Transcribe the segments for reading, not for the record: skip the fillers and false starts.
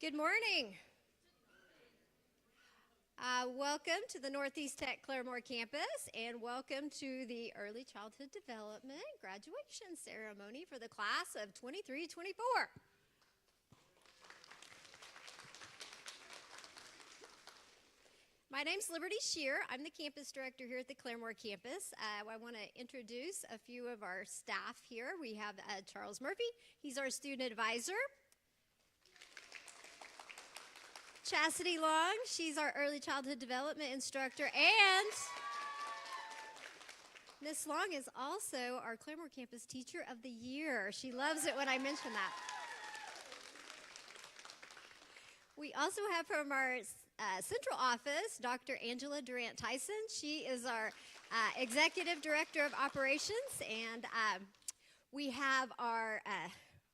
Good morning. Welcome to the Northeast Tech Claremore campus, and welcome to the Early Childhood Development graduation ceremony for the class of 23-24. My name's Liberty Shear. I'm the campus director here at the Claremore campus. I want to introduce a few of our staff here. We have Charles Murphy. He's our student advisor. Chastity Long, she's our early childhood development instructor, and Miss Long is also our Claremore campus teacher of the year. She loves it when I mention that. We also have from our central office, Dr. Angela Durant-Tyson. She is our executive director of operations, and we have our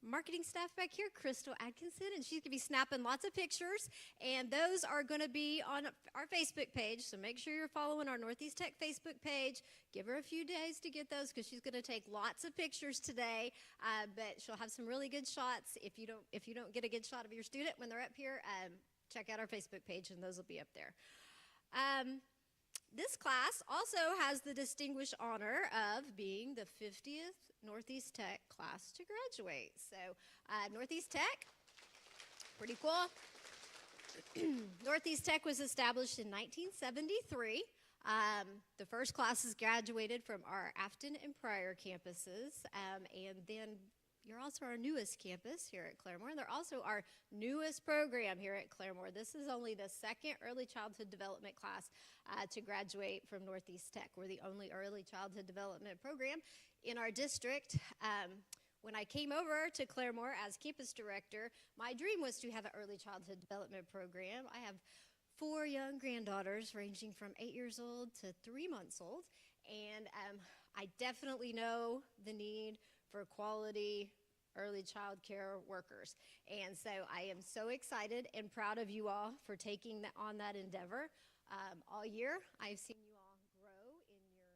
marketing staff back here, Crystal Atkinson, and she's going to be snapping lots of pictures, and those are going to be on our Facebook page, so make sure you're following our Northeast Tech Facebook page. Give her a few days to get those because she's going to take lots of pictures today, but she'll have some really good shots. If you don't get a good shot of your student when they're up here, check out our Facebook page, and those will be up there. This class also has the distinguished honor of being the 50th Northeast Tech class to graduate. So Northeast Tech, pretty cool. Northeast Tech was established in 1973. The first classes graduated from our Afton and Pryor campuses, and then you're also our newest campus here at Claremore. They're also our newest program here at Claremore. This is only the second early childhood development class to graduate from Northeast Tech. We're the only early childhood development program in our district. When I came over to Claremore as campus director, my dream was to have an early childhood development program. I have 4 young granddaughters ranging from 8 years old to 3 months old, and I definitely know the need for quality early child care workers. And so I am so excited and proud of you all for taking on that endeavor. All year, I've seen you all grow in your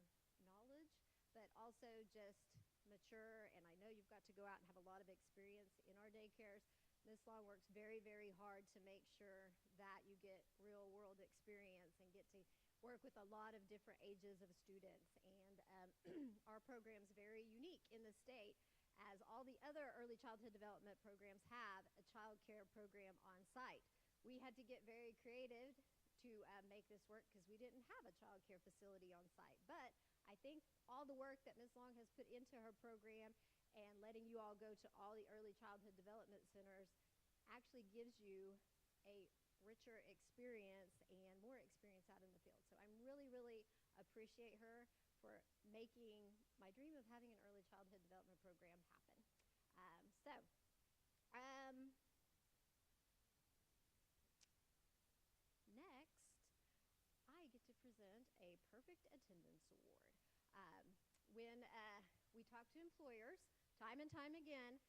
knowledge, but also just mature, and I know you've got to go out and have a lot of experience in our daycares. Ms. Long works very, very hard to make sure that you get real world experience and get to work with a lot of different ages of students. And our program's very unique in the state, as all the other early childhood development programs have a child care program on site. We had to get very creative to make this work because we didn't have a child care facility on site. But I think all the work that Ms. Long has put into her program and letting you all go to all the early childhood development centers actually gives you a richer experience and more experience out in the field. So I'm really, really appreciate her for making my dream of having an early childhood development program happen. Next, I get to present a Perfect Attendance Award. When we talk to employers, time and time again,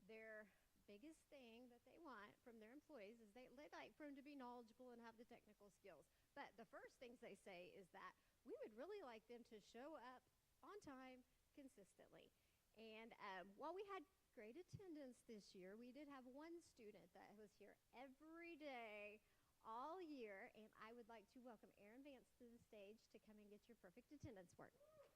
their biggest thing that they want from their employees is they like for them to be knowledgeable and have the technical skills. But the first things they say is that we would really like them to show up on time consistently. And while we had great attendance this year, we did have one student that was here every day all year, and I would like to welcome Erin Vance to the stage to come and get your perfect attendance award.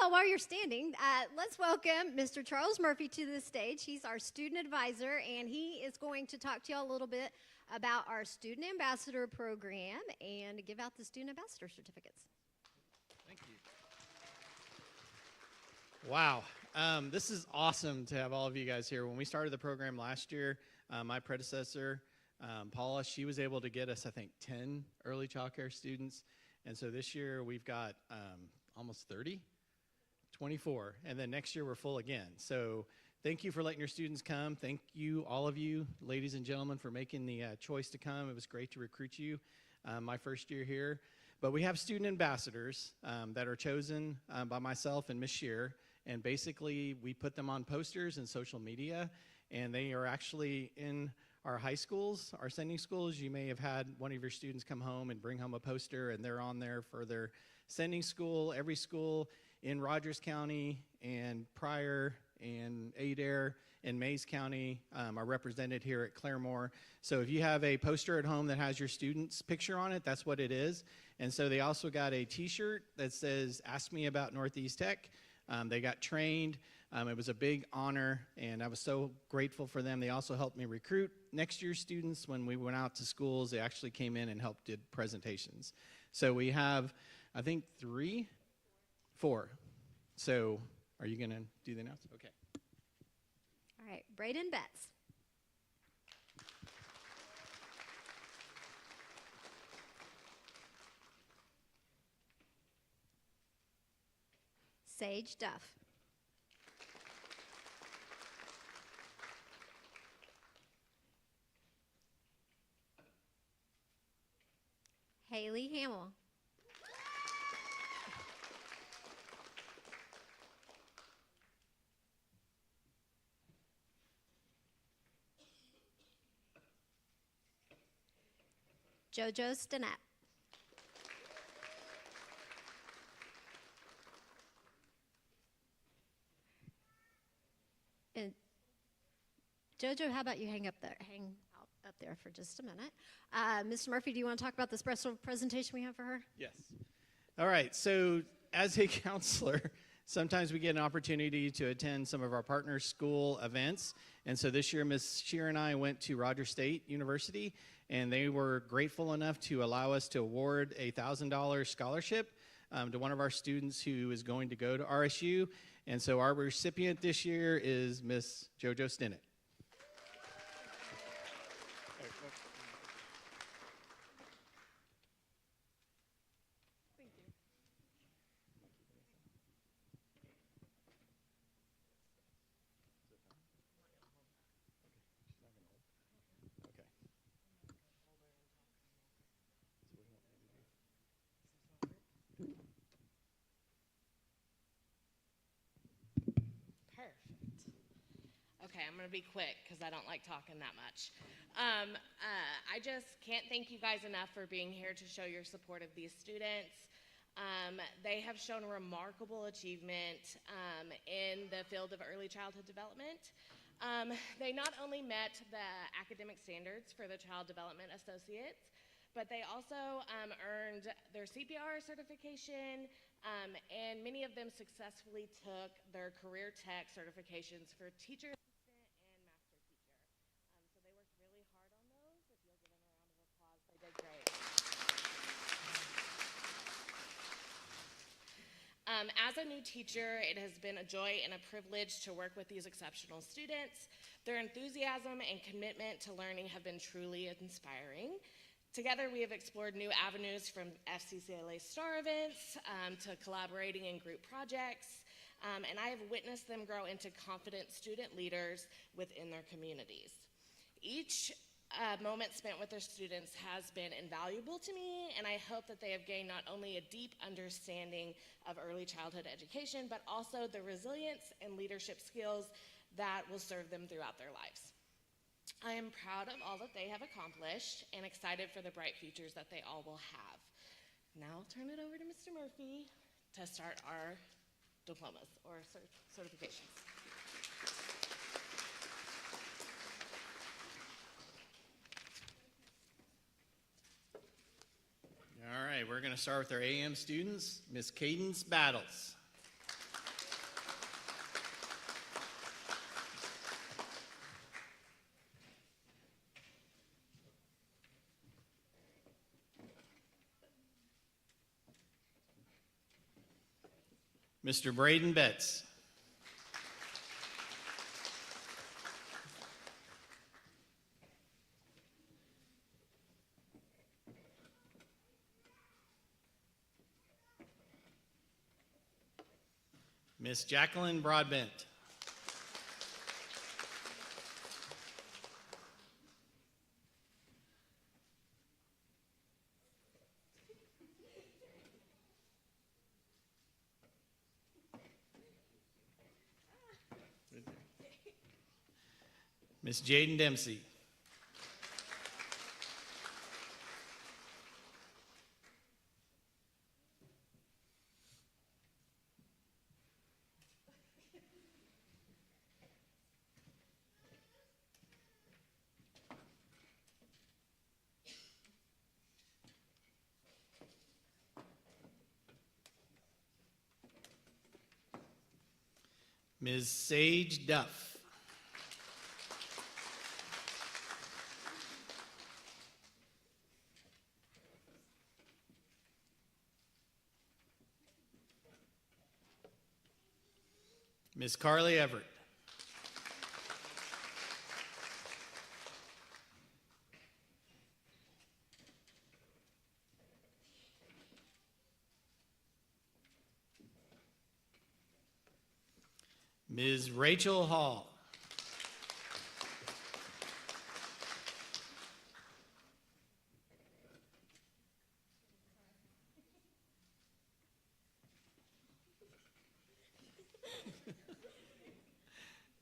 Well, while you're standing, let's welcome Mr. Charles Murphy to the stage. He's our student advisor, and he is going to talk to y'all a little bit about our student ambassador program and give out the student ambassador certificates. Thank you. Wow. This is awesome to have all of you guys here. When we started the program last year, my predecessor, Paula, she was able to get us, I think, 10 early child care students. And so this year we've got almost 30. 24, and then next year we're full again. So thank you for letting your students come. Thank you, all of you, ladies and gentlemen, for making the choice to come. It was great to recruit you my first year here. But we have student ambassadors that are chosen by myself and Ms. Shear, and basically we put them on posters and social media, and they are actually in our high schools, our sending schools. You may have had one of your students come home and bring home a poster, and they're on there for their sending school. Every school in Rogers County and Pryor and Adair and Mays County are represented here at Claremore. So if you have a poster at home that has your student's picture on it, that's what it is. And so they also got a t-shirt that says, "Ask Me About Northeast Tech." They got trained. It was a big honor, and I was so grateful for them. They also helped me recruit next year's students. When we went out to schools, they actually came in and helped did presentations. So we have, I think, 4. So are you going to do the announcement? Okay. All right, Braden Betts. Sage Duff. Haley Hamill. JoJo Stinnett. And JoJo, how about you hang out up there for just a minute. Mr. Murphy, do you want to talk about the special presentation we have for her? Yes. All right. So as a counselor, sometimes we get an opportunity to attend some of our partner school events. And so this year, Ms. Shear and I went to Rogers State University, and they were grateful enough to allow us to award a $1,000 scholarship to one of our students who is going to go to RSU. And so our recipient this year is Miss JoJo Stinnett. Okay, I'm going to be quick because I don't like talking that much. I just can't thank you guys enough for being here to show your support of these students. They have shown remarkable achievement in the field of early childhood development. They not only met the academic standards for the Child Development Associates, but they also earned their CPR certification, and many of them successfully took their career tech certifications for teacher assistant and master teacher. So they worked really hard on those. If you'll give them a round of applause, they did great. As a new teacher, it has been a joy and a privilege to work with these exceptional students. Their enthusiasm and commitment to learning have been truly inspiring. Together, we have explored new avenues from FCCLA STAR events to collaborating in group projects, and I have witnessed them grow into confident student leaders within their communities. Each moment spent with their students has been invaluable to me, and I hope that they have gained not only a deep understanding of early childhood education, but also the resilience and leadership skills that will serve them throughout their lives. I am proud of all that they have accomplished and excited for the bright futures that they all will have. Now I'll turn it over to Mr. Murphy to start our diplomas or certifications. All right, we're going to start with our AM students, Miss Cadence Battles. Mr. Braden Betts. Miss Jacqueline Broadbent. Miss Jaden Dempsey. Ms. Sage Duff. Ms. Carly Everett. Ms. Rachel Hall.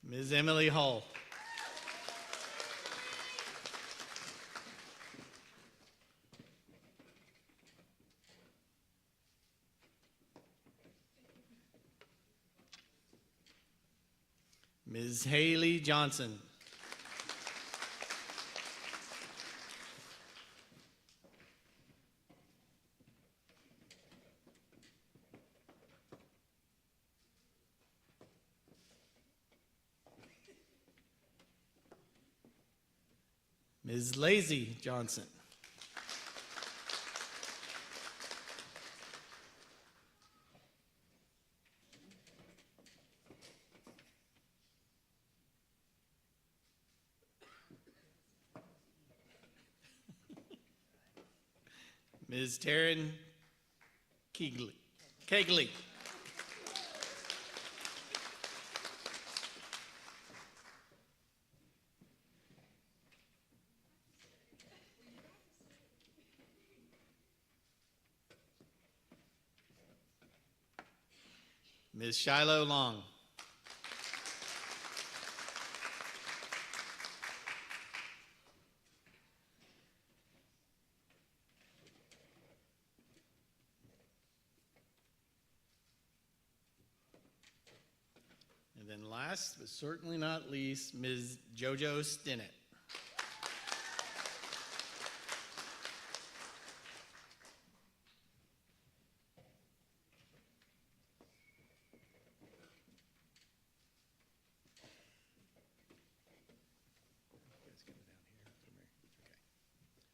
Ms. Emily Hall. Ms. Haley Johnson. Ms. Lazy Johnson. Ms. Taryn Kegley. Ms. Shiloh Long. And then last, but certainly not least, Ms. JoJo Stinnett.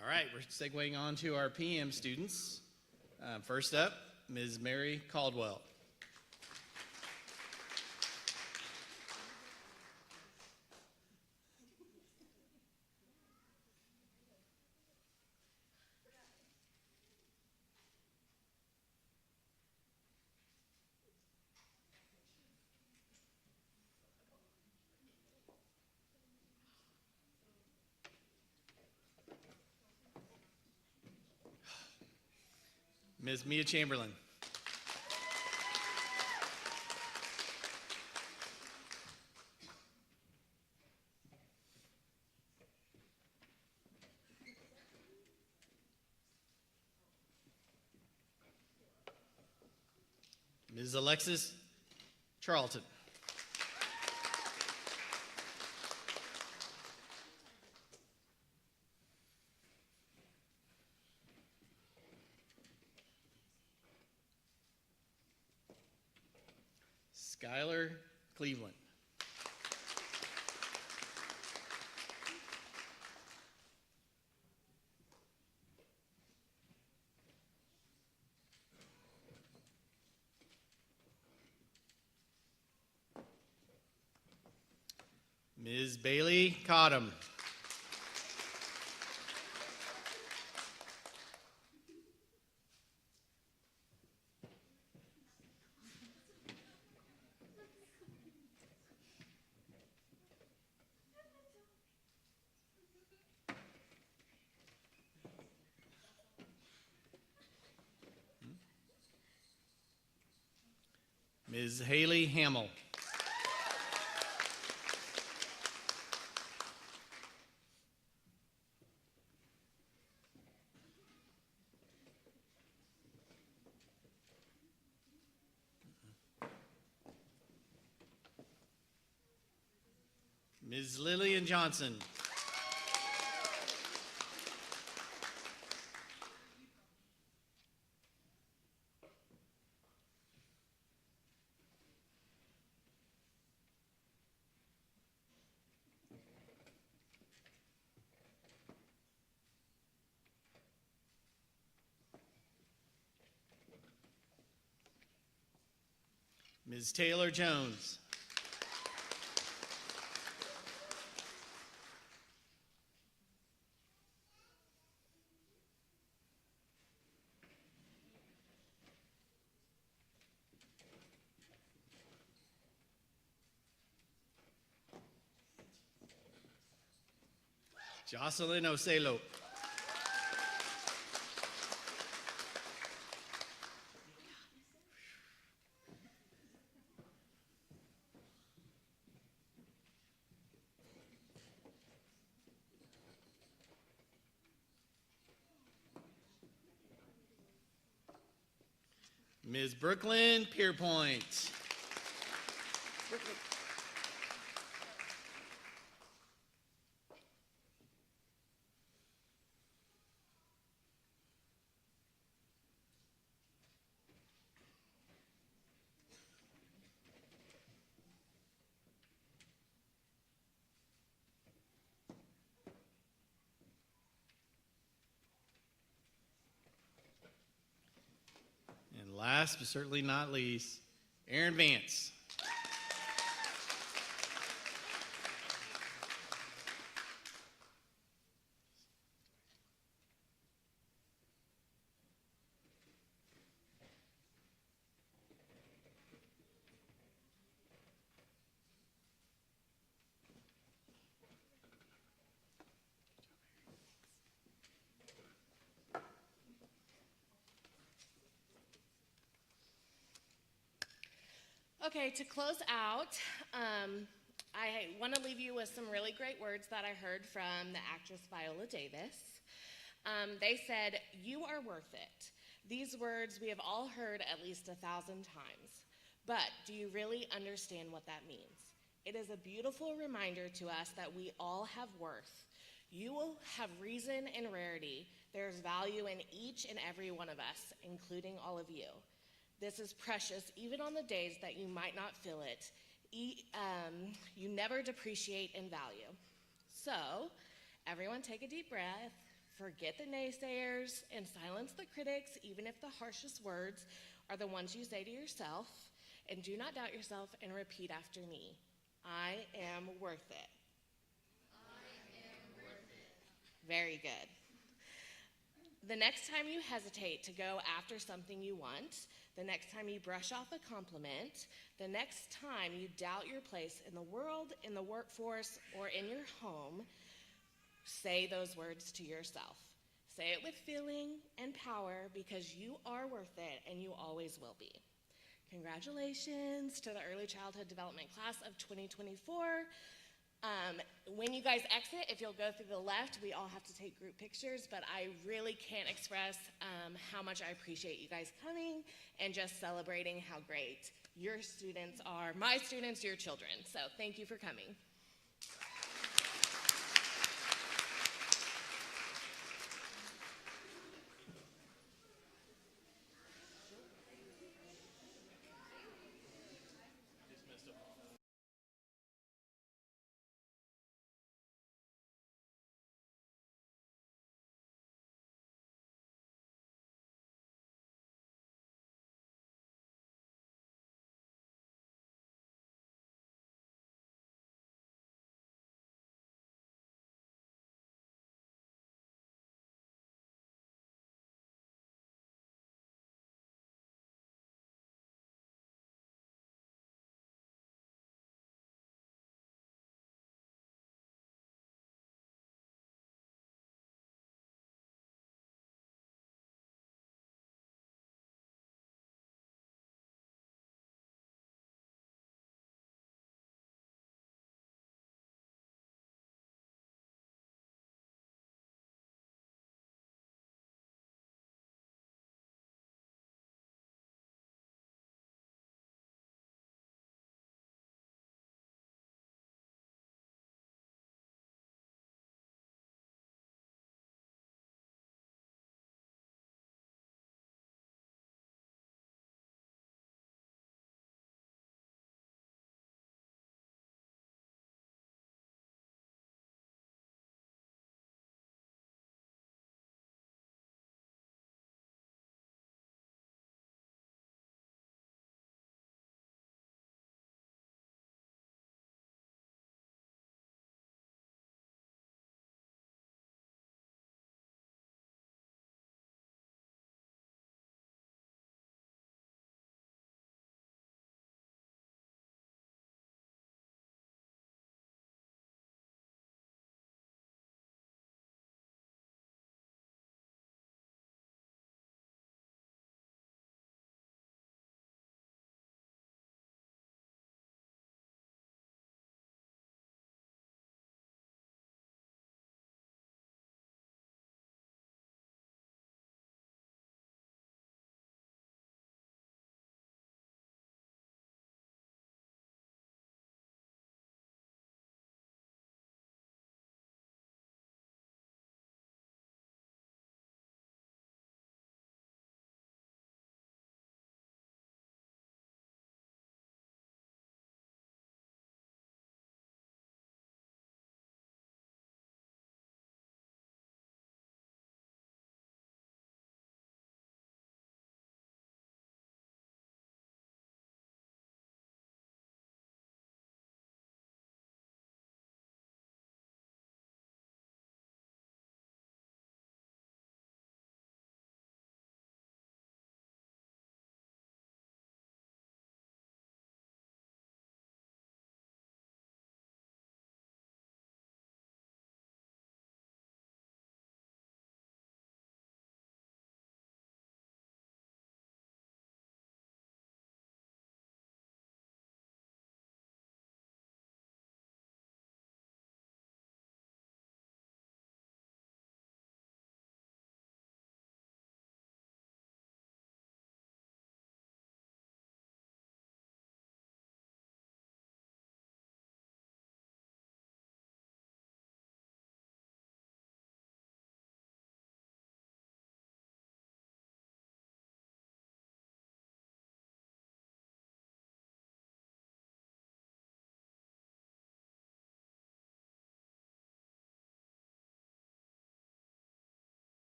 All right, we're segueing on to our PM students. First up, Ms. Mary Caldwell. Ms. Mia Chamberlain. Ms. Alexis Charlton. Skylar Cleveland. Ms. Bailey Cottom. Ms. Haley Hamill. Ms. Lillian Johnson. Ms. Taylor Jones. Jocelyn Ocelo. Ms. Brooklyn Pierpoint. And last but certainly not least, Aaron Vance. Okay, to close out, I want to leave you with some really great words that I heard from the actress Viola Davis. They said, "You are worth it." These words we have all heard at least 1,000 times. But do you really understand what that means? It is a beautiful reminder to us that we all have worth. You will have reason and rarity. There's value in each and every one of us, including all of you. This is precious, even on the days that you might not feel it. You never depreciate in value. So, everyone take a deep breath, forget the naysayers, and silence the critics, even if the harshest words are the ones you say to yourself. And do not doubt yourself and repeat after me. I am worth it. I am worth it. Very good. The next time you hesitate to go after something you want, the next time you brush off a compliment, the next time you doubt your place in the world, in the workforce, or in your home, say those words to yourself. Say it with feeling and power because you are worth it and you always will be. Congratulations to the Early Childhood Development Class of 2024. When you guys exit, if you'll go through the left, we all have to take group pictures, but I really can't express how much I appreciate you guys coming and just celebrating how great your students are, my students, your children. So thank you for coming.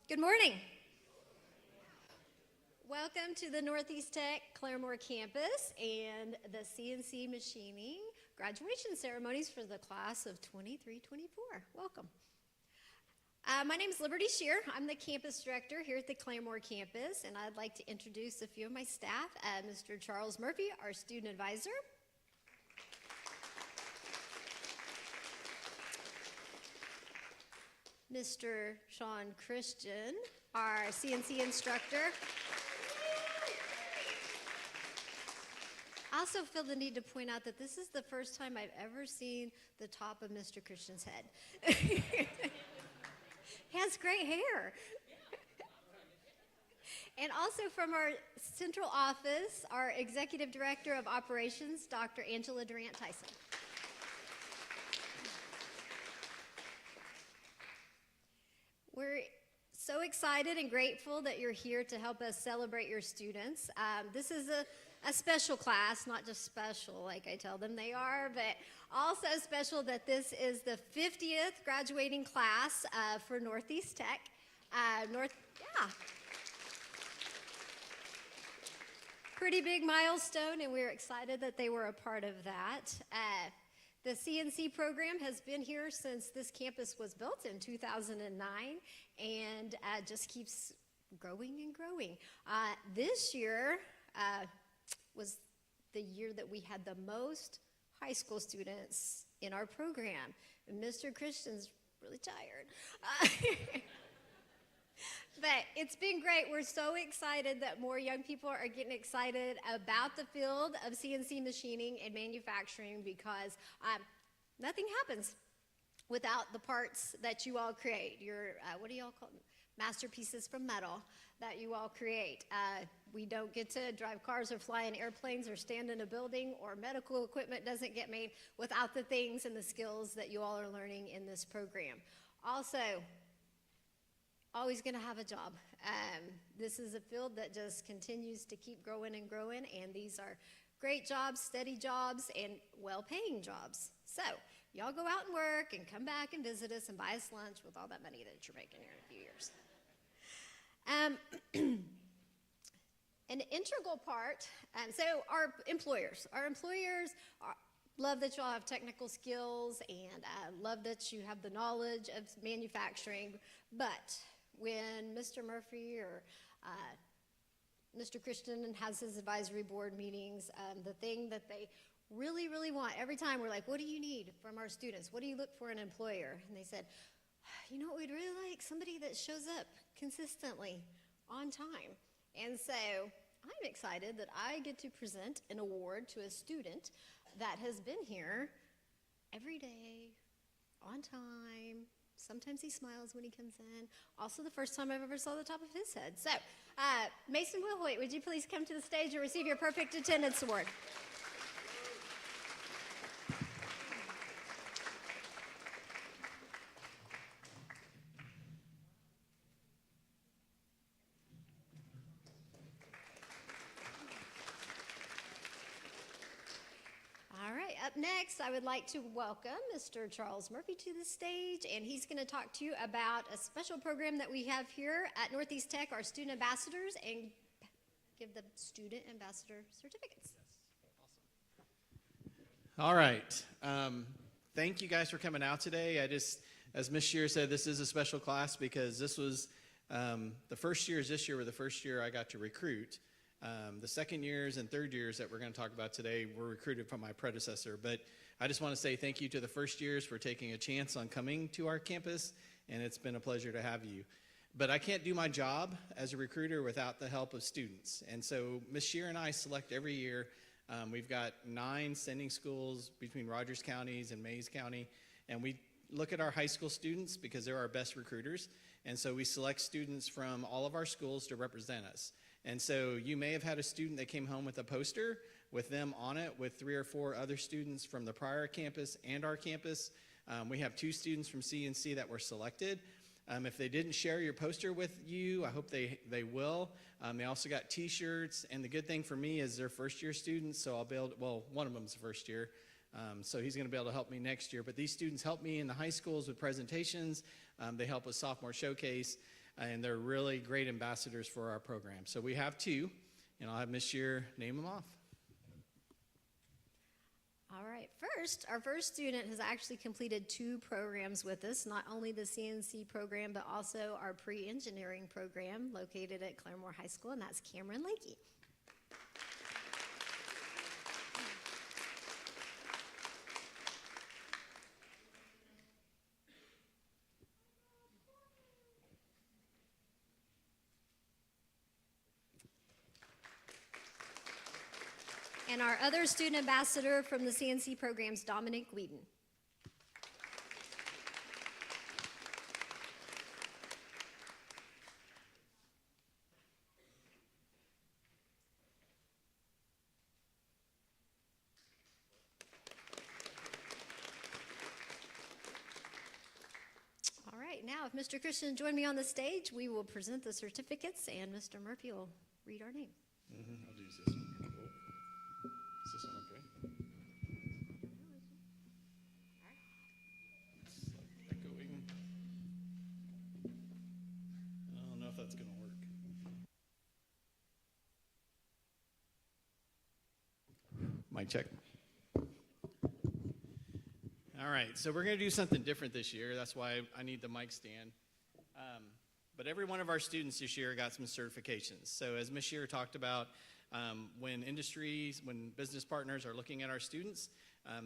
Good morning. Welcome to the Northeast Tech Claremore campus and the CNC Machining graduation ceremonies for the class of 23-24. Welcome. My name is Liberty Shear. I'm the campus director here at the Claremore campus, and I'd like to introduce a few of my staff. Mr. Charles Murphy, our student advisor. Mr. Sean Christian, our CNC instructor. I also feel the need to point out that this is the first time I've ever seen the top of Mr. Christian's head. He has great hair. And also from our central office, our Executive Director of Operations, Dr. Angela Durant-Tyson. We're so excited and grateful that you're here to help us celebrate your students. This is a special class, not just special like I tell them they are, but also special that this is the 50th graduating class for Northeast Tech. Pretty big milestone, and we're excited that they were a part of that. The CNC program has been here since this campus was built in 2009 and just keeps growing and growing. This year was the year that we had the most high school students in our program. And Mr. Christian's really tired. But it's been great. We're so excited that more young people are getting excited about the field of CNC machining and manufacturing because nothing happens without the parts that you all create. Your, what do y'all call them? Masterpieces from metal that you all create. We don't get to drive cars or fly in airplanes or stand in a building, or medical equipment doesn't get made without the things and the skills that you all are learning in this program. Also, always going to have a job. This is a field that just continues to keep growing and growing, and these are great jobs, steady jobs, and well-paying jobs. So y'all go out and work and come back and visit us and buy us lunch with all that money that you're making here in a few years. An integral part, so our employers love that y'all have technical skills and love that you have the knowledge of manufacturing, but when Mr. Murphy or Mr. Christian has his advisory board meetings, the thing that they really, really want, every time we're like, what do you need from our students? What do you look for in an employer? And they said, you know what we'd really like? Somebody that shows up consistently on time. And so I'm excited that I get to present an award to a student that has been here every day, on time. Sometimes he smiles when he comes in. Also the first time I've ever saw the top of his head. So Mason Wilhoit, would you please come to the stage and receive your Perfect Attendance Award? Up next, I would like to welcome Mr. Charles Murphy to the stage, and he's going to talk to you about a special program that we have here at Northeast Tech, our student ambassadors, and give the student ambassador certificates. All right. Thank you guys for coming out today. As Ms. Shear said, this is a special class because this was the first years this year were the first year I got to recruit. The second years and third years that we're going to talk about today were recruited from my predecessor. But I just want to say thank you to the first years for taking a chance on coming to our campus, and it's been a pleasure to have you. But I can't do my job as a recruiter without the help of students. And so Ms. Shear and I select every year. We've got 9 sending schools between Rogers counties and Mays County, and we look at our high school students because they're our best recruiters. And so we select students from all of our schools to represent us. And so you may have had a student that came home with a poster with them on it with 3 or 4 other students from the prior campus and our campus. We have 2 students from CNC that were selected. If they didn't share your poster with you, I hope they will. They also got t-shirts, and the good thing for me is they're first-year students, so I'll be able to, well, one of them's a first year, so he's going to be able to help me next year. But these students help me in the high schools with presentations. They help with sophomore showcase. and they're really great ambassadors for our program. So we have two, and I'll have Ms. Shear name them off. All right, our first student has actually completed 2 programs with us, not only the CNC program, but also our pre-engineering program located at Claremore High School, and that's Cameron Lakey. And our other student ambassador from the CNC program is Dominic Whedon. All right, now if Mr. Christian join me on the stage, we will present the certificates, and Mr. Murphy will read our names. I'll do this one. Is this one okay? It's like echoing. I don't know if that's going to work. Mic check. All right, so we're going to do something different this year. That's why I need the mic stand. But every one of our students this year got some certifications. So as Ms. Shear talked about, when business partners are looking at our students,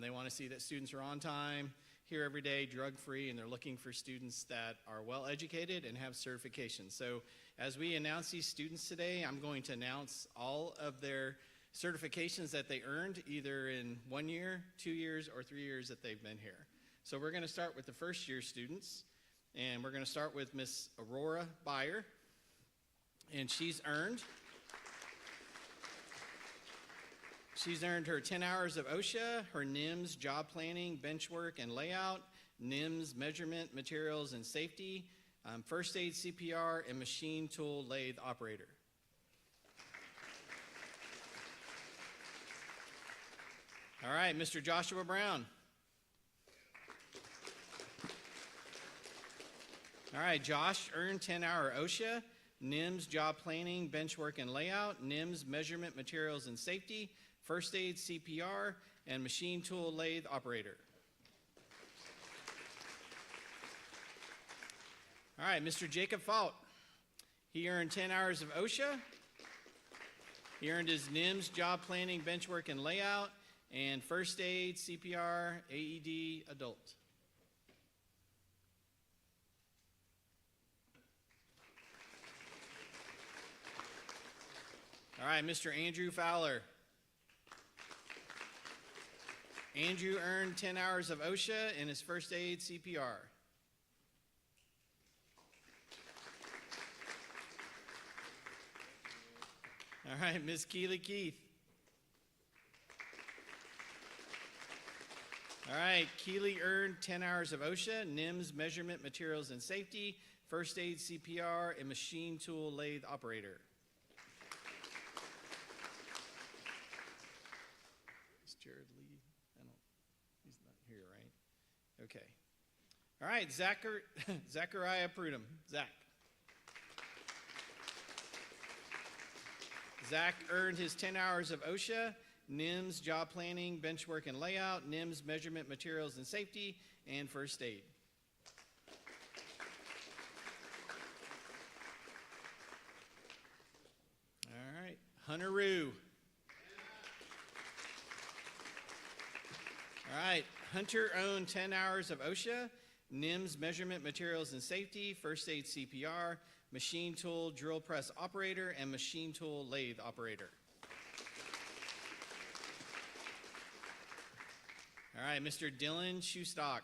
they want to see that students are on time, here every day, drug-free, and they're looking for students that are well-educated and have certifications. So as we announce these students today, I'm going to announce all of their certifications that they earned either in 1 year, 2 years, or 3 years that they've been here. So we're going to start with the first-year students, and we're going to start with Miss Aurora Byer, and she's earned her 10 hours of OSHA, her NIMS job planning, bench work and layout, NIMS measurement, materials and safety, first aid CPR, and machine tool lathe operator. All right, Mr. Joshua Brown. All right, Josh earned 10-hour OSHA, NIMS job planning, bench work and layout, NIMS measurement, materials and safety, first aid CPR, and machine tool lathe operator. All right, Mr. Jacob Fault. He earned 10 hours of OSHA. He earned his NIMS job planning, bench work and layout, and first aid, CPR, AED, adult. All right, Mr. Andrew Fowler. Andrew earned 10 hours of OSHA and his first aid CPR. All right, Ms. Keely Keith. All right, Keely earned 10 hours of OSHA, NIMS measurement, materials and safety, first aid CPR, and machine tool lathe operator. Is Jared Lee? He's not here, right? Okay. All right, Zachariah Prudham. Zach earned his 10 hours of OSHA, NIMS job planning, bench work and layout, NIMS measurement, materials and safety, and first aid. All right, Hunter Rue. All right, Hunter owned 10 hours of OSHA, NIMS measurement, materials and safety, first aid CPR, machine tool drill press operator, and machine tool lathe operator. All right, Mr. Dylan Shoestock.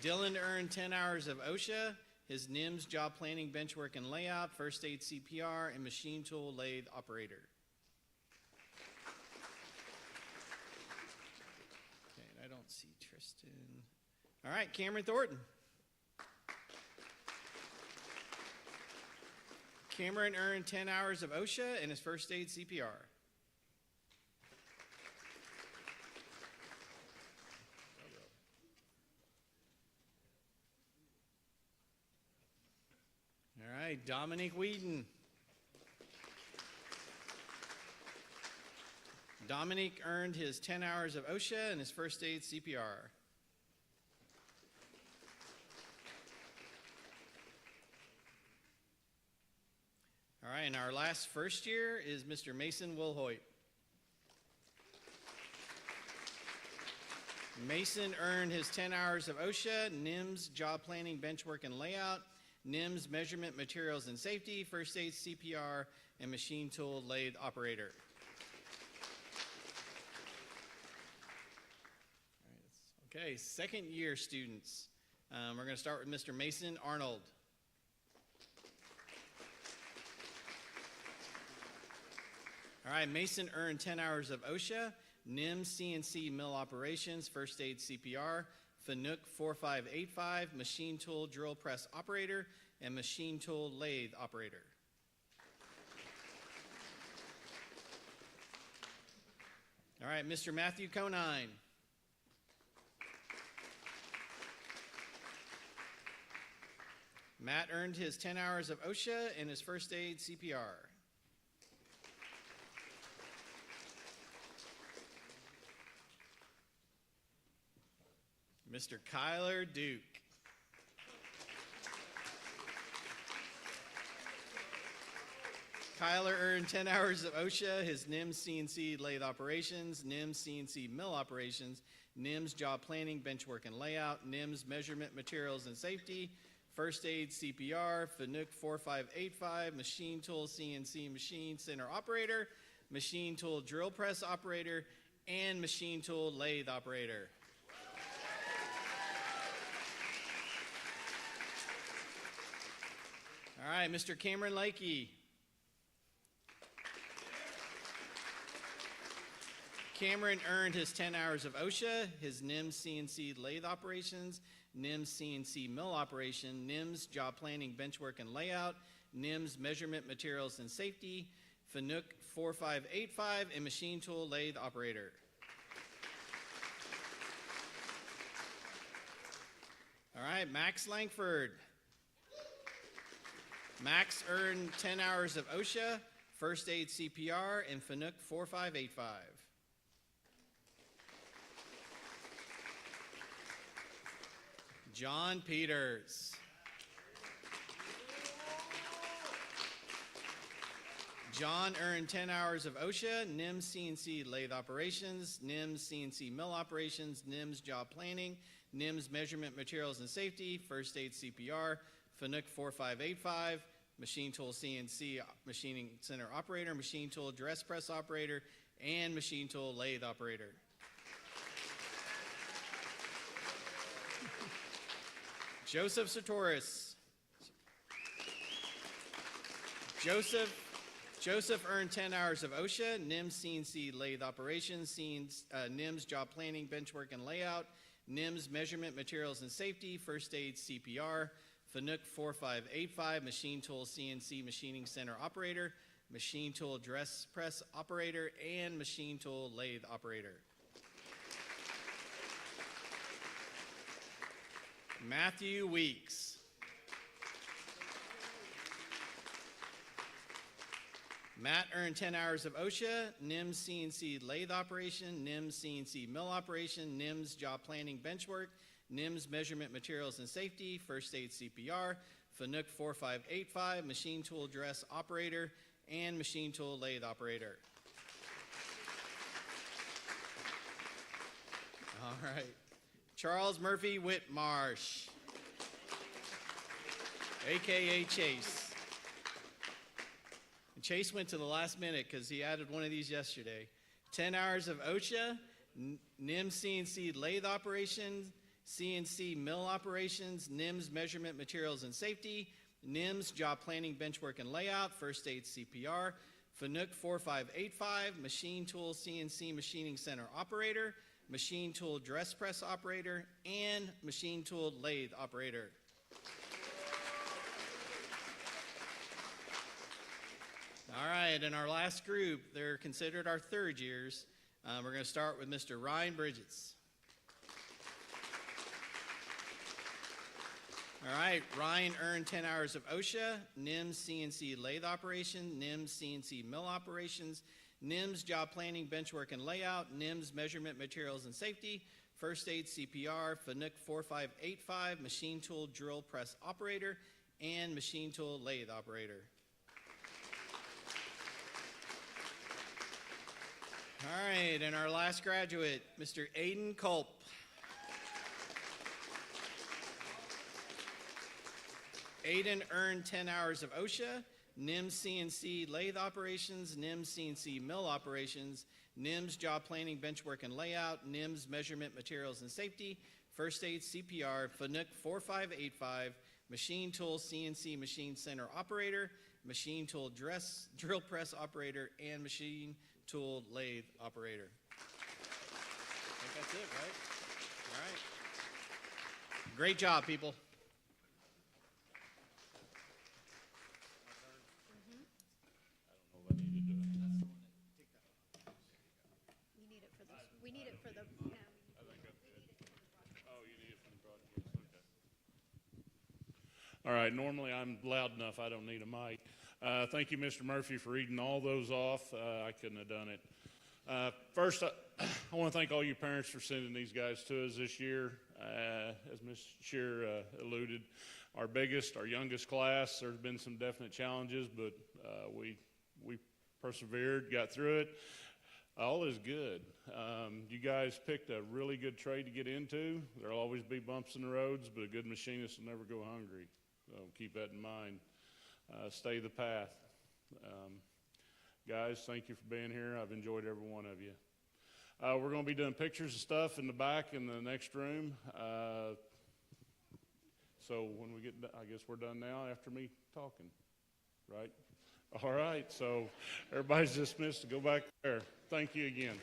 Dylan earned 10 hours of OSHA, his NIMS job planning, bench work and layout, first aid CPR, and machine tool lathe operator. Okay, I don't see Tristan. All right, Cameron Thornton. Cameron earned 10 hours of OSHA and his first aid CPR. right, Dominic Whedon. Dominic earned his 10 hours of OSHA and his first aid CPR. All right, and our last first year is Mr. Mason Wilhoit. Mason earned his 10 hours of OSHA, NIMS, job planning, bench work, and layout, NIMS, measurement, materials, and safety, first aid, CPR, and machine tool lathe operator. Okay, second year students. We're going to start with Mr. Mason Arnold. All right, Mason earned 10 hours of OSHA, NIMS CNC mill operations, first aid CPR, FNUC 4585, machine tool drill press operator, and machine tool lathe operator. All right, Mr. Matthew Conine. Matt earned his 10 hours of OSHA and his first aid CPR. Mr. Kyler Duke. Kyler earned 10 hours of OSHA, his NIMS CNC lathe operations, NIMS CNC mill operations, NIMS job planning, bench work and layout, NIMS measurement, materials and safety, first aid CPR, FNUC 4585, machine tool CNC machine center operator, machine tool drill press operator, and machine tool lathe operator. All right, Mr. Cameron Lakey. Cameron earned his 10 hours of OSHA, his NIMS CNC lathe operations, NIMS CNC mill operation, NIMS job planning, bench work and layout, NIMS measurement, materials and safety, FNUC 4585, and machine tool lathe operator. All right, Max Langford. Max earned 10 hours of OSHA, first aid CPR, and FNUC 4585. John Peters. John earned 10 hours of OSHA, NIMS CNC lathe operations, NIMS CNC mill operations, NIMS job planning, NIMS measurement, materials and safety, first aid CPR, FNUC 4585, machine tool CNC machining center operator, machine tool dress press operator, and machine tool lathe operator. Joseph Sartoris. Joseph earned 10 hours of OSHA, NIMS CNC lathe operations, NIMS job planning, bench work and layout, NIMS measurement, materials and safety, first aid CPR, FNUC 4585, machine tool CNC machining center operator, machine tool dress press operator, and machine tool lathe operator. Matthew Weeks. Matt earned 10 hours of OSHA, NIMS CNC lathe operation, NIMS CNC mill operation, NIMS job planning bench work, NIMS measurement, materials and safety, first aid CPR, FNUC 4585, machine tool dress operator, and machine tool lathe operator. All right. Charles Murphy Whitmarsh, AKA Chase. And Chase went to the last minute because he added one of these yesterday. 10 hours of OSHA, NIMS CNC lathe operations, CNC mill operations, NIMS measurement, materials and safety, NIMS job planning, bench work and layout, first aid CPR, FNUC 4585, machine tool CNC machining center operator, machine tool dress press operator, and machine tool lathe operator. All right, and our last group, they're considered our third years. We're going to start with Mr. Ryan Bridges. All right, Ryan earned 10 hours of OSHA, NIMS CNC lathe operation, NIMS CNC mill operations, NIMS job planning, bench work and layout, NIMS measurement materials and safety, first aid CPR, FNUC 4585, machine tool drill press operator, and machine tool lathe operator. All right, and our last graduate, Mr. Aiden Culp. Aiden earned 10 hours of OSHA, NIMS CNC lathe operations, NIMS CNC mill operations, NIMS job planning, bench work and layout, NIMS measurement materials and safety, first aid CPR, FNUC 4585, machine tool CNC machine center operator, machine tool drill press operator, and machine tool lathe operator. I think that's it, right? All right. Great job, people. You need it for this. We need it for the. All right, normally I'm loud enough I don't need a mic. Thank you, Mr. Murphy, for reading all those off. I couldn't have done it. First, I want to thank all you parents for sending these guys to us this year. As Ms. Shear alluded, our youngest class, there's been some definite challenges, but we persevered, got through it. All is good. You guys picked a really good trade to get into. There'll always be bumps in the roads, but a good machinist will never go hungry. So keep that in mind. Stay the path. Guys, thank you for being here. I've enjoyed every one of you. We're going to be doing pictures and stuff in the back in the next room. So when we get, I guess we're done now after me talking, right? All right, so everybody's dismissed to go back there. Thank you again.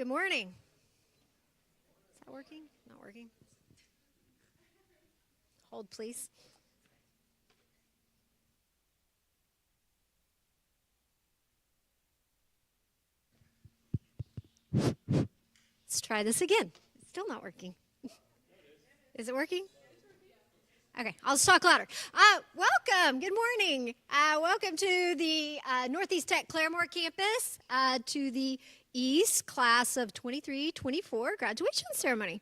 Good morning. Is that working? Not working? Hold, please. Let's try this again. It's still not working. Is it working? Okay, I'll just talk louder. Welcome. Good morning. Welcome to the Northeast Tech Claremore campus, to the East class of 23-24 graduation ceremony.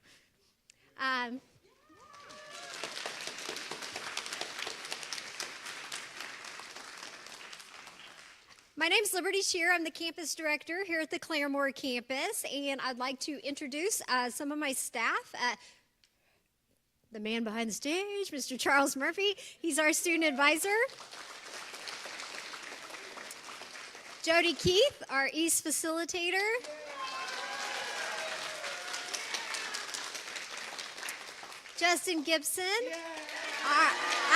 My name's Liberty Shear. I'm the campus director here at the Claremore campus, and I'd like to introduce some of my staff. The man behind the stage, Mr. Charles Murphy. He's our student advisor. Jody Keith, our East facilitator. Justin Gibson, our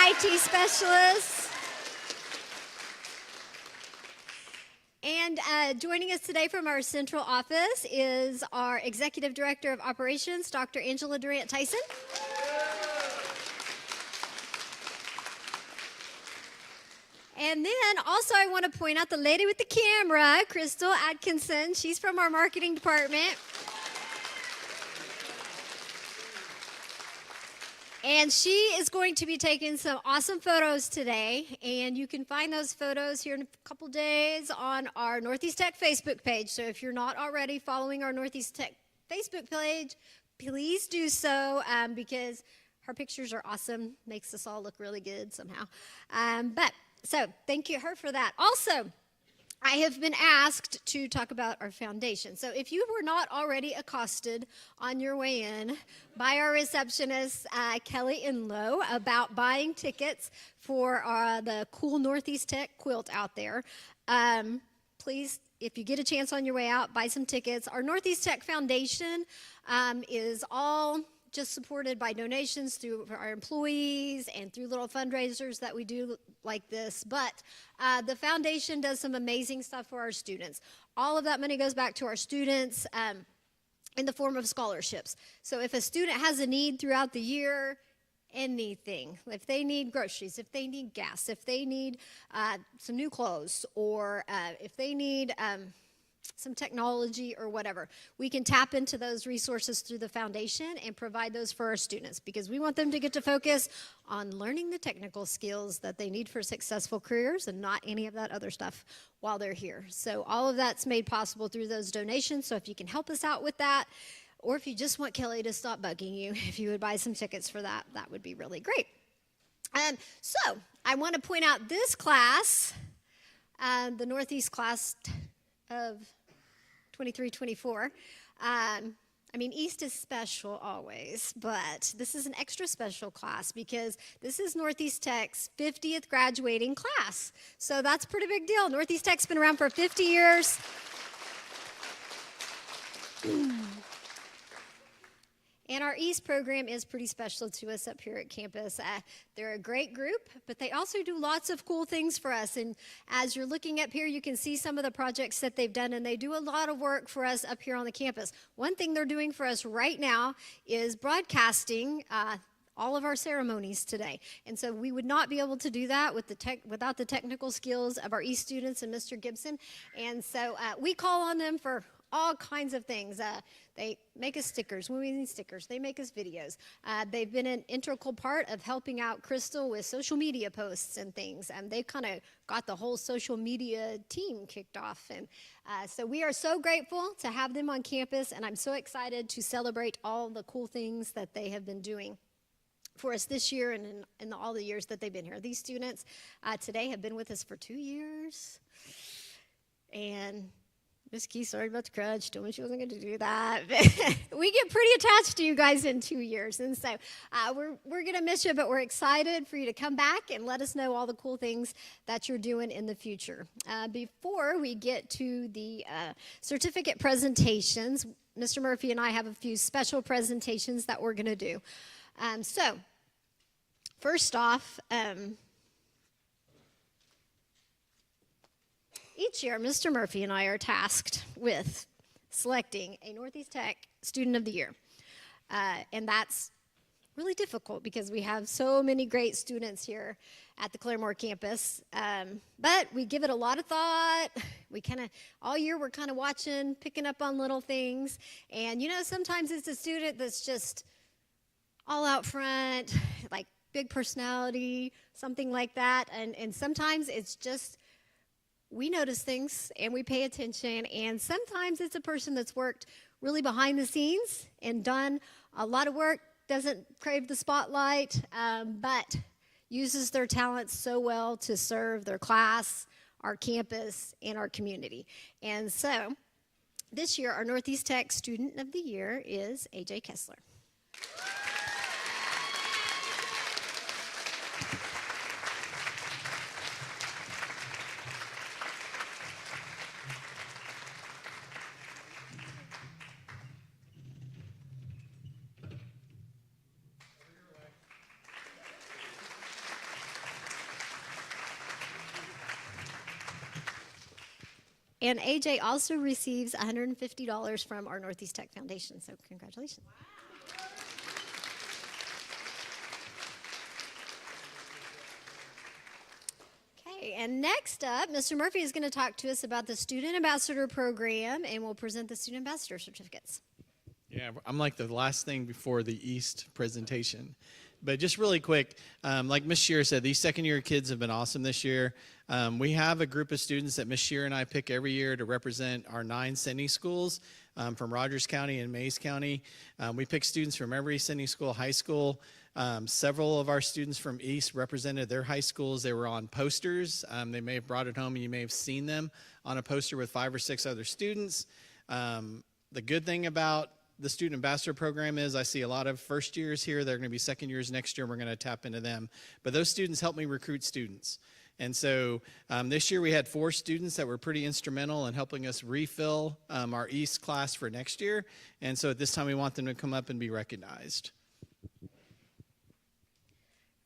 IT specialist. And joining us today from our central office is our Executive Director of Operations, Dr. Angela Durant-Tyson. And then also I want to point out the lady with the camera, Crystal Atkinson. She's from our marketing department. And she is going to be taking some awesome photos today. And you can find those photos here in a couple days on our Northeast Tech Facebook page. So if you're not already following our Northeast Tech Facebook page, please do so, because her pictures are awesome. Makes us all look really good somehow. So thank you her for that. Also, I have been asked to talk about our foundation. So if you were not already accosted on your way in by our receptionist, Kelly Inlow, about buying tickets for the cool Northeast Tech quilt out there, please, if you get a chance on your way out, buy some tickets. Our Northeast Tech Foundation is all just supported by donations through our employees and through little fundraisers that we do like this. But the foundation does some amazing stuff for our students. All of that money goes back to our students in the form of scholarships. So if a student has a need throughout the year, anything, if they need groceries, if they need gas, if they need some new clothes, or if they need some technology or whatever, we can tap into those resources through the foundation and provide those for our students, because we want them to get to focus on learning the technical skills that they need for successful careers and not any of that other stuff while they're here. So all of that's made possible through those donations. So if you can help us out with that, or if you just want Kelly to stop bugging you, if you would buy some tickets for that, that would be really great. So I want to point out this class, the Northeast class of 23-24. I mean, East is special always, but this is an extra special class because this is Northeast Tech's 50th graduating class. So that's a pretty big deal. Northeast Tech's been around for 50 years. And our East program is pretty special to us up here at campus. They're a great group, but they also do lots of cool things for us. And as you're looking up here, you can see some of the projects that they've done, and they do a lot of work for us up here on the campus. One thing they're doing for us right now is broadcasting all of our ceremonies today. And so we would not be able to do that without the technical skills of our East students and Mr. Gibson. And so we call on them for all kinds of things. They make us stickers when we need stickers. They make us videos. They've been an integral part of helping out Crystal with social media posts and things. And they've kind of got the whole social media team kicked off. And so we are so grateful to have them on campus. And I'm so excited to celebrate all the cool things that they have been doing for us this year and in all the years that they've been here. These students today have been with us for 2 years. And Miss Key, sorry about the crutch. Told me she wasn't going to do that. We get pretty attached to you guys in 2 years. And so we're going to miss you, but we're excited for you to come back and let us know all the cool things that you're doing in the future. Before we get to the certificate presentations, Mr. Murphy and I have a few special presentations that we're going to do. So first off, each year, Mr. Murphy and I are tasked with selecting a Northeast Tech Student of the Year. And that's really difficult because we have so many great students here at the Claremore campus. But we give it a lot of thought. We all year we're kind of watching, picking up on little things. And sometimes it's a student that's just all out front, like big personality, something like that. And sometimes it's just, we notice things and we pay attention. And sometimes it's a person that's worked really behind the scenes and done a lot of work, doesn't crave the spotlight, but uses their talents so well to serve their class, our campus, and our community. And so this year, our Northeast Tech Student of the Year is AJ Kessler. And AJ also receives $150 from our Northeast Tech Foundation, so congratulations. Okay, and next up, Mr. Murphy is going to talk to us about the Student Ambassador Program, and we'll present the Student Ambassador certificates. Yeah, I'm like the last thing before the East presentation. But just really quick, like Ms. Shear said, these second-year kids have been awesome this year. We have a group of students that Ms. Shear and I pick every year to represent our 9 sending schools from Rogers County and Mays County. We pick students from every sending school, high school. Several of our students from East represented their high schools. They were on posters. They may have brought it home, and you may have seen them on a poster with 5 or 6 other students. The good thing about the Student Ambassador Program is I see a lot of first years here. They're going to be second years next year, and we're going to tap into them. But those students help me recruit students. And so this year we had 4 students that were pretty instrumental in helping us refill our East class for next year. And so at this time we want them to come up and be recognized.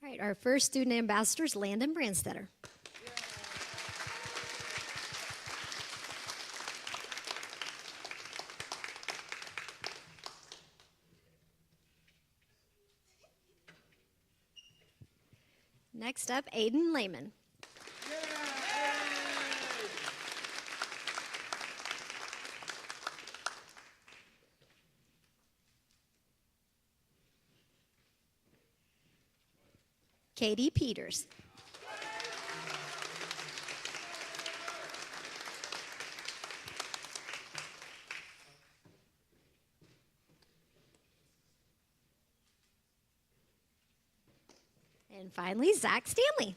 All right, our first student ambassador is Landon Brandstetter. Next up, Aiden Lehman. Katie Peters. And finally, Zach Stanley.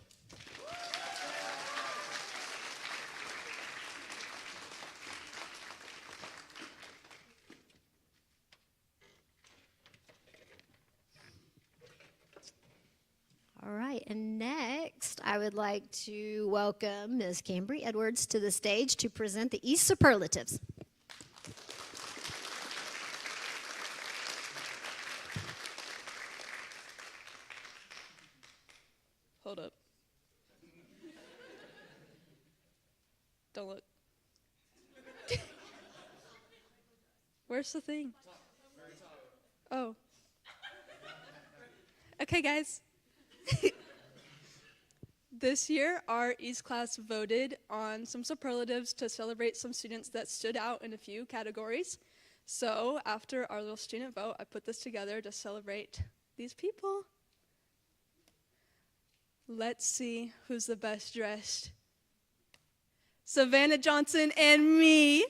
All right, and next, I would like to welcome Ms. Cambry Edwards to the stage to present the East Superlatives. Hold up. Don't look. Where's the thing? Oh. Okay, guys. This year, our East class voted on some superlatives to celebrate some students that stood out in a few categories. So after our little student vote, I put this together to celebrate these people. Let's see who's the best dressed. Savannah Johnson and me.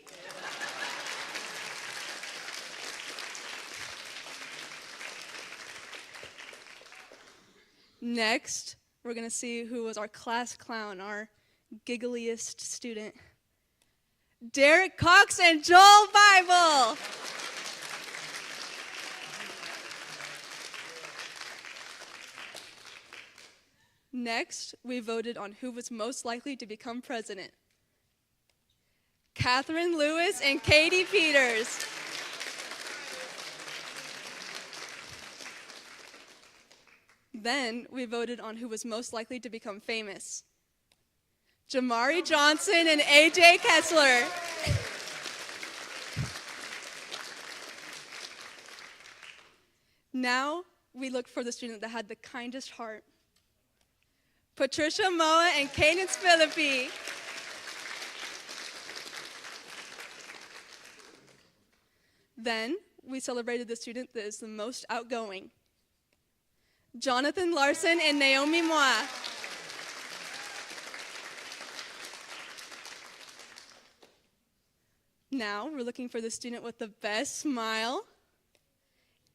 Next, we're going to see who was our class clown, our giggliest student. Derek Cox and Joel Bible. Next, we voted on who was most likely to become president. Catherine Lewis and Katie Peters. Then we voted on who was most likely to become famous. Jamari Johnson and AJ Kessler. Now we look for the student that had the kindest heart. Patricia Moa and Cadence Philippi. Then we celebrated the student that is the most outgoing. Jonathan Larson and Naomi Moa. Now we're looking for the student with the best smile.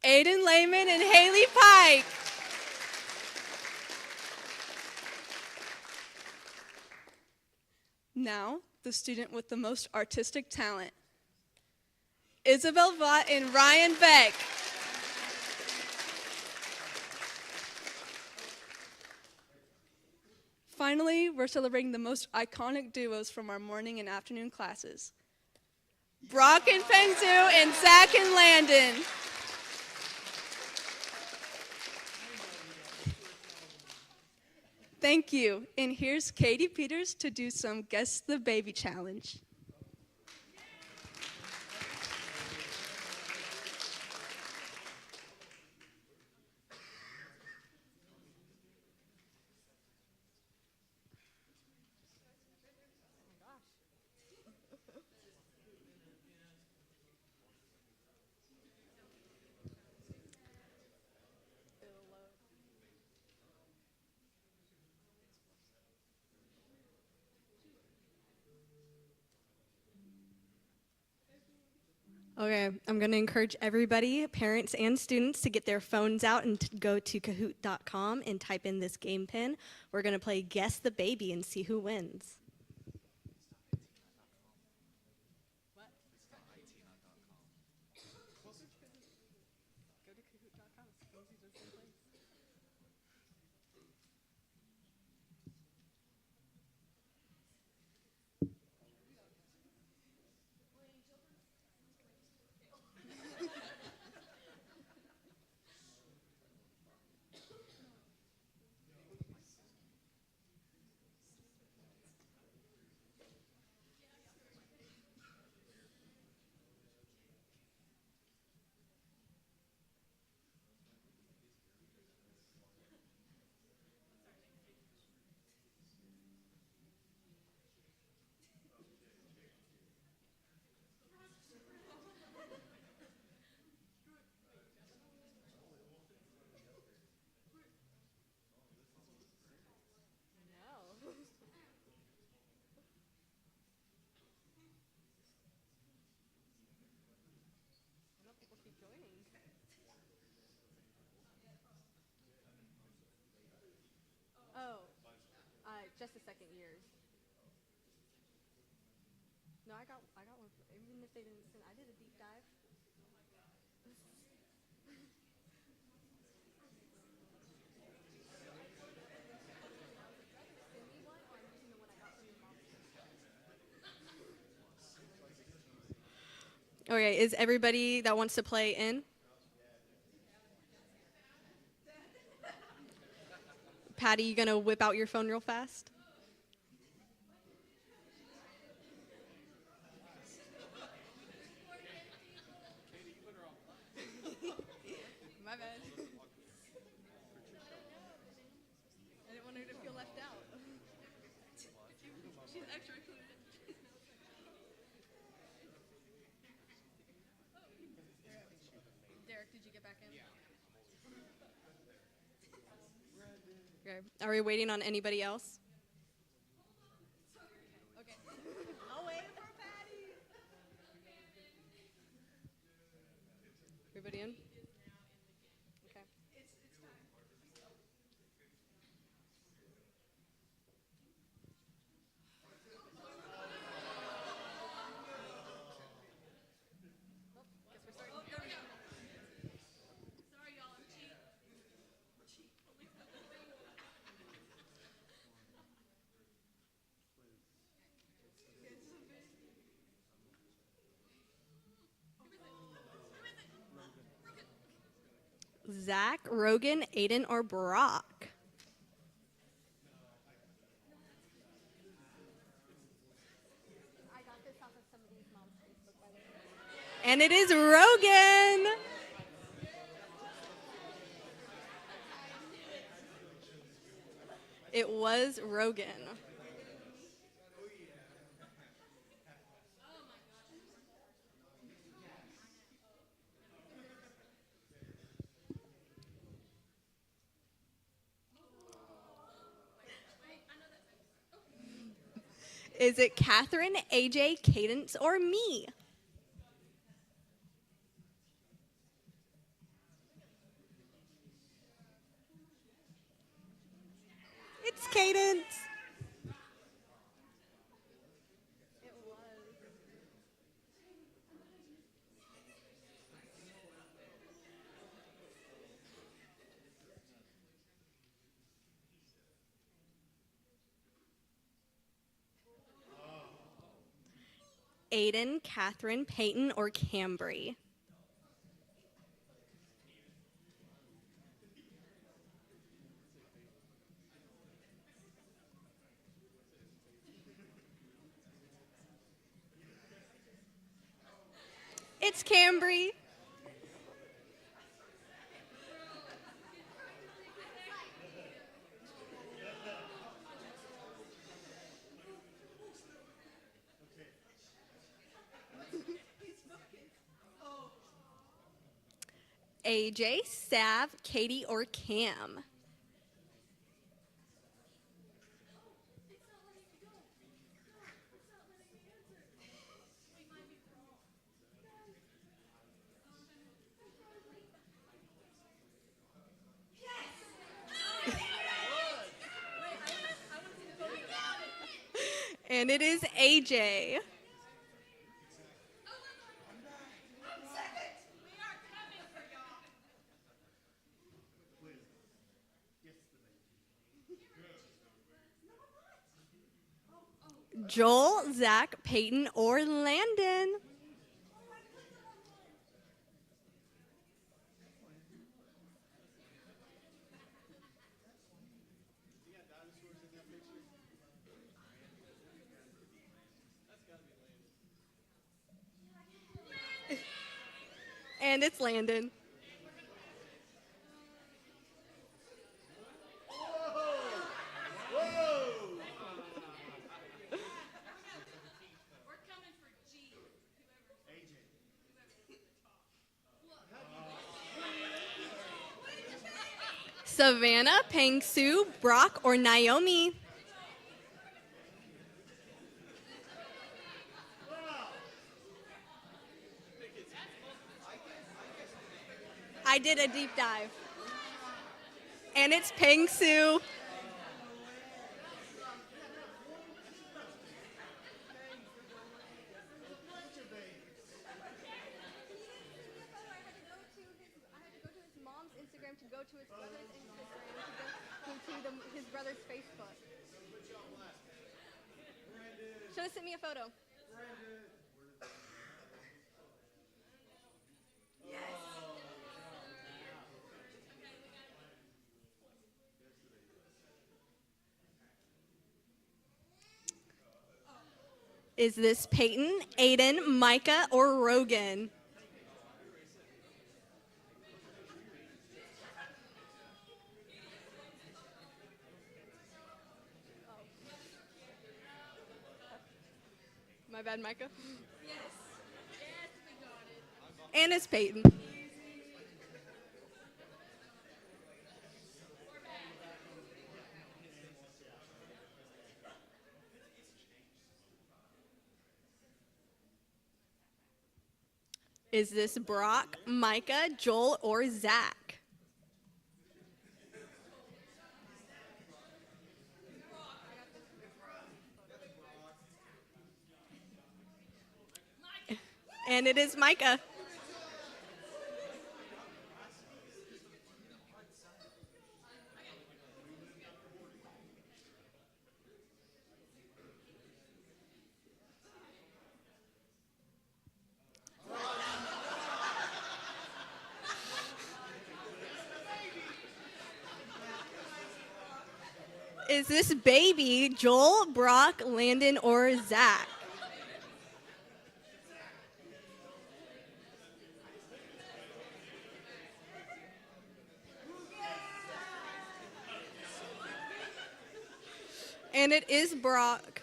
Aiden Lehman and Haley Pike. Now, the student with the most artistic talent. Isabel Vaught and Ryan Beck. Finally, we're celebrating the most iconic duos from our morning and afternoon classes. Brock and Pengzu and Zach and Landon. Thank you. And here's Katie Peters to do some Guess the Baby challenge. Okay, I'm going to encourage everybody, parents and students, to get their phones out and to go to Kahoot.com and type in this game pin. We're going to play Guess the Baby and see who wins. Just the second years. No, I got one. Even if they didn't send, I did a deep dive. Okay, is everybody that wants to play in? Patty, you gonna whip out your phone real fast? My bad. I didn't want her to feel left out. She's extra included. Derek, did you get back in? Yeah. Okay. Are we waiting on anybody else? Okay. I'll wait for Patty. Everybody in? Okay. Zach, Rogan, Aiden, or Brock? And it is Rogan. It was Rogan. Is it Catherine, AJ, Cadence, or me? It's Cadence. Aiden, Catherine, Peyton, or Cambry? It's Cambry. AJ, Sav, Katie, or Cam? And it is AJ. Joel, Zach, Peyton, or Landon? And it's Landon. Savannah, Peng Su, Brock, or Naomi? I did a deep dive. And it's Peng Su. To go to his brother's Instagram, to go to his brother's Facebook. Should have sent me a photo. Is this Peyton, Aiden, Micah, or Rogan? My bad, Micah. Yes. Yes, we got it. And it's Peyton. Is this Brock, Micah, Joel, or Zach? And it is Micah. Is this baby Joel, Brock, Landon, or Zach? And it is Brock.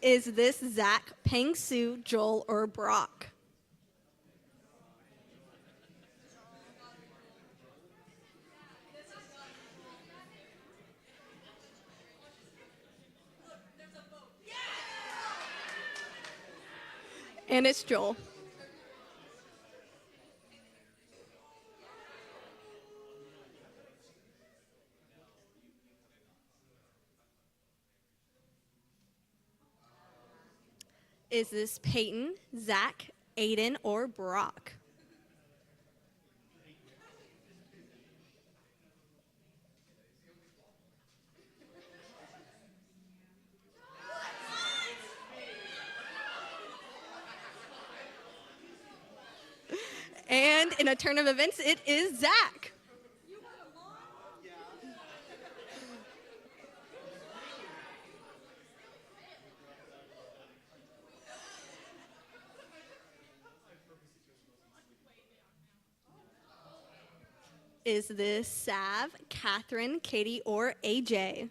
Is this Zach, Peng Su, Joel, or Brock? And it's Joel. Is this Peyton, Zach, Aiden, or Brock? And in a turn of events, it is Zach. Is this Sav, Catherine, Katie, or AJ?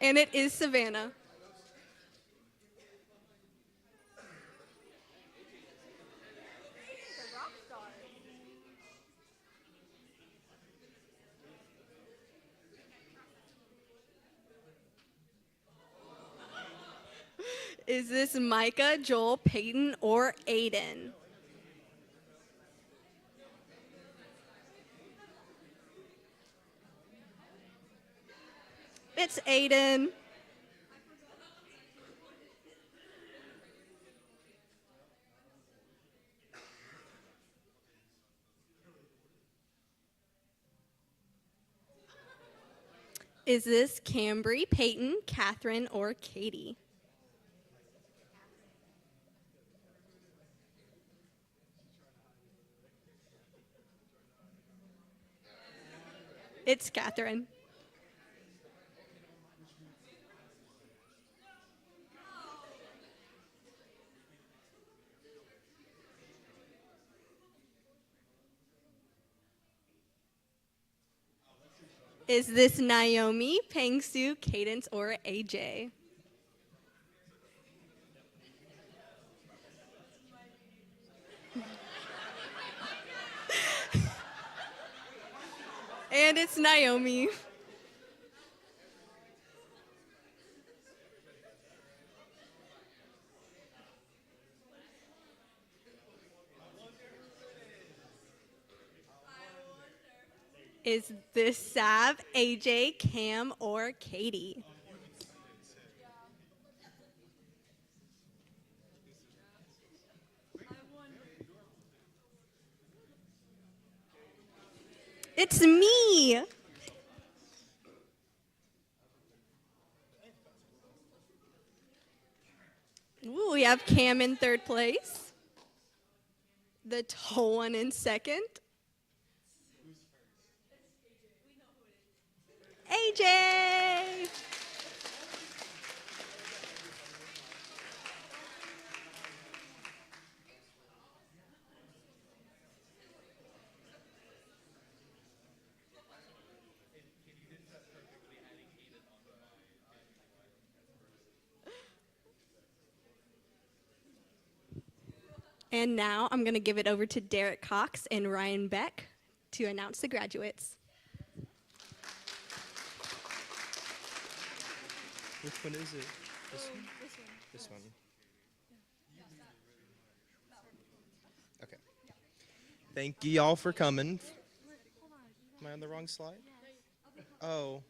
And it is Savannah. Is this Micah, Joel, Peyton, or Aiden? It's Aiden. Is this Cambry, Peyton, Catherine, or Katie? It's Catherine. Is this Naomi, Pengsu, Cadence, or AJ? And it's Naomi. Is this Sav, AJ, Cam, or Katie? It's me. Ooh, we have Cam in third place. The tall one in second. AJ. And now I'm going to give it over to Derek Cox and Ryan Beck to announce the graduates. Which one is it? This one? This one. Okay. Thank you all for coming. Am I on the wrong slide? Oh.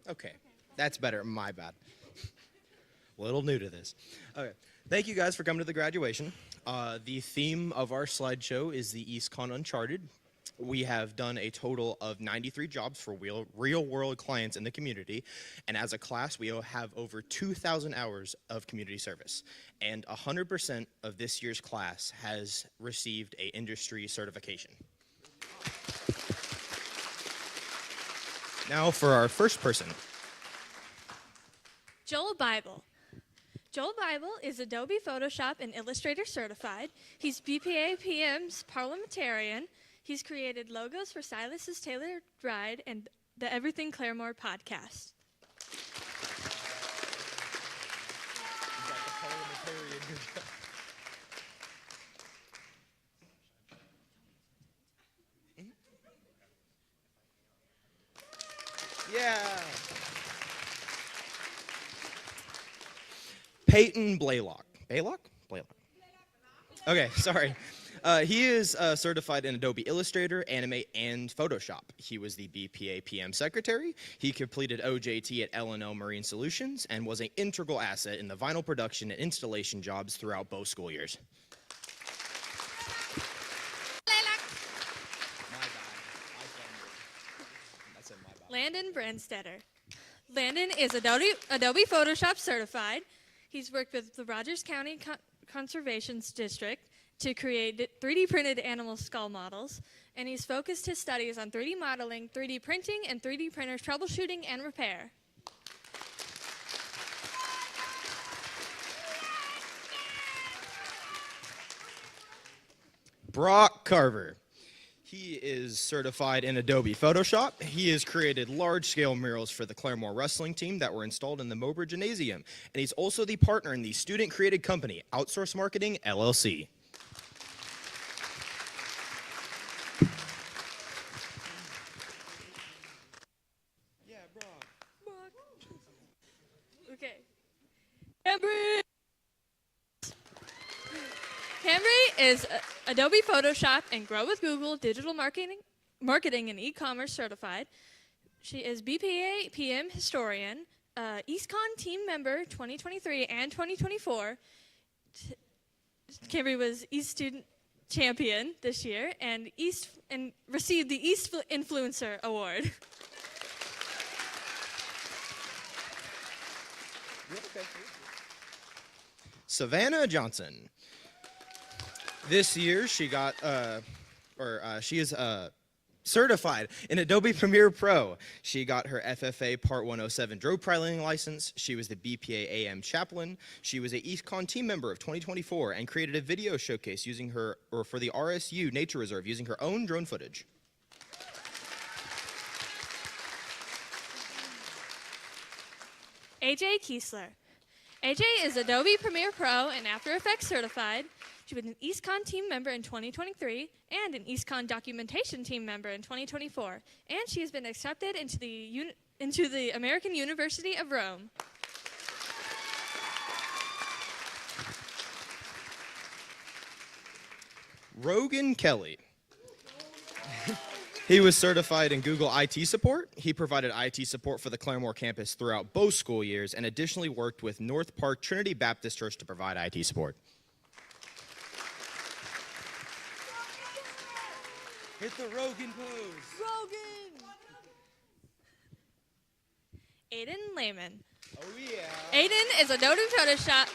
Okay. That's better. My bad. A little new to this. Okay. Thank you guys for coming to the graduation. The theme of our slideshow is the EastCon Uncharted. We have done a total of 93 jobs for real-world clients in the community, and as a class, we have over 2,000 hours of community service, and 100% of this year's class has received an industry certification. Now for our first person. Joel Bible. Joel Bible is Adobe Photoshop and Illustrator certified. He's BPA PM's parliamentarian. He's created logos for Silas's Tailored Bride and the Everything Claremore podcast. Yeah. Peyton Blaylock. Blaylock? Blaylock. Okay, sorry. He is certified in Adobe Illustrator, Animate, and Photoshop. He was the BPA PM secretary. He completed OJT at L&L Marine Solutions and was an integral asset in the vinyl production and installation jobs throughout both school years. Landon Brandstetter. Landon is Adobe Photoshop certified. He's worked with the Rogers County Conservation District to create 3D printed animal skull models, and he's focused his studies on 3D modeling, 3D printing, and 3D printer troubleshooting and repair. Brock Carver. He is certified in Adobe Photoshop. He has created large-scale murals for the Claremore wrestling team that were installed in the Mowbray Gymnasium. And he's also the partner in the student-created company, Outsource Marketing, LLC. Yeah, Brock. Okay. Camry is Adobe Photoshop and Grow with Google Digital Marketing and E-commerce certified. She is BPA PM historian, EastCon team member 2023 and 2024. Camry was East Student Champion this year and received the East Influencer Award. Savannah Johnson. This year, she got, she is certified in Adobe Premiere Pro. She got her FFA Part 107 drone piloting license. She was the BPA AM chaplain. She was a EastCon team member of 2024 and created a video showcase using her, or for the RSU Nature Reserve, using her own drone footage. AJ Kiesler. AJ is Adobe Premiere Pro and After Effects certified. She was an EastCon team member in 2023 and an EastCon documentation team member in 2024. And she has been accepted into the American University of Rome. Rogan Kelly. He was certified in Google IT support. He provided IT support for the Claremore campus throughout both school years and additionally worked with North Park Trinity Baptist Church to provide IT support. Hit the Rogan pose. Rogan! Aiden Lehman. Oh, yeah. Aiden is Adobe Photoshop,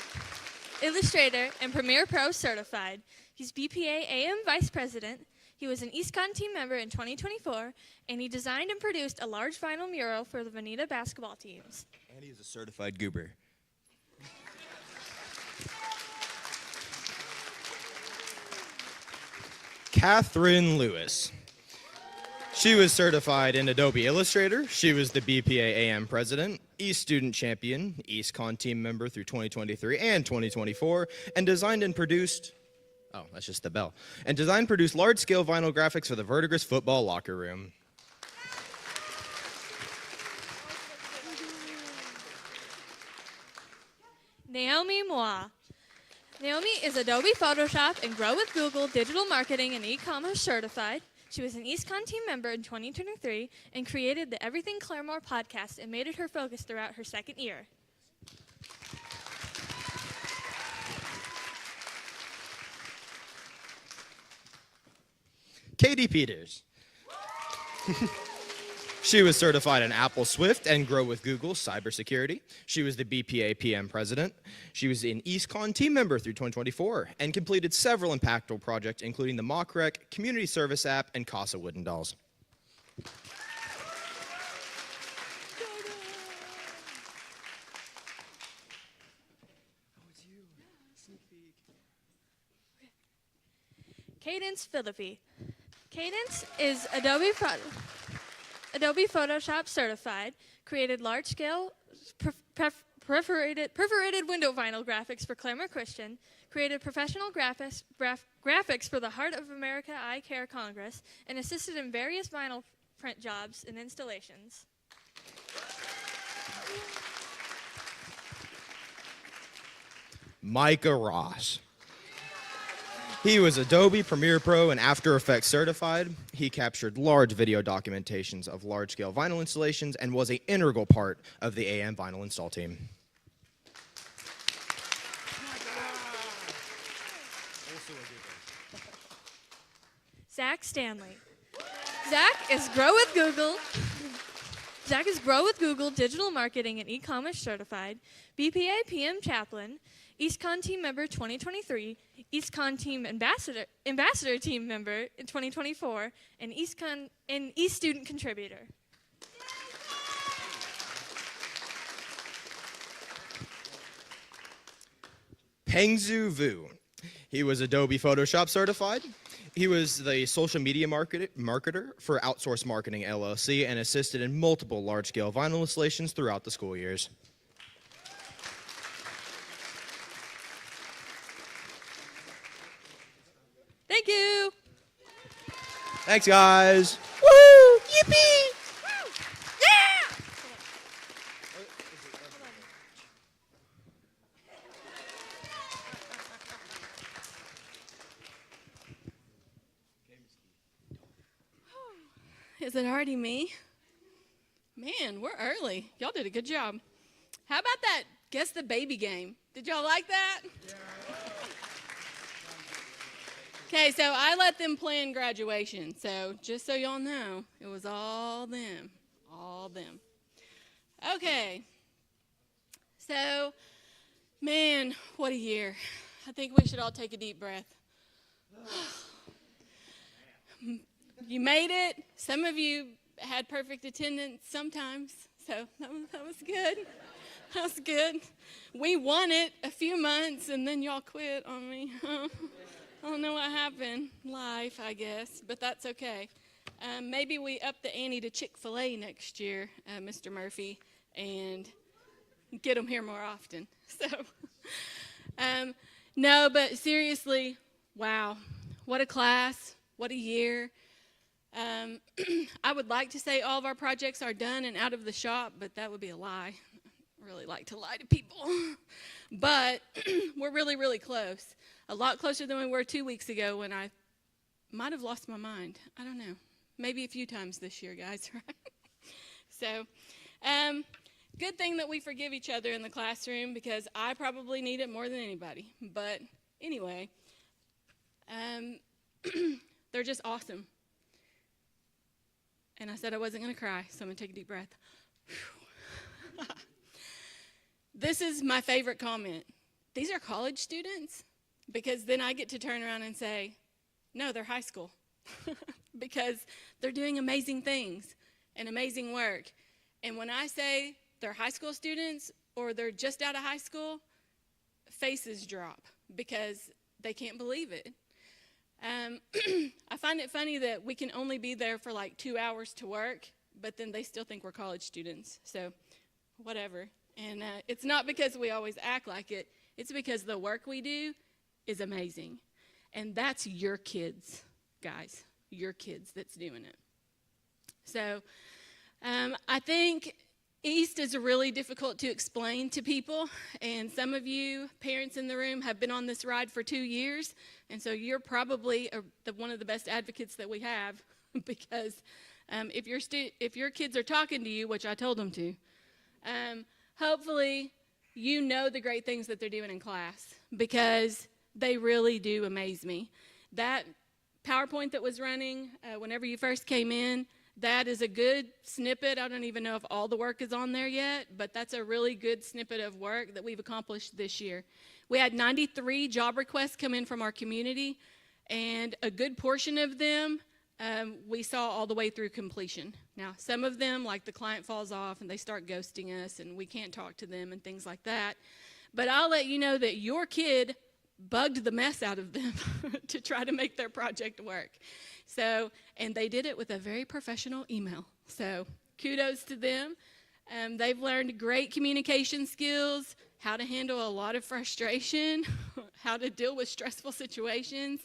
Illustrator, and Premiere Pro certified. He's BPA AM Vice President. He was an EastCon team member in 2024, and he designed and produced a large vinyl mural for the Veneta basketball teams. And he's a certified goober. Catherine Lewis. She was certified in Adobe Illustrator. She was the BPA AM president, East Student Champion, EastCon team member through 2023 and 2024, and designed and produced, oh, that's just the bell, and designed and produced large-scale vinyl graphics for the Verdigris football locker room. Naomi Moa. Naomi is Adobe Photoshop and Grow with Google Digital Marketing and E-commerce certified. She was an EastCon team member in 2023 and created the Everything Claremore podcast and made it her focus throughout her second year. Katie Peters. She was certified in Apple Swift and Grow with Google cybersecurity. She was the BPA PM president. She was an EastCon team member through 2024 and completed several impactful projects, including the Mock Rec, Community Service App, and Casa Wooden Dolls. Cadence Philippi. Cadence is Adobe Photoshop certified, created large-scale perforated window vinyl graphics for Claremore Christian, created professional graphics for the Heart of America Eye Care Congress, and assisted in various vinyl print jobs and installations. Micah Ross. He was Adobe Premiere Pro and After Effects certified. He captured large video documentations of large-scale vinyl installations and was an integral part of the AM vinyl install team. Zach Stanley. Zach is Grow with Google. Zach is Grow with Google Digital Marketing and E-commerce certified, BPA PM chaplain, EastCon team member 2023, EastCon team ambassador team member in 2024, and East student contributor. Pengzu Vu. He was Adobe Photoshop certified. He was the social media marketer for Outsource Marketing LLC and assisted in multiple large-scale vinyl installations throughout the school years. Thank you. Thanks, guys. Woo! Yippee! Yeah! Is it already me? Man, we're early. Y'all did a good job. How about that Guess the Baby game? Did y'all like that? Yeah. Okay, so I let them plan graduation. So just so y'all know, it was all them. All them. Okay. So, man, what a year. I think we should all take a deep breath. You made it. Some of you had perfect attendance sometimes, so that was good. That was good. We won it a few months, and then y'all quit on me. I don't know what happened. Life, I guess, but that's okay. Maybe we up the ante to Chick-fil-A next year, Mr. Murphy, and get them here more often. So, no, but seriously, wow, what a class, what a year. I would like to say all of our projects are done and out of the shop, but that would be a lie. I really like to lie to people. But we're really, really close. A lot closer than we were 2 weeks ago when I might have lost my mind. I don't know. Maybe a few times this year, guys, right? So, good thing that we forgive each other in the classroom because I probably need it more than anybody. But anyway, they're just awesome. And I said I wasn't going to cry, so I'm going to take a deep breath. This is my favorite comment. These are college students? Because then I get to turn around and say, no, they're high school. Because they're doing amazing things and amazing work. And when I say they're high school students or they're just out of high school, faces drop because they can't believe it. I find it funny that we can only be there for like 2 hours to work, but then they still think we're college students. So whatever. And it's not because we always act like it. It's because the work we do is amazing. And that's your kids, guys, your kids that's doing it. So I think East is really difficult to explain to people. And some of you parents in the room have been on this ride for 2 years. And so you're probably one of the best advocates that we have because if your kids are talking to you, which I told them to, hopefully you know the great things that they're doing in class because they really do amaze me. That PowerPoint that was running whenever you first came in, That is a good snippet. I don't even know if all the work is on there yet, but that's a really good snippet of work that we've accomplished this year. We had 93 job requests come in from our community, and a good portion of them we saw all the way through completion. Now, some of them, like the client falls off and they start ghosting us and we can't talk to them and things like that. But I'll let you know that your kid bugged the mess out of them to try to make their project work. So, and they did it with a very professional email. So kudos to them. They've learned great communication skills, how to handle a lot of frustration, how to deal with stressful situations,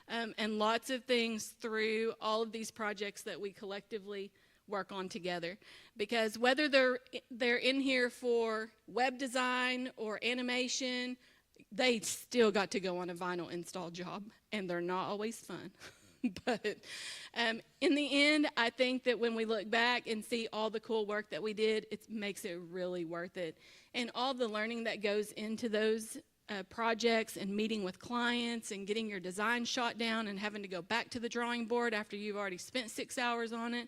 and lots of things through all of these projects that we collectively work on together. Because whether they're in here for web design or animation, they still got to go on a vinyl install job, and they're not always fun. But in the end, I think that when we look back and see all the cool work that we did, it makes it really worth it. And all the learning that goes into those projects and meeting with clients and getting your design shot down and having to go back to the drawing board after you've already spent 6 hours on it,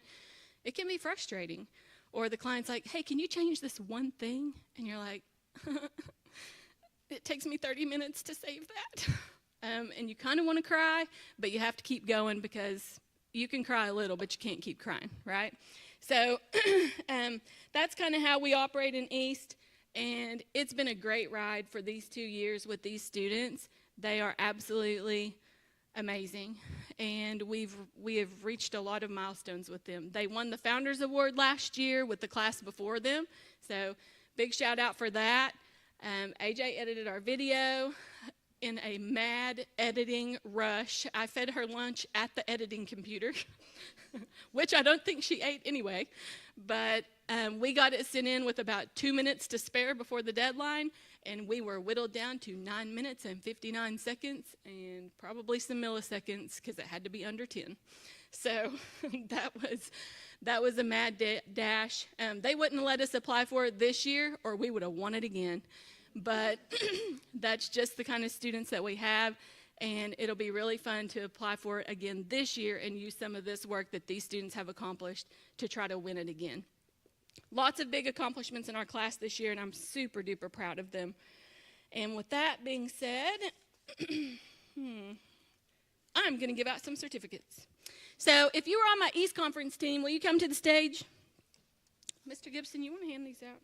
it can be frustrating. Or the client's like, hey, can you change this one thing? And you're like, it takes me 30 minutes to save that. And you kind of want to cry, but you have to keep going because you can cry a little, but you can't keep crying, right? So that's kind of how we operate in East, and it's been a great ride for these 2 years with these students. They are absolutely amazing, and we have reached a lot of milestones with them. They won the Founders Award last year with the class before them, so big shout out for that. AJ edited our video in a mad editing rush. I fed her lunch at the editing computer, which I don't think she ate anyway. But we got it sent in with about 2 minutes to spare before the deadline, and we were whittled down to 9 minutes and 59 seconds and probably some milliseconds because it had to be under 10. So that was a mad dash. They wouldn't let us apply for it this year or we would have won it again. But that's just the kind of students that we have, and it'll be really fun to apply for it again this year and use some of this work that these students have accomplished to try to win it again. Lots of big accomplishments in our class this year, and I'm super duper proud of them. And with that being said, I'm going to give out some certificates. So if you were on my East Conference team, will you come to the stage? Mr. Gibson, you want to hand these out?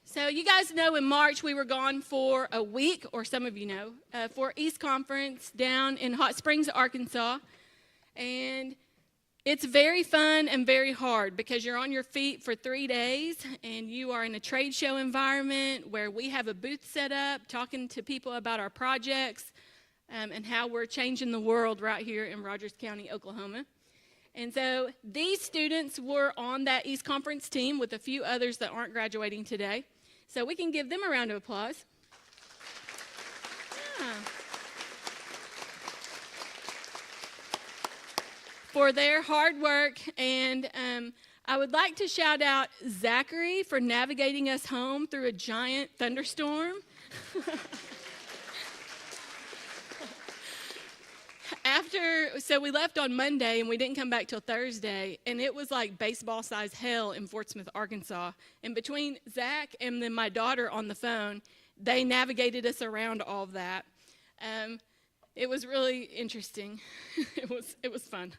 So you guys know in March we were gone for a week, or some of you know, for East Conference down in Hot Springs, Arkansas. And it's very fun and very hard because you're on your feet for 3 days and you are in a trade show environment where we have a booth set up talking to people about our projects and how we're changing the world right here in Rogers County, Oklahoma. And so these students were on that East Conference team with a few others that aren't graduating today. So we can give them a round of applause. Yeah. For their hard work. And I would like to shout out Zachary for navigating us home through a giant thunderstorm. So we left on Monday and we didn't come back till Thursday, and it was like baseball-sized hell in Fort Smith, Arkansas. And between Zach and then my daughter on the phone, they navigated us around all of that. It was really interesting. It was fun.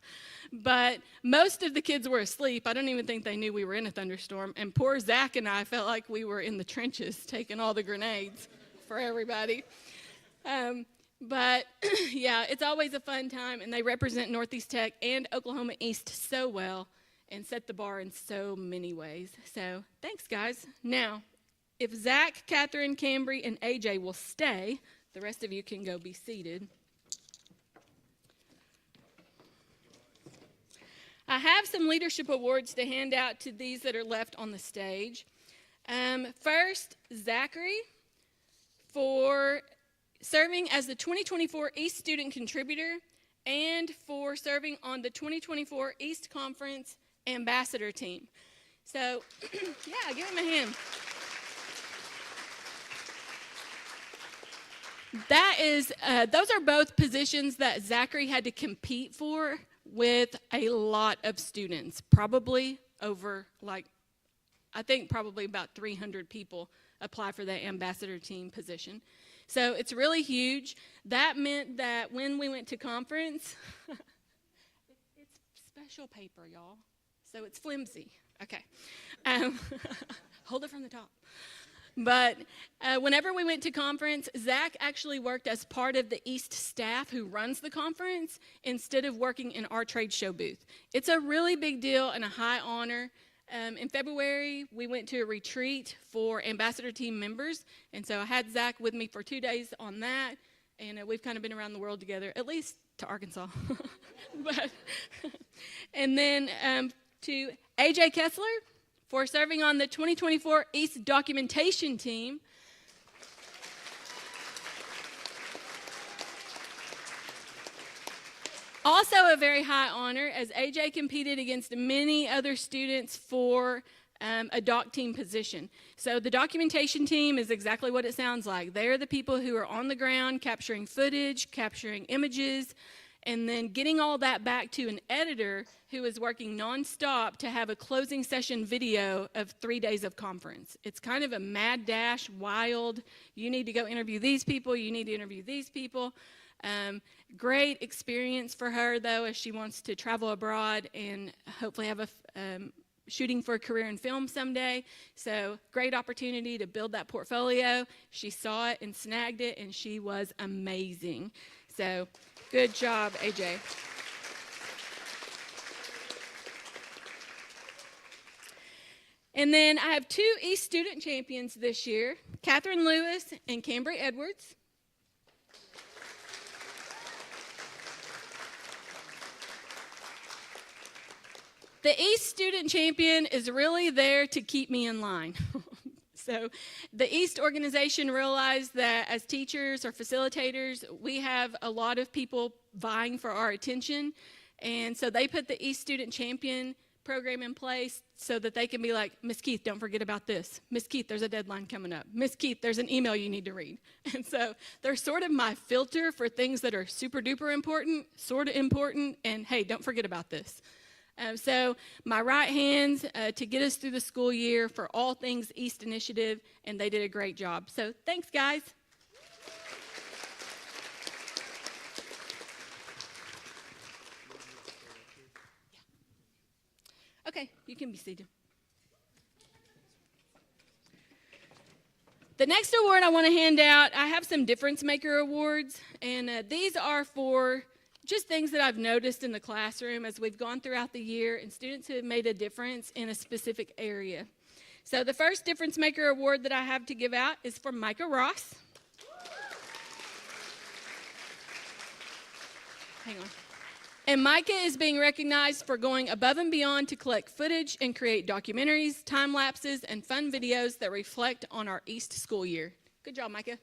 But most of the kids were asleep. I don't even think they knew we were in a thunderstorm. And poor Zach and I felt like we were in the trenches taking all the grenades for everybody. But yeah, it's always a fun time, and they represent Northeast Tech and Oklahoma East so well and set the bar in so many ways. So thanks, guys. Now, if Zach, Catherine, Cambry, and AJ will stay, the rest of you can go be seated. I have some leadership awards to hand out to these that are left on the stage. First, Zachary for serving as the 2024 East Student Contributor and for serving on the 2024 East Conference Ambassador Team. So, yeah, give him a hand. that is, those are both positions that Zachary had to compete for with a lot of students, probably over I think probably about 300 people apply for that ambassador team position. So it's really huge. That meant that when we went to conference, it's special paper, y'all. So it's flimsy. Okay. Hold it from the top. But whenever we went to conference, Zach actually worked as part of the East staff who runs the conference instead of working in our trade show booth. It's a really big deal and a high honor. In February, we went to a retreat for ambassador team members, and so I had Zach with me for 2 days on that, and we've kind of been around the world together, at least to Arkansas. And then to AJ Kessler for serving on the 2024 East documentation team. Also a very high honor, as AJ competed against many other students for a doc team position. So the documentation team is exactly what it sounds like. They're the people who are on the ground capturing footage, capturing images, and then getting all that back to an editor who is working nonstop to have a closing session video of 3 days of conference. It's kind of a mad dash, wild, you need to go interview these people, you need to interview these people. Great experience for her, though, as she wants to travel abroad and hopefully have a shooting for a career in film someday. So great opportunity to build that portfolio. She saw it and snagged it, and she was amazing. So good job, AJ. And then I have 2 East student champions this year, Catherine Lewis and Cambry Edwards. The East student champion is really there to keep me in line. So the East organization realized that as teachers or facilitators, we have a lot of people vying for our attention. And so they put the East student champion program in place so that they can be like, Miss Keith, don't forget about this. Miss Keith, there's a deadline coming up. Miss Keith, there's an email you need to read. And so they're sort of my filter for things that are super duper important, sort of important, and hey, don't forget about this. So my right hands to get us through the school year for all things East Initiative, and they did a great job. So thanks, guys. Okay, you can be seated. The next award I want to hand out, I have some Difference Maker Awards, and these are for just things that I've noticed in the classroom as we've gone throughout the year and students who have made a difference in a specific area. So the first Difference Maker Award that I have to give out is for Micah Ross. Hang on. And Micah is being recognized for going above and beyond to collect footage and create documentaries, time lapses, and fun videos that reflect on our East school year. Good job, Micah.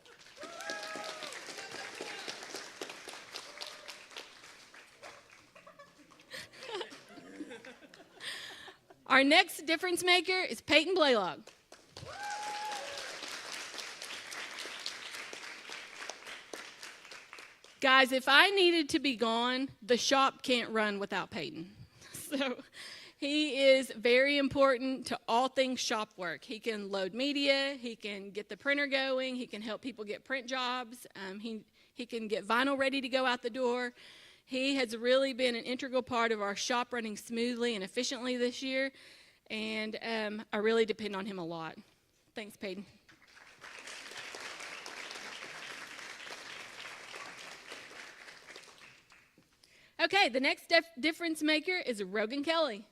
Our next difference maker is Peyton Blaylock. Guys, if I needed to be gone, the shop can't run without Peyton. So he is very important to all things shop work. He can load media, he can get the printer going, he can help people get print jobs, he can get vinyl ready to go out the door. He has really been an integral part of our shop running smoothly and efficiently this year, and I really depend on him a lot. Thanks, Peyton. Okay, the next difference maker is Rogan Kelly.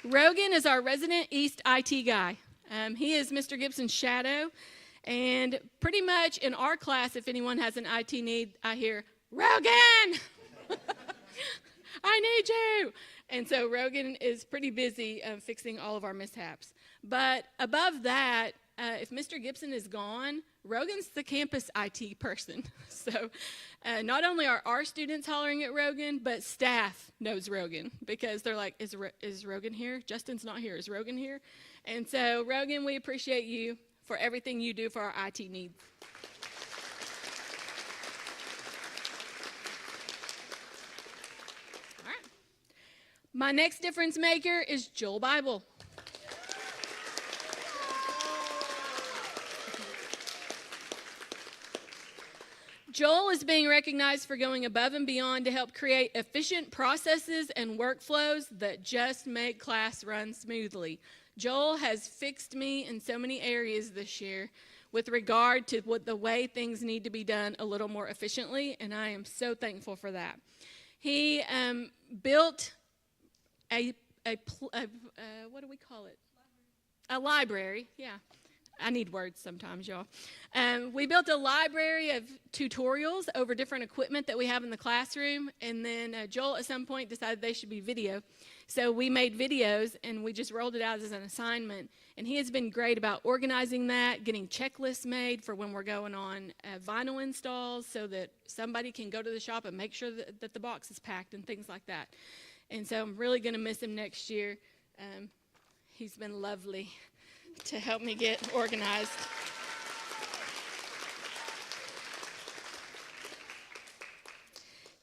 Rogan is our resident East IT guy. He is Mr. Gibson's shadow. And pretty much in our class, if anyone has an IT need, I hear, Rogan! I need you! And so Rogan is pretty busy fixing all of our mishaps. But above that, if Mr. Gibson is gone, Rogan's the campus IT person. So not only are our students hollering at Rogan, but staff knows Rogan because they're like, is Rogan here? Justin's not here. Is Rogan here? And so, Rogan, we appreciate you for everything you do for our IT needs. All right. My next difference maker is Joel Bible. Joel is being recognized for going above and beyond to help create efficient processes and workflows that just make class run smoothly. Joel has fixed me in so many areas this year with regard to the way things need to be done a little more efficiently, and I am so thankful for that. He built what do we call it? A library, yeah. I need words sometimes, y'all. We built a library of tutorials over different equipment that we have in the classroom, and then Joel at some point decided they should be video. So we made videos, and we just rolled it out as an assignment, and he has been great about organizing that, getting checklists made for when we're going on vinyl installs so that somebody can go to the shop and make sure that the box is packed and things like that. And so I'm really going to miss him next year. He's been lovely to help me get organized.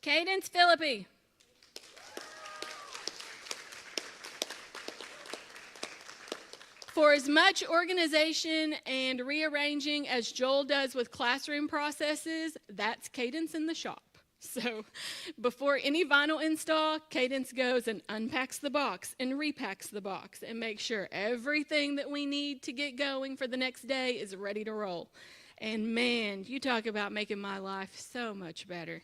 Cadence Philippi. For as much organization and rearranging as Joel does with classroom processes, that's Cadence in the shop. So before any vinyl install, Cadence goes and unpacks the box and repacks the box and makes sure everything that we need to get going for the next day is ready to roll. And man, you talk about making my life so much better.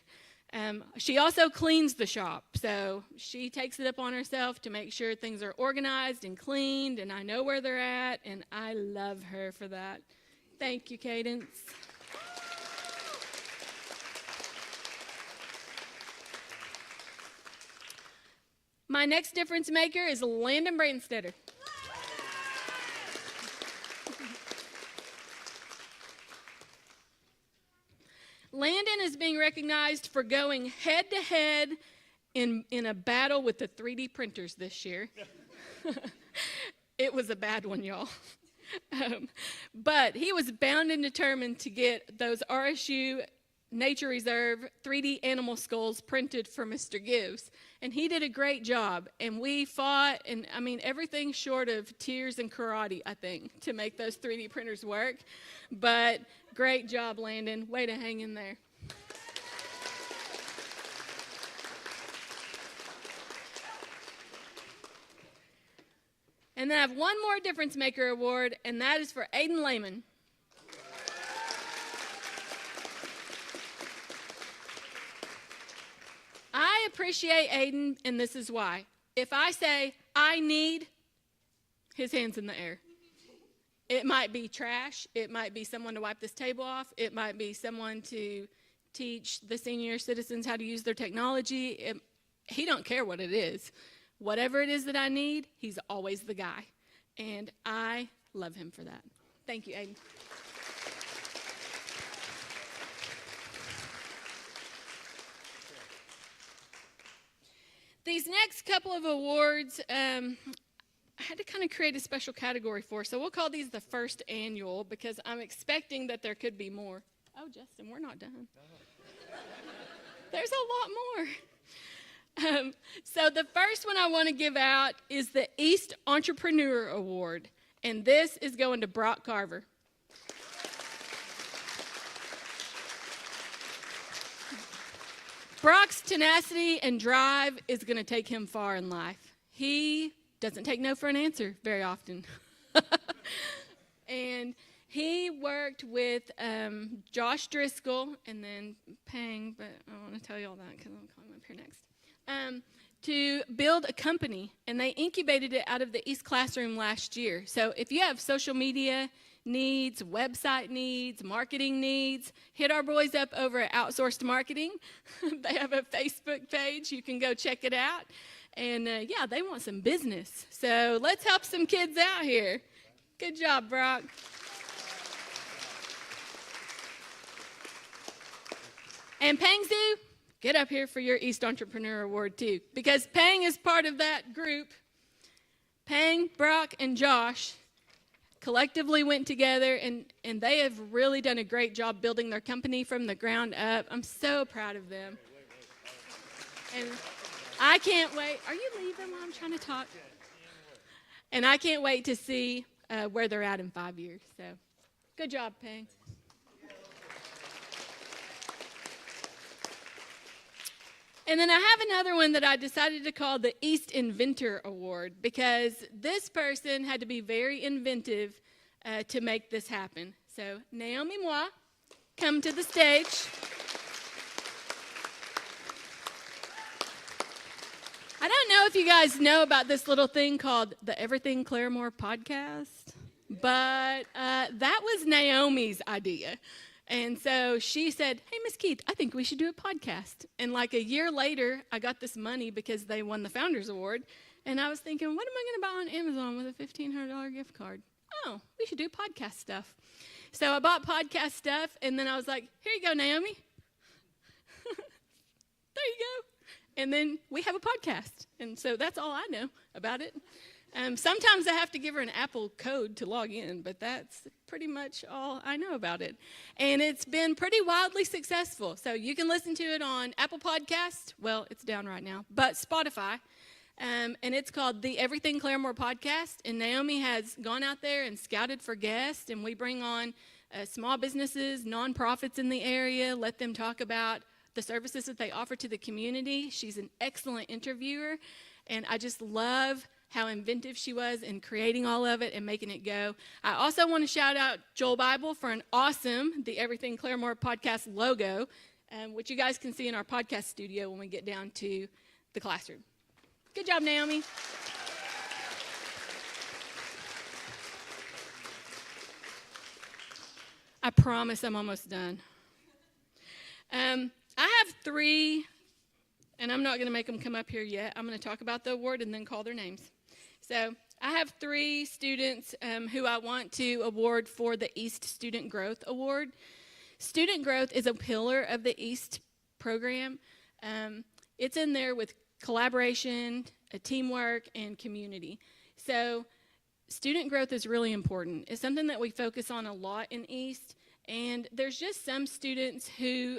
She also cleans the shop, so she takes it up on herself to make sure things are organized and cleaned, and I know where they're at, and I love her for that. Thank you, Cadence. My next difference maker is Landon Brandstetter. Landon is being recognized for going head-to-head in a battle with the 3D printers this year. It was a bad one, y'all. But he was bound and determined to get those RSU Nature Reserve 3D animal skulls printed for Mr. Gibbs. And he did a great job. And we fought, and I mean, everything short of tears and karate, I think, to make those 3D printers work. But great job, Landon. Way to hang in there. And then I have one more Difference Maker award, and that is for Aiden Lehman. I appreciate Aiden, and this is why. If I say, I need, his hand's in the air. It might be trash. It might be someone to wipe this table off. It might be someone to teach the senior citizens how to use their technology. He don't care what it is. Whatever it is that I need, he's always the guy. And I love him for that. Thank you, Aiden. These next couple of awards, I had to kind of create a special category for, so we'll call these the first annual because I'm expecting that there could be more. Oh, Justin, we're not done. There's a lot more. So the first one I want to give out is the East Entrepreneur Award, and this is going to Brock Carver. Brock's tenacity and drive is going to take him far in life. He doesn't take no for an answer very often. And he worked with Josh Driscoll and then Pang, but I want to tell you all that because I'm calling him up here next, to build a company. And they incubated it out of the East Classroom last year. So if you have social media needs, website needs, marketing needs, hit our boys up over at Outsourced Marketing. They have a Facebook page. You can go check it out. And yeah, they want some business. So let's help some kids out here. Good job, Brock. And Pangsu, get up here for your East Entrepreneur Award too, because Pang is part of that group. Pang, Brock, and Josh collectively went together, and they have really done a great job building their company from the ground up. I'm so proud of them. And I can't wait. Are you leaving while I'm trying to talk? And I can't wait to see where they're at in 5 years. So good job, Pang. And then I have another one that I decided to call the East Inventor Award, because this person had to be very inventive to make this happen. So Naomi Moi, come to the stage. I don't know if you guys know about this little thing called the Everything Claremore podcast, but that was Naomi's idea. And so she said, hey, Miss Keith, I think we should do a podcast. And like a year later, I got this money because they won the Founders Award. And I was thinking, what am I going to buy on Amazon with a $1,500 gift card? Oh, we should do podcast stuff. So I bought podcast stuff, and then I was like, here you go, Naomi. There you go. And then we have a podcast. And so that's all I know about it. Sometimes I have to give her an Apple code to log in, but that's pretty much all I know about it. And it's been pretty wildly successful. So you can listen to it on Apple Podcasts. Well, it's down right now, but Spotify. And it's called the Everything Claremore Podcast. And Naomi has gone out there and scouted for guests. And we bring on small businesses, nonprofits in the area, let them talk about the services that they offer to the community. She's an excellent interviewer. And I just love how inventive she was in creating all of it and making it go. I also want to shout out Joel Bible for an awesome The Everything Claremore Podcast logo, which you guys can see in our podcast studio when we get down to the classroom. Good job, Naomi. I promise I'm almost done. I have 3, and I'm not going to make them come up here yet. I'm going to talk about the award and then call their names. So I have 3 students who I want to award for the East Student Growth Award. Student growth is a pillar of the East program. It's in there with collaboration, teamwork, and community. So student growth is really important. It's something that we focus on a lot in East, and there's just some students who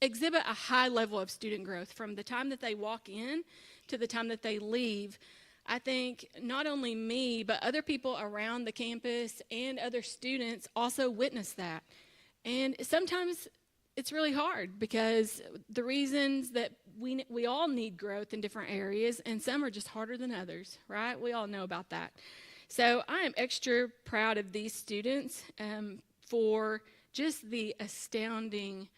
exhibit a high level of student growth from the time that they walk in to the time that they leave. I think not only me, but other people around the campus and other students also witness that. And sometimes it's really hard because the reasons that we all need growth in different areas, and some are just harder than others, right? We all know about that. So I am extra proud of these students for just the astounding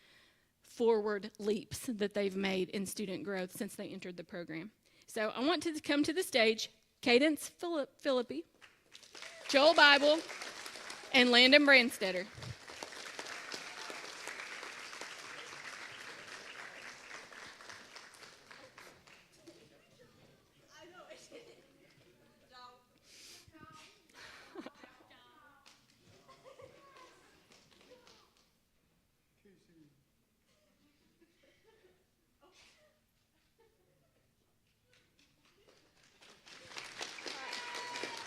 forward leaps that they've made in student growth since they entered the program. So I want to come to the stage Cadence Philippi, Joel Bible, and Landon Brandstetter.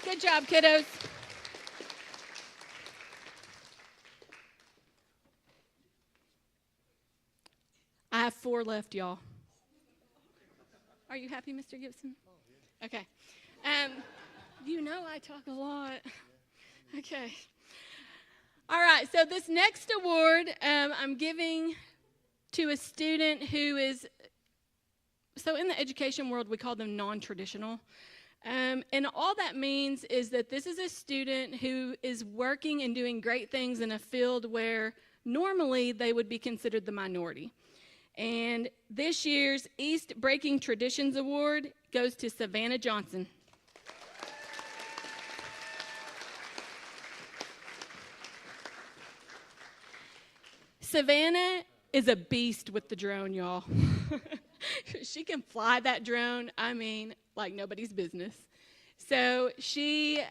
Good job, kiddos. I have 4 left, y'all. Are you happy, Mr. Gibson? Okay. You know I talk a lot. Okay. All right, so this next award I'm giving to a student who is, so in the education world, we call them non-traditional. And all that means is that this is a student who is working and doing great things in a field where normally they would be considered the minority. And this year's East Breaking Traditions Award goes to Savannah Johnson. Savannah is a beast with the drone, y'all. She can fly that drone, I mean, like nobody's business. So she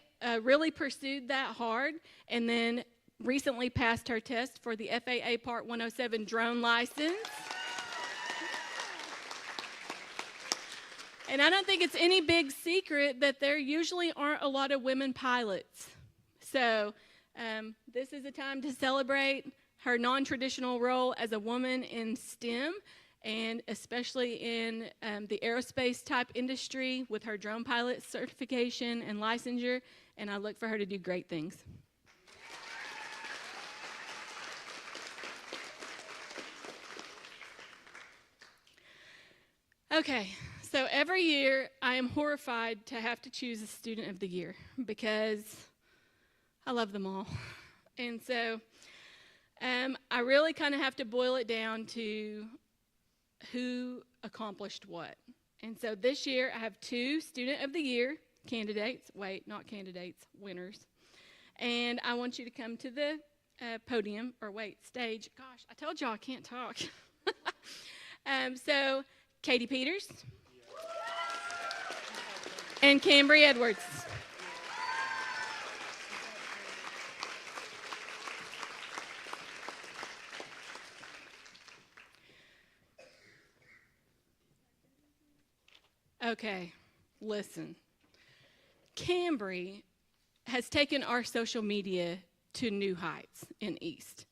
really pursued that hard and then recently passed her test for the FAA Part 107 drone license. And I don't think it's any big secret that there usually aren't a lot of women pilots. So this is a time to celebrate her non-traditional role as a woman in STEM, and especially in the aerospace type industry with her drone pilot certification and licensure, and I look for her to do great things. Okay, so every year I am horrified to have to choose a student of the year because I love them all. And so I really kind of have to boil it down to who accomplished what. And so this year I have 2 Student of the Year candidates. Wait, not candidates, winners. And I want you to come to the podium, or wait, stage. Gosh, I told y'all I can't talk. So Katie Peters and Cambry Edwards. Okay, listen. Cambry has taken our social media to new heights in East.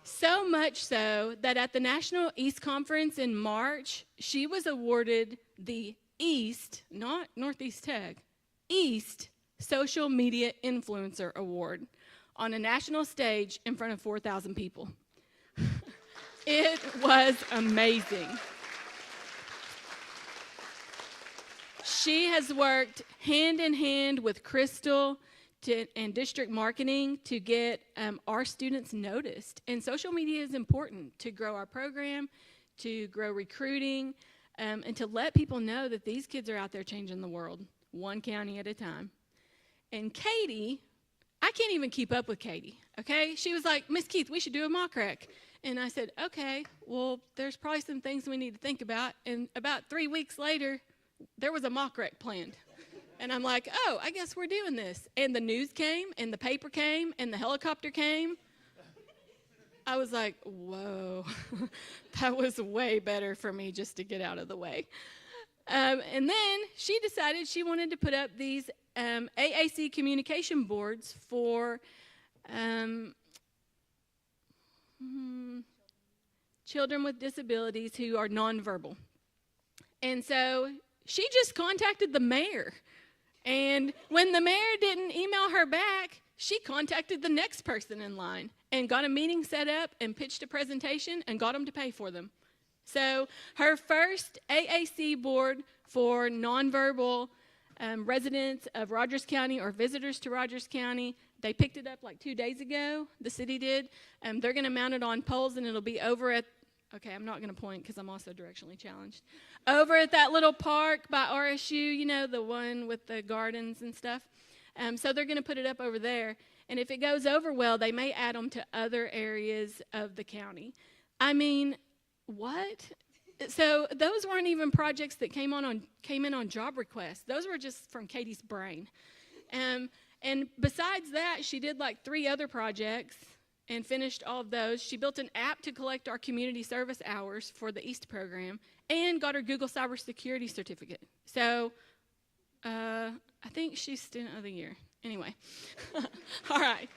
So much so that at the National East Conference in March, she was awarded the East, not Northeast Tech, East Social Media Influencer Award on a national stage in front of 4,000 people. It was amazing. She has worked hand in hand with Crystal and district marketing to get our students noticed. And social media is important to grow our program, to grow recruiting, and to let people know that these kids are out there changing the world, one county at a time. And Katie, I can't even keep up with Katie, okay? She was like, Miss Keith, we should do a mock rec. And I said, okay, well, there's probably some things we need to think about. And about 3 weeks later, there was a mock rec planned. And I'm like, oh, I guess we're doing this. And the news came, and the paper came, and the helicopter came. I was like, whoa, that was way better for me just to get out of the way. And then she decided she wanted to put up these AAC communication boards for children with disabilities who are nonverbal. And so she just contacted the mayor. And when the mayor didn't email her back, she contacted the next person in line and got a meeting set up and pitched a presentation and got them to pay for them. So her first AAC board for nonverbal residents of Rogers County or visitors to Rogers County, they picked it up like 2 days ago, the city did. They're going to mount it on poles, and it'll be over at, okay, I'm not going to point because I'm also directionally challenged. Over at that little park by RSU, you know, the one with the gardens and stuff. So they're going to put it up over there. And if it goes over well, they may add them to other areas of the county. I mean, what? So those weren't even projects that came in on job requests. Those were just from Katie's brain. And besides that, she did like 3 other projects and finished all of those. She built an app to collect our community service hours for the East program and got her Google Cybersecurity certificate. So I think she's Student of the Year. Anyway, all right.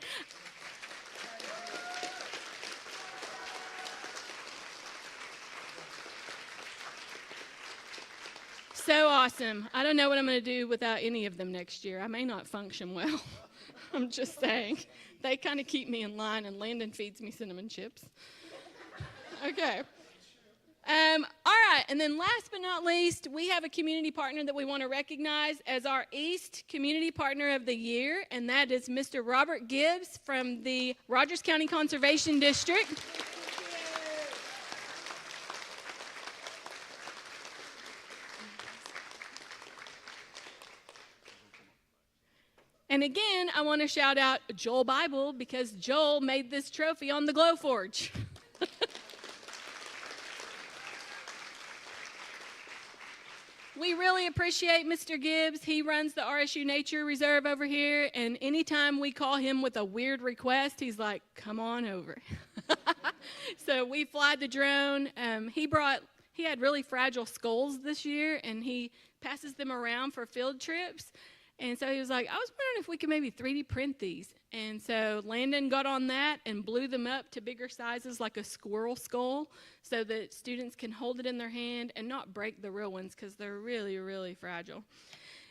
So awesome. I don't know what I'm going to do without any of them next year. I may not function well. I'm just saying. They kind of keep me in line, and Landon feeds me cinnamon chips. Okay. All right, and then last but not least, we have a community partner that we want to recognize as our East Community Partner of the Year, and that is Mr. Robert Gibbs from the Rogers County Conservation District. And again, I want to shout out Joel Bible because Joel made this trophy on the Glowforge. We really appreciate Mr. Gibbs. He runs the RSU Nature Reserve over here, and anytime we call him with a weird request, he's like, come on over. So we fly the drone. He had really fragile skulls this year, and he passes them around for field trips. And so he was like, I was wondering if we could maybe 3D print these. And so Landon got on that and blew them up to bigger sizes like a squirrel skull so that students can hold it in their hand and not break the real ones because they're really, really fragile.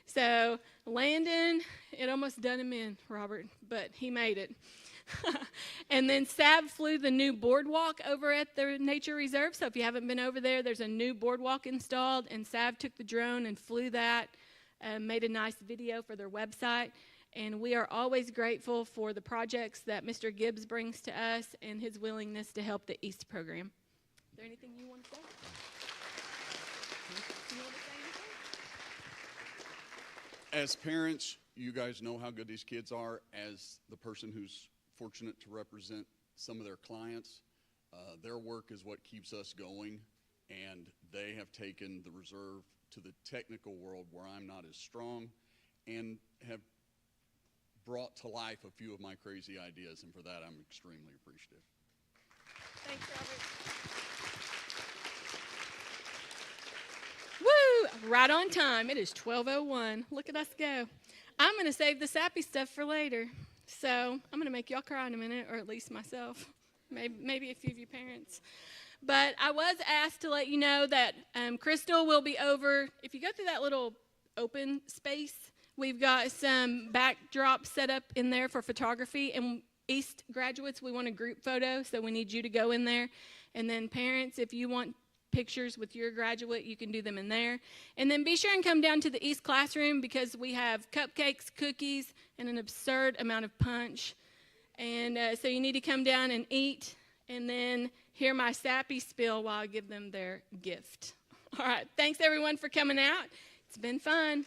So Landon, it almost done him in, Robert, but he made it. And then Sav flew the new boardwalk over at the Nature Reserve. So if you haven't been over there, there's a new boardwalk installed, and Sav took the drone and flew that, made a nice video for their website. And we are always grateful for the projects that Mr. Gibbs brings to us and his willingness to help the East program. Is there anything you want to say? You want to say anything? As parents, you guys know how good these kids are. As the person who's fortunate to represent some of their clients, their work is what keeps us going, and they have taken the reserve to the technical world where I'm not as strong, and have brought to life a few of my crazy ideas, and for that I'm extremely appreciative. Thanks, Robert. Woo! Right on time. It is 12:01. Look at us go. I'm going to save the sappy stuff for later. So I'm going to make y'all cry in a minute, or at least myself, maybe a few of you parents. But I was asked to let you know that Crystal will be over. If you go through that little open space, we've got some backdrops set up in there for photography. And East graduates, we want a group photo, so we need you to go in there. And then parents, if you want pictures with your graduate, you can do them in there. And then be sure and come down to the East classroom because we have cupcakes, cookies, and an absurd amount of punch. And so you need to come down and eat and then hear my sappy spiel while I give them their gift. All right. Thanks, everyone, for coming out. It's been fun.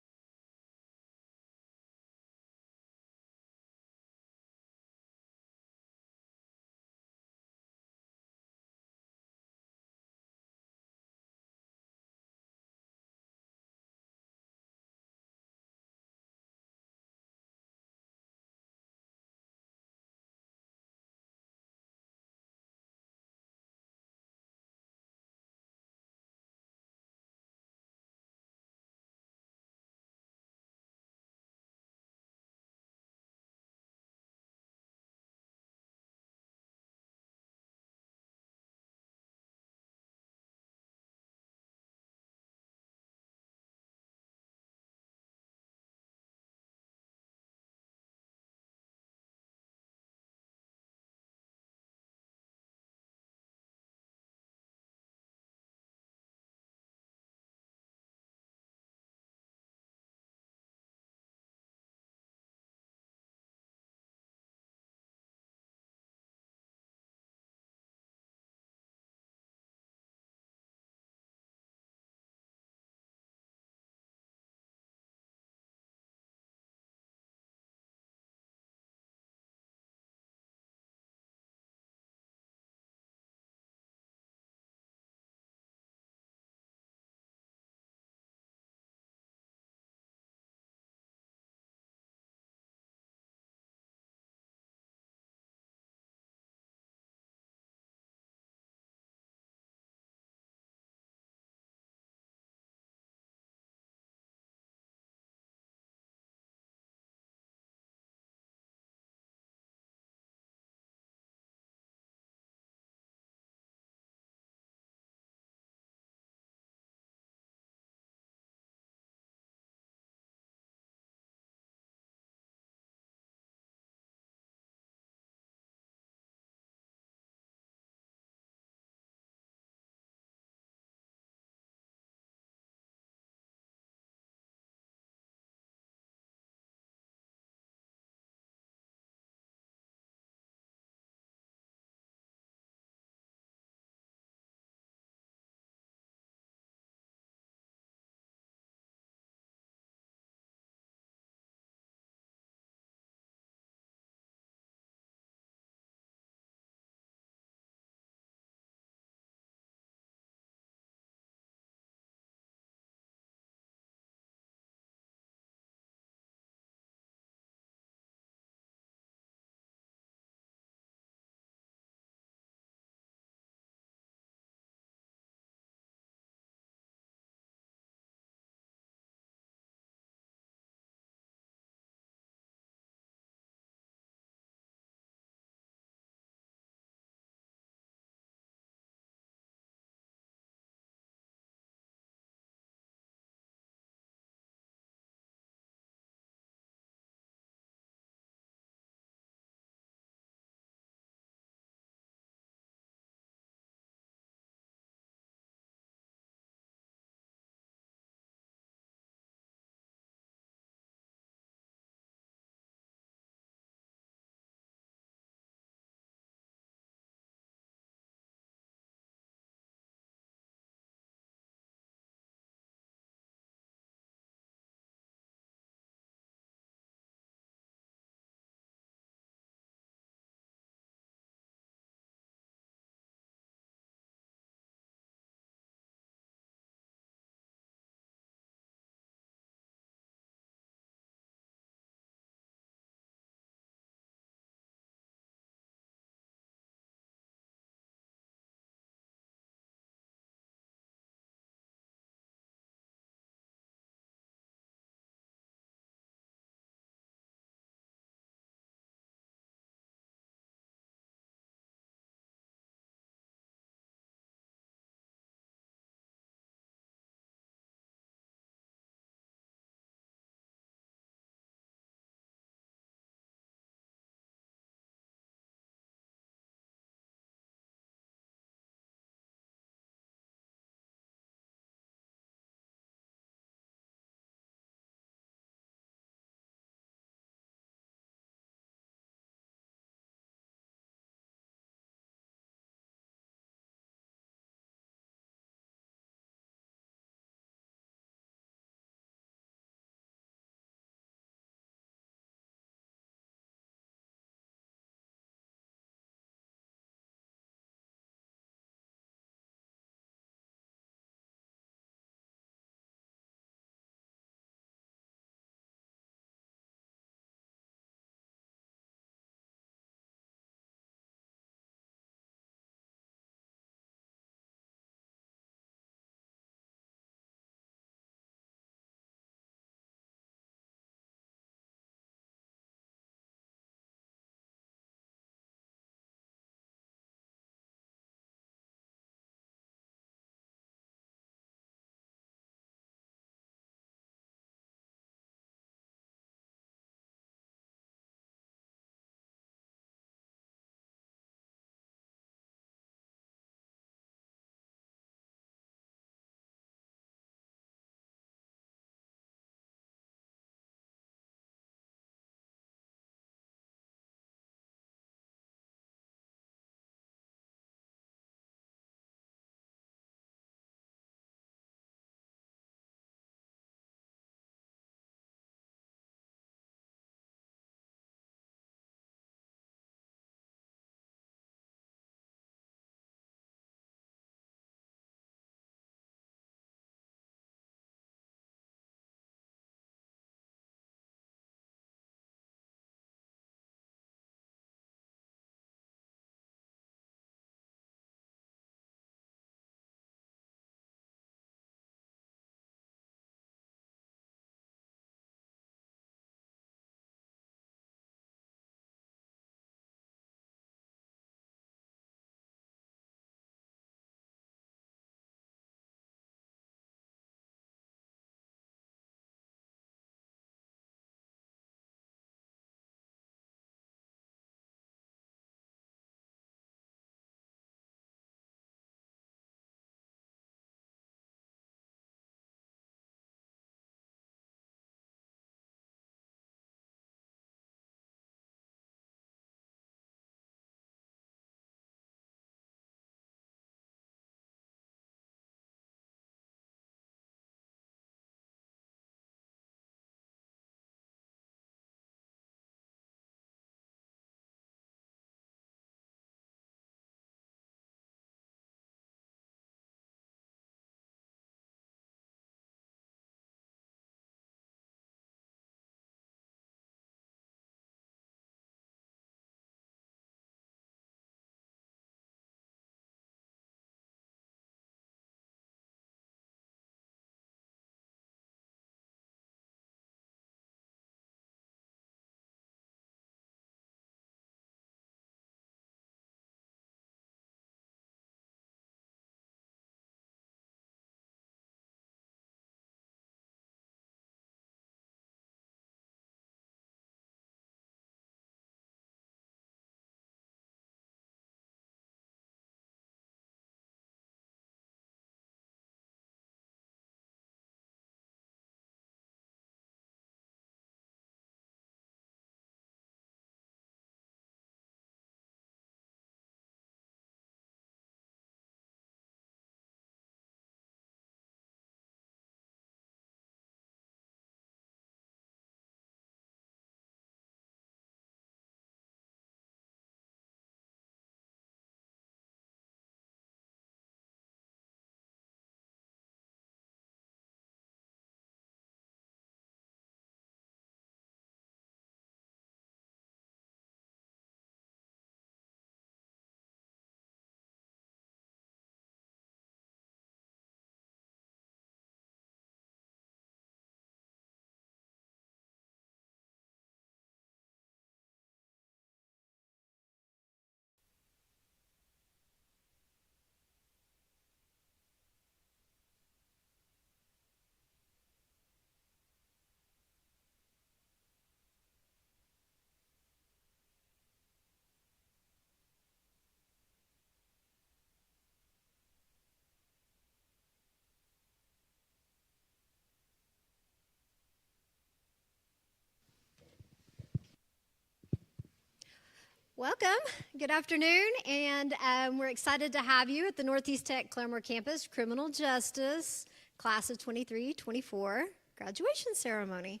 Welcome. Good afternoon, and we're excited to have you at the Northeast Tech Claremore campus Criminal Justice Class of 23-24 graduation ceremony.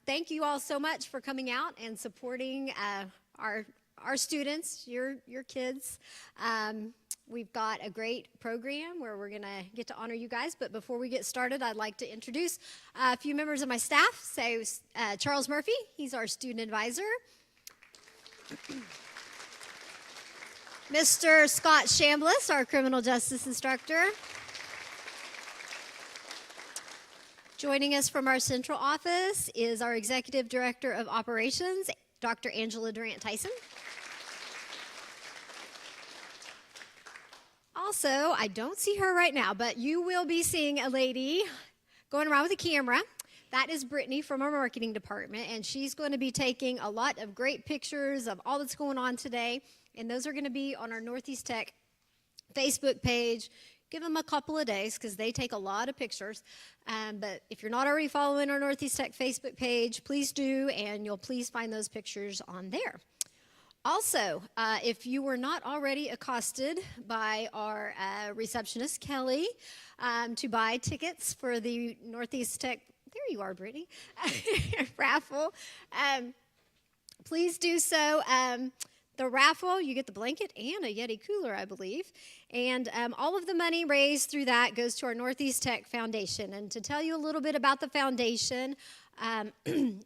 Thank you all so much for coming out and supporting our students, your kids. We've got a great program where we're going to get to honor you guys, but before we get started, I'd like to introduce a few members of my staff. So Charles Murphy, he's our student advisor. Mr. Scott Chambliss, our criminal justice instructor. Joining us from our central office is our executive director of operations, Dr. Angela Durant-Tyson. Also, I don't see her right now, but you will be seeing a lady going around with a camera. That is Brittany from our marketing department, and she's going to be taking a lot of great pictures of all that's going on today, and those are going to be on our Northeast Tech Facebook page. Give them a couple of days because they take a lot of pictures, but if you're not already following our Northeast Tech Facebook page, please do, and you'll please find those pictures on there. Also, if you were not already accosted by our receptionist, Kelly, to buy tickets for the Northeast Tech, there you are, Brittany, raffle, please do so. The raffle, you get the blanket and a Yeti cooler, I believe. And all of the money raised through that goes to our Northeast Tech Foundation. And to tell you a little bit about the foundation,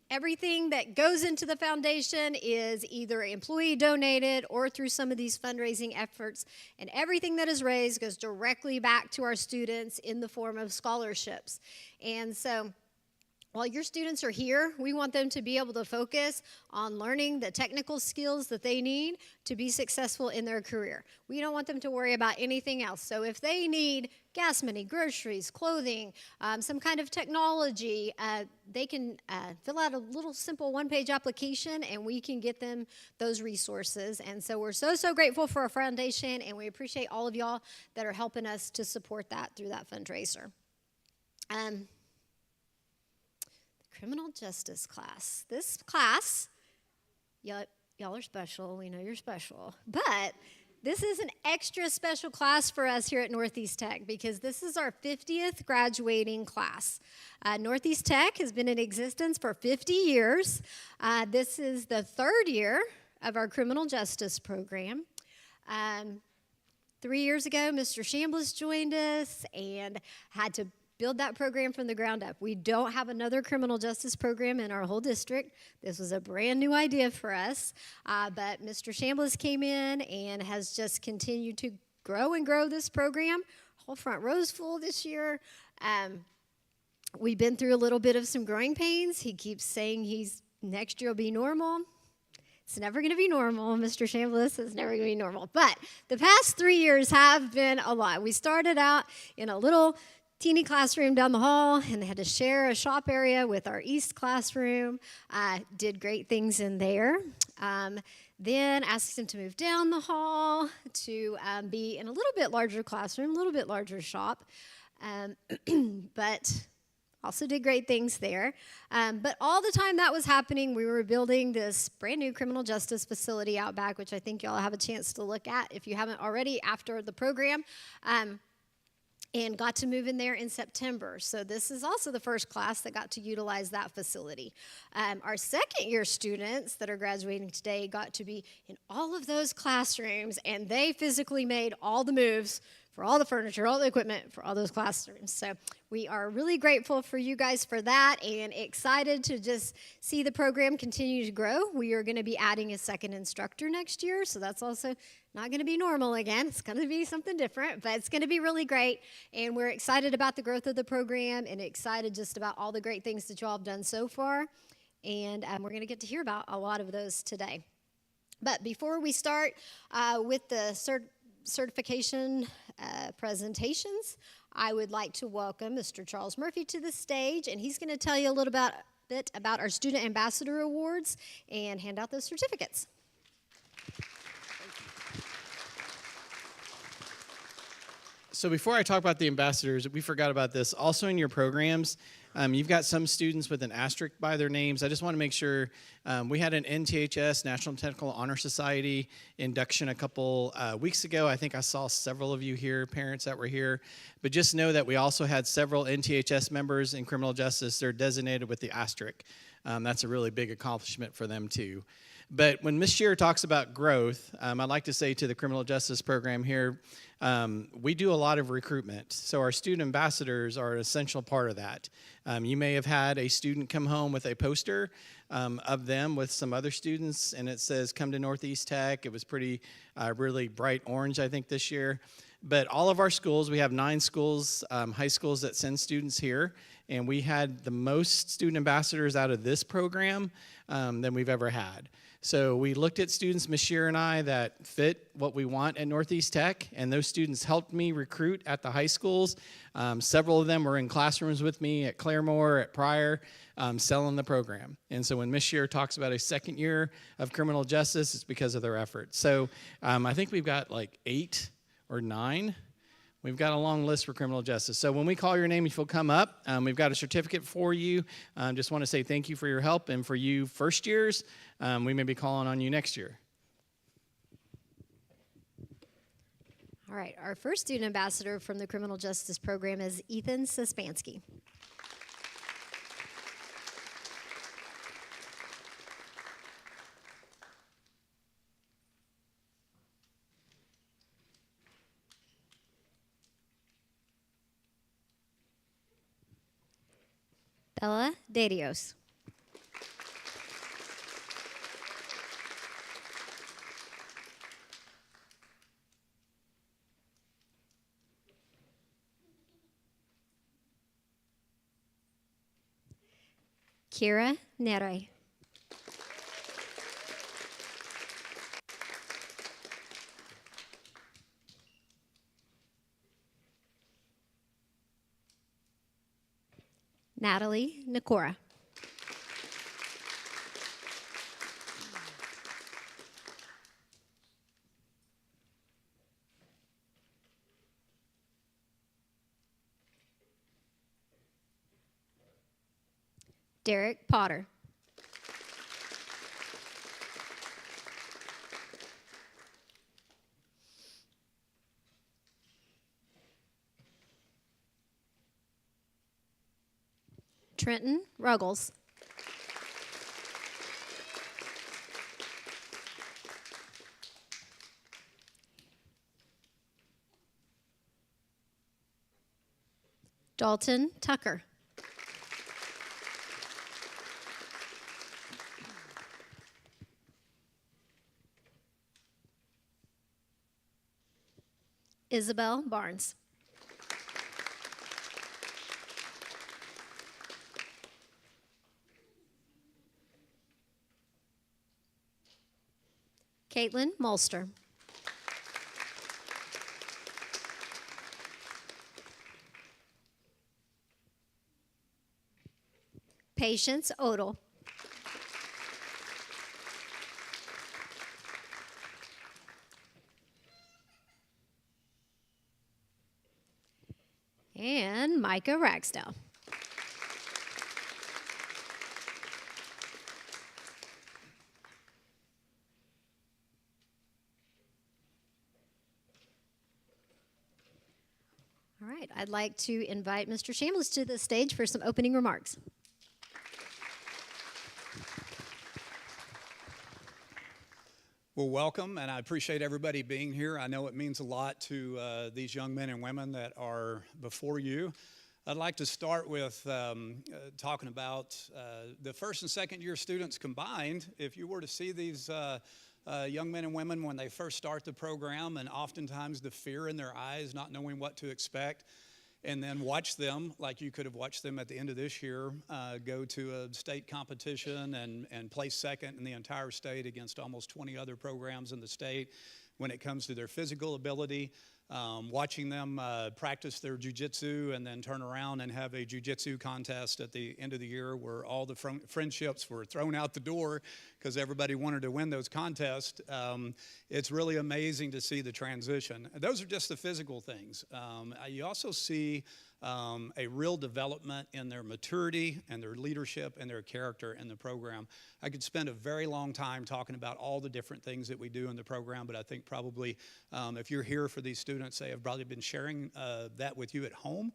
everything that goes into the foundation is either employee donated or through some of these fundraising efforts. And everything that is raised goes directly back to our students in the form of scholarships. And so, while your students are here, we want them to be able to focus on learning the technical skills that they need to be successful in their career. We don't want them to worry about anything else. So if they need gas money, groceries, clothing, some kind of technology, they can fill out a little simple one-page application and we can get them those resources. And so we're so grateful for our foundation, and we appreciate all of y'all that are helping us to support that through that fundraiser. Criminal justice class. This class, y'all are special. We know you're special. But this is an extra special class for us here at Northeast Tech because this is our 50th graduating class. Northeast Tech has been in existence for 50 years. This is the third year of our criminal justice program. 3 years ago, Mr. Chambliss joined us and had to build that program from the ground up. We don't have another criminal justice program in our whole district. This was a brand new idea for us, but Mr. Chambliss came in and has just continued to grow and grow this program. Whole front row's full this year. We've been through a little bit of some growing pains. He keeps saying next year will be normal. It's never going to be normal, Mr. Chambliss. It's never going to be normal. But the past 3 years have been a lot. We started out in a little teeny classroom down the hall, and they had to share a shop area with our East classroom. Did great things in there. Then asked them to move down the hall to be in a little bit larger classroom, a little bit larger shop, but also did great things there. But all the time that was happening, we were building this brand new criminal justice facility out back, which I think y'all have a chance to look at if you haven't already after the program. And got to move in there in September. So this is also the first class that got to utilize that facility. Our second year students that are graduating today got to be in all of those classrooms, and they physically made all the moves for all the furniture, all the equipment for all those classrooms. So we are really grateful for you guys for that and excited to just see the program continue to grow. We are going to be adding a second instructor next year, so that's also not going to be normal again. It's going to be something different, but it's going to be really great. And we're excited about the growth of the program and excited just about all the great things that you all have done so far. And we're going to get to hear about a lot of those today. But before we start with the certification presentations, I would like to welcome Mr. Charles Murphy to the stage, and he's going to tell you a little bit about our Student Ambassador Awards and hand out those certificates. So before I talk about the ambassadors, we forgot about this. Also in your programs, You've got some students with an asterisk by their names. I just want to make sure we had an NTHS, National Technical Honor Society induction a couple weeks ago. I think I saw several of you here, parents that were here. But just know that we also had several NTHS members in criminal justice. They're designated with the asterisk. That's a really big accomplishment for them too. But when Ms. Shearer talks about growth, I'd like to say to the criminal justice program here, we do a lot of recruitment. So our student ambassadors are an essential part of that. You may have had a student come home with a poster of them with some other students, and it says, "Come to Northeast Tech." It was pretty, really bright orange, I think, this year. But all of our schools, we have 9 schools, high schools that send students here, and we had the most student ambassadors out of this program than we've ever had. So we looked at students, Ms. Shearer and I, that fit what we want at Northeast Tech, and those students helped me recruit at the high schools. Several of them were in classrooms with me at Claremore, at Pryor, selling the program. And so when Ms. Shearer talks about a second year of criminal justice, it's because of their efforts. So I think we've got like 8 or 9. We've got a long list for criminal justice. So when we call your name, if you'll come up, we've got a certificate for you. Just want to say thank you for your help. And for you first years, we may be calling on you next year. All right, our first student ambassador from the criminal justice program is Ethan Sospansky. Bella Dedios. Kira Nere. Natalie Nikora. Derek Potter. Trenton Ruggles. Dalton Tucker. Isabel Barnes. Caitlin Mulster. Patience Odell. And Micah Ragsdale. All right, I'd like to invite Mr. Chambliss to the stage for some opening remarks. Well, welcome, and I appreciate everybody being here. I know it means a lot to these young men and women that are before you. I'd like to start with talking about the first and second year students combined. If you were to see these young men and women when they first start the program, and oftentimes the fear in their eyes, not knowing what to expect, and then watch them, like you could have watched them at the end of this year, go to a state competition and place second in the entire state against almost 20 other programs in the state when it comes to their physical ability. Watching them practice their jiu-jitsu and then turn around and have a jiu-jitsu contest at the end of the year where all the friendships were thrown out the door because everybody wanted to win those contests. It's really amazing to see the transition. Those are just the physical things. You also see a real development in their maturity and their leadership and their character in the program. I could spend a very long time talking about all the different things that we do in the program, but I think probably if you're here for these students, they have probably been sharing that with you at home.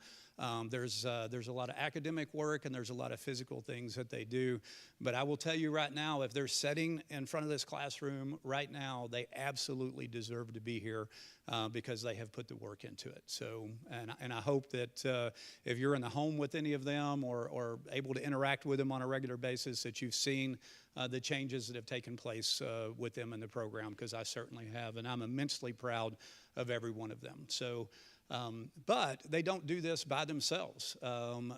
There's a lot of academic work and there's a lot of physical things that they do. But I will tell you right now, if they're sitting in front of this classroom right now, they absolutely deserve to be here because they have put the work into it. So, and I hope that if you're in the home with any of them or able to interact with them on a regular basis, that you've seen the changes that have taken place with them in the program, because I certainly have, and I'm immensely proud of every one of them. So. But they don't do this by themselves.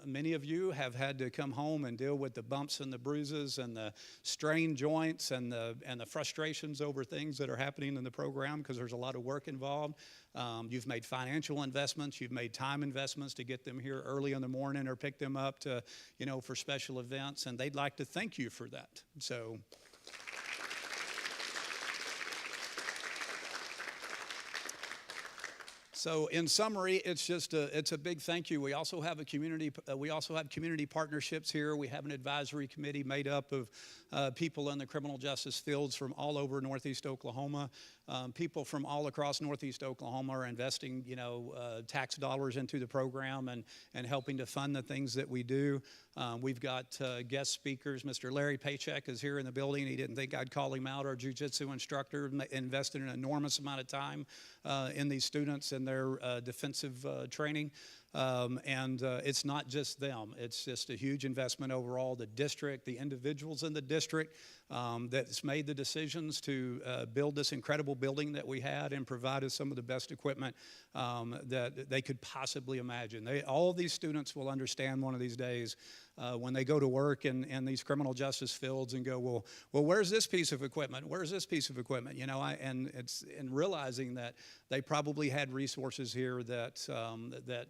Many of you have had to come home and deal with the bumps and the bruises and the strained joints and the frustrations over things that are happening in the program, because there's a lot of work involved. You've made financial investments, you've made time investments to get them here early in the morning or pick them up to, for special events, and they'd like to thank you for that. So. So in summary, it's a big thank you. We also have community partnerships here. We have an advisory committee made up of people in the criminal justice fields from all over Northeast Oklahoma. People from all across Northeast Oklahoma are investing, tax dollars into the program and helping to fund the things that we do. We've got guest speakers. Mr. Larry Paycheck is here in the building. He didn't think I'd call him out. Our jiu-jitsu instructor invested an enormous amount of time in these students and their defensive training. And it's not just them. It's just a huge investment overall. The district, the individuals in the district that's made the decisions to build this incredible building that we had and provide us some of the best equipment that they could possibly imagine. All of these students will understand one of these days when they go to work in these criminal justice fields and go, well, where's this piece of equipment? Where's this piece of equipment? And realizing that they probably had resources here that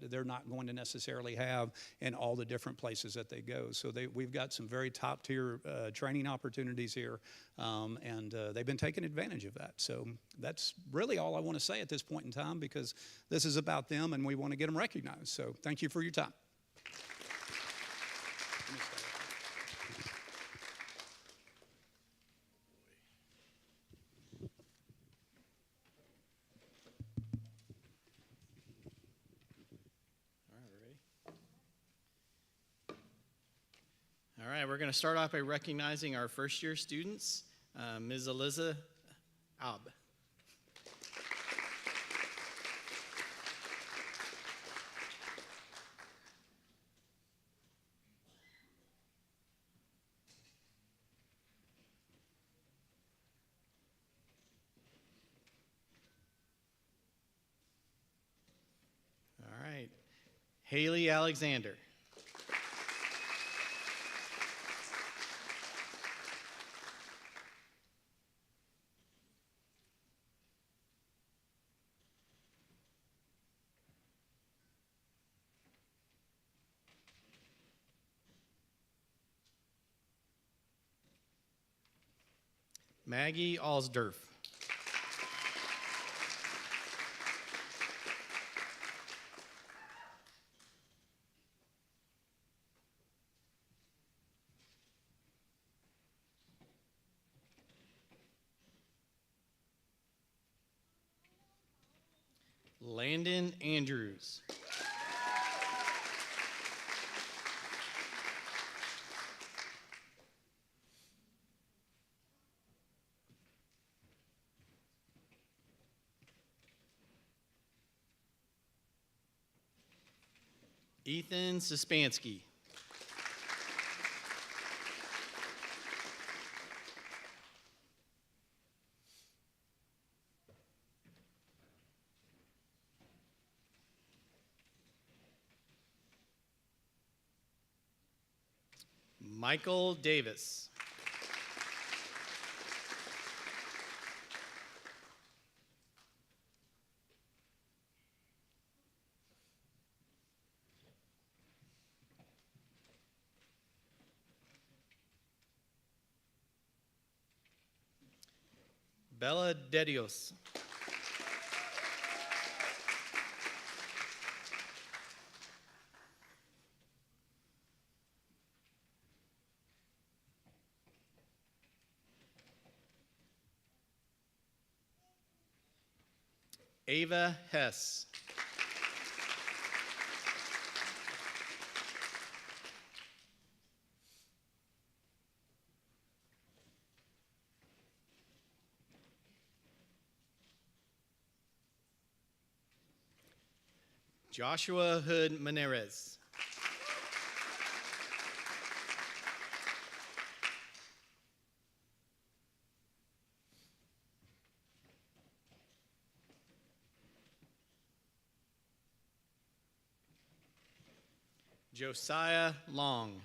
they're not going to necessarily have in all the different places that they go. So we've got some very top tier training opportunities here, and they've been taking advantage of that. So that's really all I want to say at this point in time, because this is about them and we want to get them recognized. So thank you for your time. All right, we're going to start off by recognizing our first-year students, Ms. Eliza Ab. All right, Haley Alexander. Maggie Alsdorf. Landon Andrews. Ethan Suspansky. Michael Davis. Bella Dedios. Ava Hess. Joshua Hood Maneres. Josiah Long.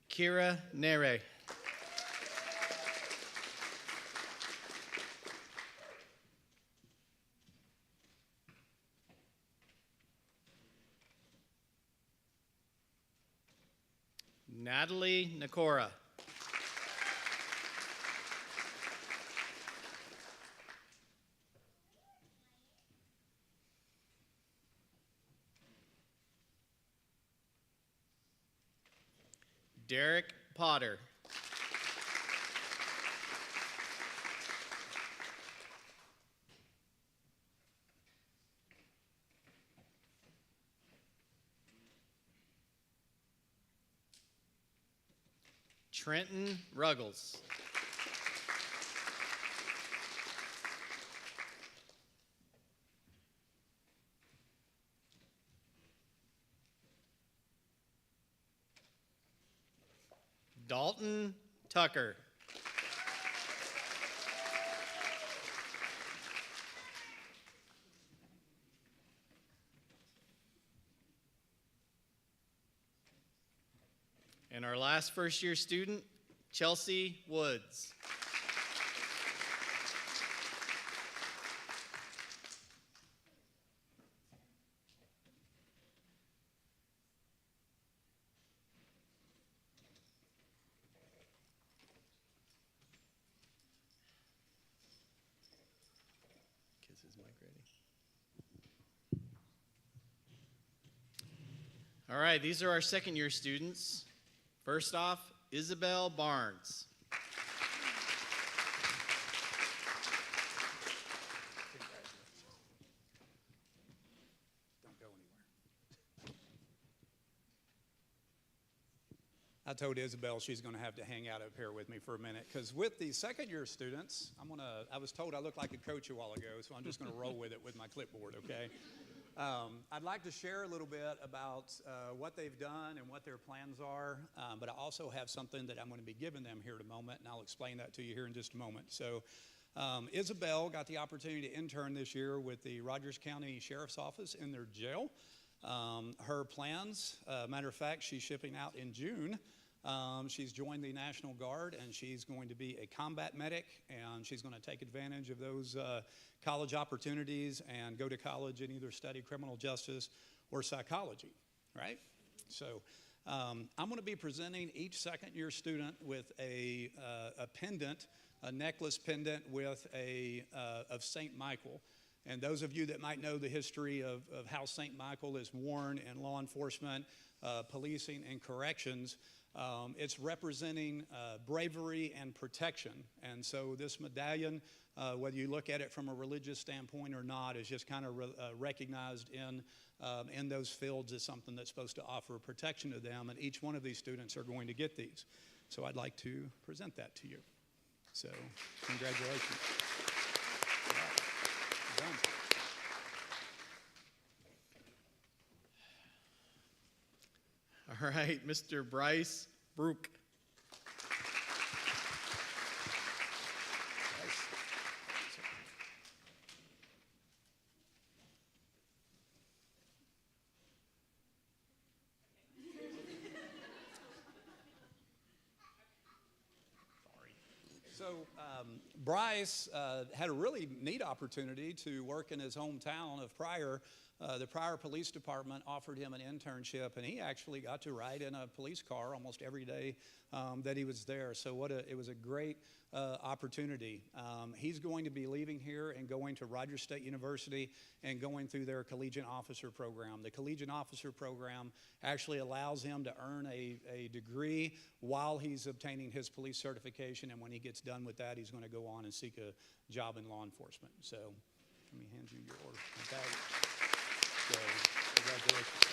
Kira Nere. Natalie Nakora. Derek Potter. Trenton Ruggles. Dalton Tucker. And our last first-year student, Chelsea Woods. Is Mike ready? All right, these are our second-year students. First off, Isabel Barnes. Don't go anywhere. I told Isabel she's going to have to hang out up here with me for a minute, because with the second-year students, I was told I looked like a coach a while ago, so I'm just going to roll with it with my clipboard, okay? I'd like to share a little bit about what they've done and what their plans are, but I also have something that I'm going to be giving them here in a moment, and I'll explain that to you here in just a moment. So Isabel got the opportunity to intern this year with the Rogers County Sheriff's Office in their jail. Her plans, matter of fact, she's shipping out in June. She's joined the National Guard, and she's going to be a combat medic, and she's going to take advantage of those college opportunities and go to college and either study criminal justice or psychology, right? So I'm going to be presenting each second-year student with a pendant, a necklace pendant with of St. Michael. And those of you that might know the history of how St. Michael is worn in law enforcement, policing, and corrections, it's representing bravery and protection. And so this medallion, whether you look at it from a religious standpoint or not, is just kind of recognized in those fields as something that's supposed to offer protection to them. And each one of these students are going to get these. So I'd like to present that to you. So congratulations. Well done. All right, Mr. Bryce Brook. So Bryce had a really neat opportunity to work in his hometown of Pryor The prior police department offered him an internship, and he actually got to ride in a police car almost every day that he was there. So it was a great opportunity. He's going to be leaving here and going to Rogers State University and going through their collegiate officer program. The collegiate officer program actually allows him to earn a degree while he's obtaining his police certification, and when he gets done with that, he's going to go on and seek a job in law enforcement. So let me hand you your medallion. So congratulations.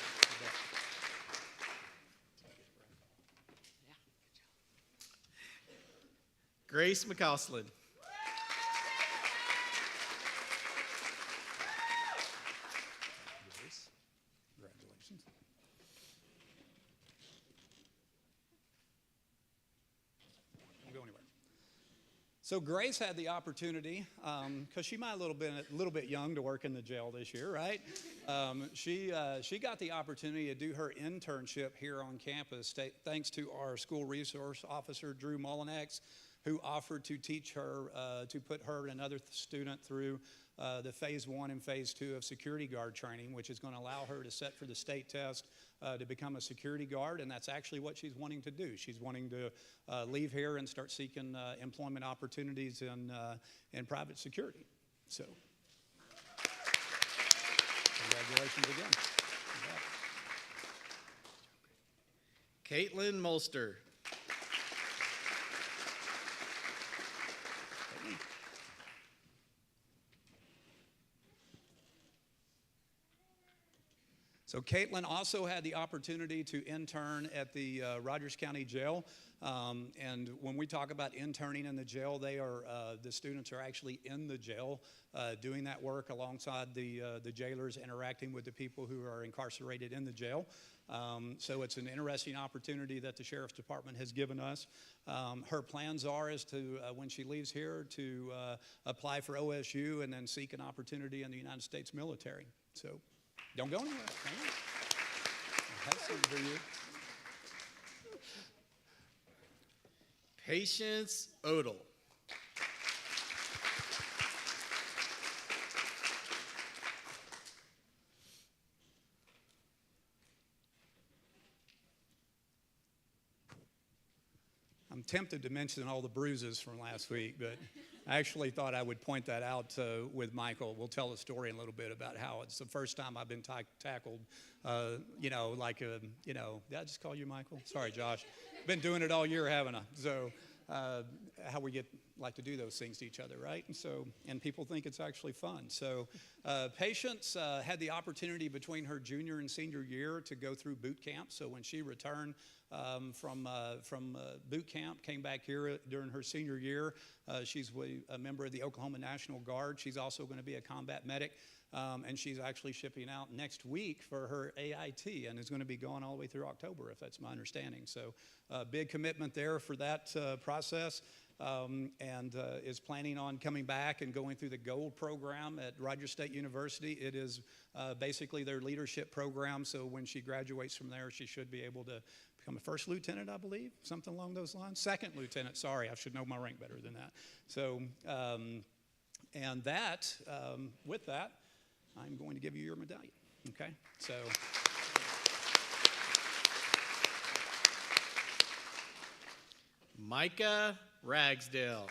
Grace McCausland. Grace, congratulations. Don't go anywhere. So Grace had the opportunity, because she might have a little bit young to work in the jail this year, right? She got the opportunity to do her internship here on campus, thanks to our school resource officer, Drew Mullinex, who offered to teach her, to put her and another student through the phase 1 and phase 2 of security guard training, which is going to allow her to set for the state test to become a security guard, and that's actually what she's wanting to do. She's wanting to leave here and start seeking employment opportunities in private security. So, congratulations again. Caitlin Molster. So Caitlin also had the opportunity to intern at the Rogers County Jail. And when we talk about interning in the jail, the students are actually in the jail doing that work alongside the jailers, interacting with the people who are incarcerated in the jail. So it's an interesting opportunity that the Sheriff's Department has given us. Her plans is to, when she leaves here, to apply for OSU and then seek an opportunity in the United States military. So don't go anywhere. I have something for you. Patience Odell. I'm tempted to mention all the bruises from last week, but I actually thought I would point that out with Michael. We'll tell a story in a little bit about how it's the first time I've been tackled, did I just call you Michael? Sorry, Josh. Been doing it all year, haven't I? So how we like to do those things to each other, right? And people think it's actually fun. So Patience had the opportunity between her junior and senior year to go through boot camp. So when she returned from boot camp, came back here during her senior year, she's a member of the Oklahoma National Guard. She's also going to be a combat medic. And she's actually shipping out next week for her AIT and is going to be going all the way through October, if that's my understanding. So big commitment there for that process. And is planning on coming back and going through the GOLD program at Rogers State University. It is basically their leadership program, so when she graduates from there, she should be able to become a first lieutenant, I believe, something along those lines. Second lieutenant, sorry, I should know my rank better than that. So, and that, with that, I'm going to give you your medallion, okay? So. Micah Ragsdale.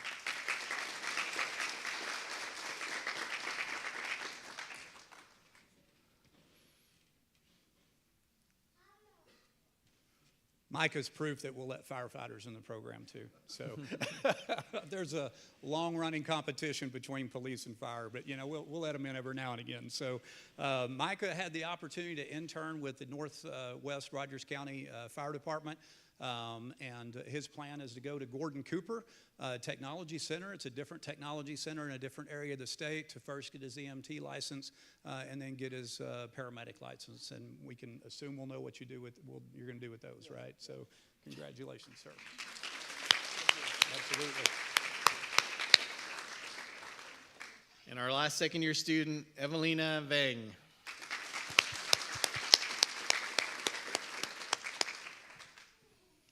Micah's proof that we'll let firefighters in the program too. So there's a long-running competition between police and fire, but we'll let them in every now and again. So Micah had the opportunity to intern with the Northwest Rogers County Fire Department. And his plan is to go to Gordon Cooper Technology Center. It's a different technology center in a different area of the state to first get his EMT license and then get his paramedic license. And we can assume we'll know what you're going to do with those, right? So congratulations, sir. Absolutely. And our last second-year student, Evelina Vang.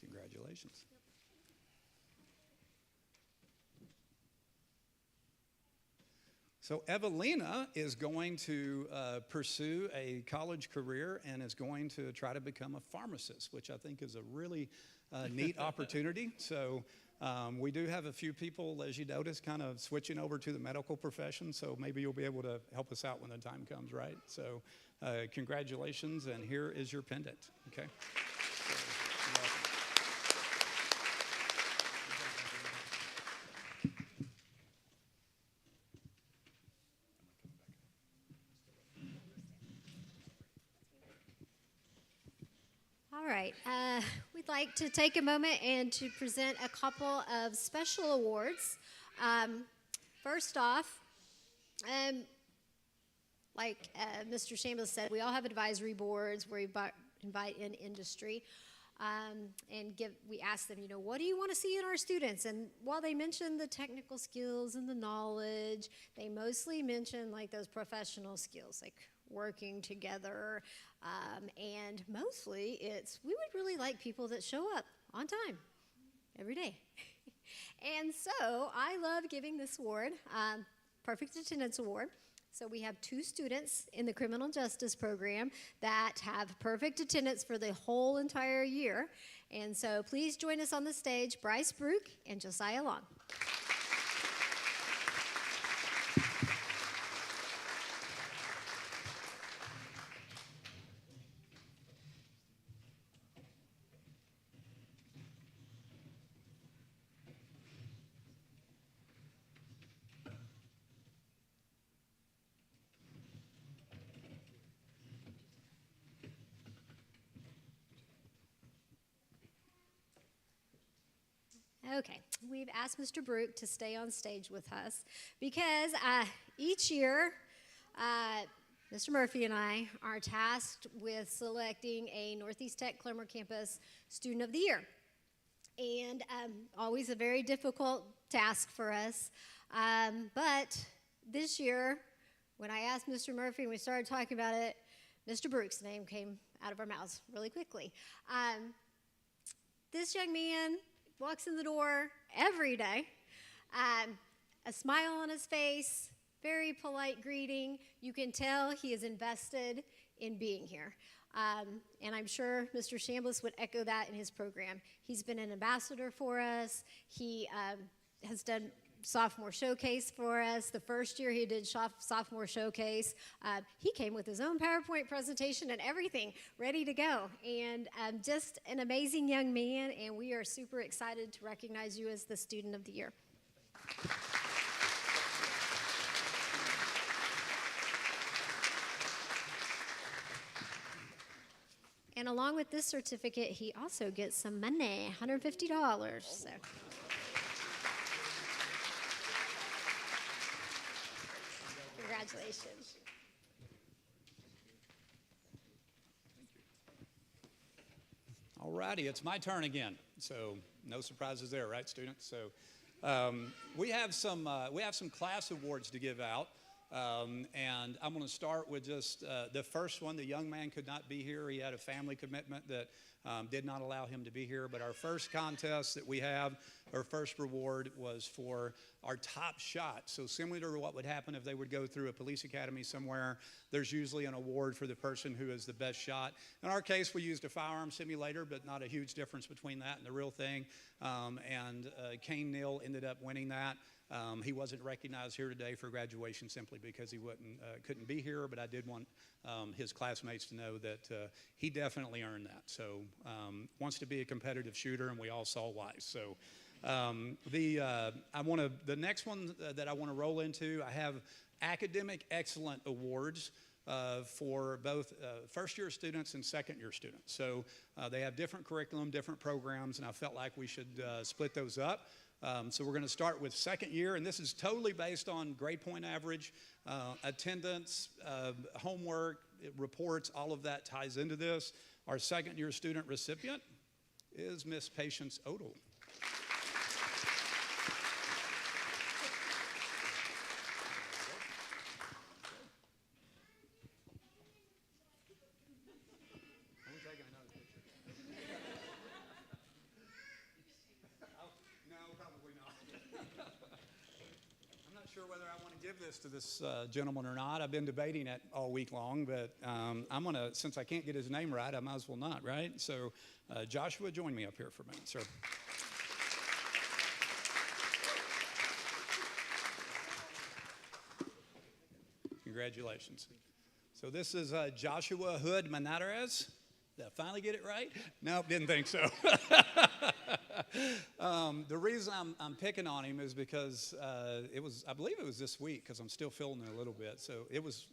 Congratulations. So Evelina is going to pursue a college career and is going to try to become a pharmacist, which I think is a really neat opportunity. So we do have a few people, as you notice, kind of switching over to the medical profession. So maybe you'll be able to help us out when the time comes, right? So congratulations, and here is your pendant, okay? All right, we'd like to take a moment and to present a couple of special awards. First off, like Mr. Shambles said, we all have advisory boards where we invite in industry and we ask them, what do you want to see in our students? And while they mention the technical skills and the knowledge, they mostly mention like those professional skills, like working together, and mostly we would really like people that show up on time every day. And so I love giving this award, Perfect Attendance Award. So we have 2 students in the criminal justice program that have perfect attendance for the whole entire year. And so please join us on the stage, Bryce Brook and Josiah Long. Okay, we've asked Mr. Brook to stay on stage with us because each year, Mr. Murphy and I are tasked with selecting a Northeast Tech Claremore Campus Student of the Year. And always a very difficult task for us. But this year, when I asked Mr. Murphy and we started talking about it, Mr. Brook's name came out of our mouths really quickly. This young man walks in the door every day, a smile on his face, very polite greeting. You can tell he is invested in being here. And I'm sure Mr. Shambliss would echo that in his program. He's been an ambassador for us. He has done sophomore showcase for us. The first year he did sophomore showcase, he came with his own PowerPoint presentation and everything ready to go. And just an amazing young man, and we are super excited to recognize you as the Student of the Year. And along with this certificate, he also gets some money, $150. So. Congratulations. All righty, it's my turn again. So no surprises there, right, students? So we have some class awards to give out. And I'm going to start with just the first one. The young man could not be here. He had a family commitment that did not allow him to be here. But our first contest that we have, our first reward was for our top shot. So similar to what would happen if they would go through a police academy somewhere, there's usually an award for the person who is the best shot. In our case, we used a firearm simulator, but not a huge difference between that and the real thing. And Kane Neal ended up winning that. He wasn't recognized here today for graduation simply because he couldn't be here, but I did want his classmates to know that he definitely earned that. So wants to be a competitive shooter, and we all saw why. So the next one that I want to roll into, I have Academic Excellent Awards for both first-year students and second-year students. So they have different curriculum, different programs, and I felt like we should split those up. So we're going to start with second year, and this is totally based on grade point average, attendance, homework, reports, all of that ties into this. Our second year student recipient is Miss Patience Odell. sure whether I want to give this to this gentleman or not. I've been debating it all week long, but I'm going to, since I can't get his name right, I might as well not, right? So Joshua, join me up here for a minute, sir. Congratulations. So this is Joshua Hood Menares. Did I finally get it right? Nope, didn't think so. The reason I'm picking on him is because I believe it was this week, because I'm still feeling it a little bit. So was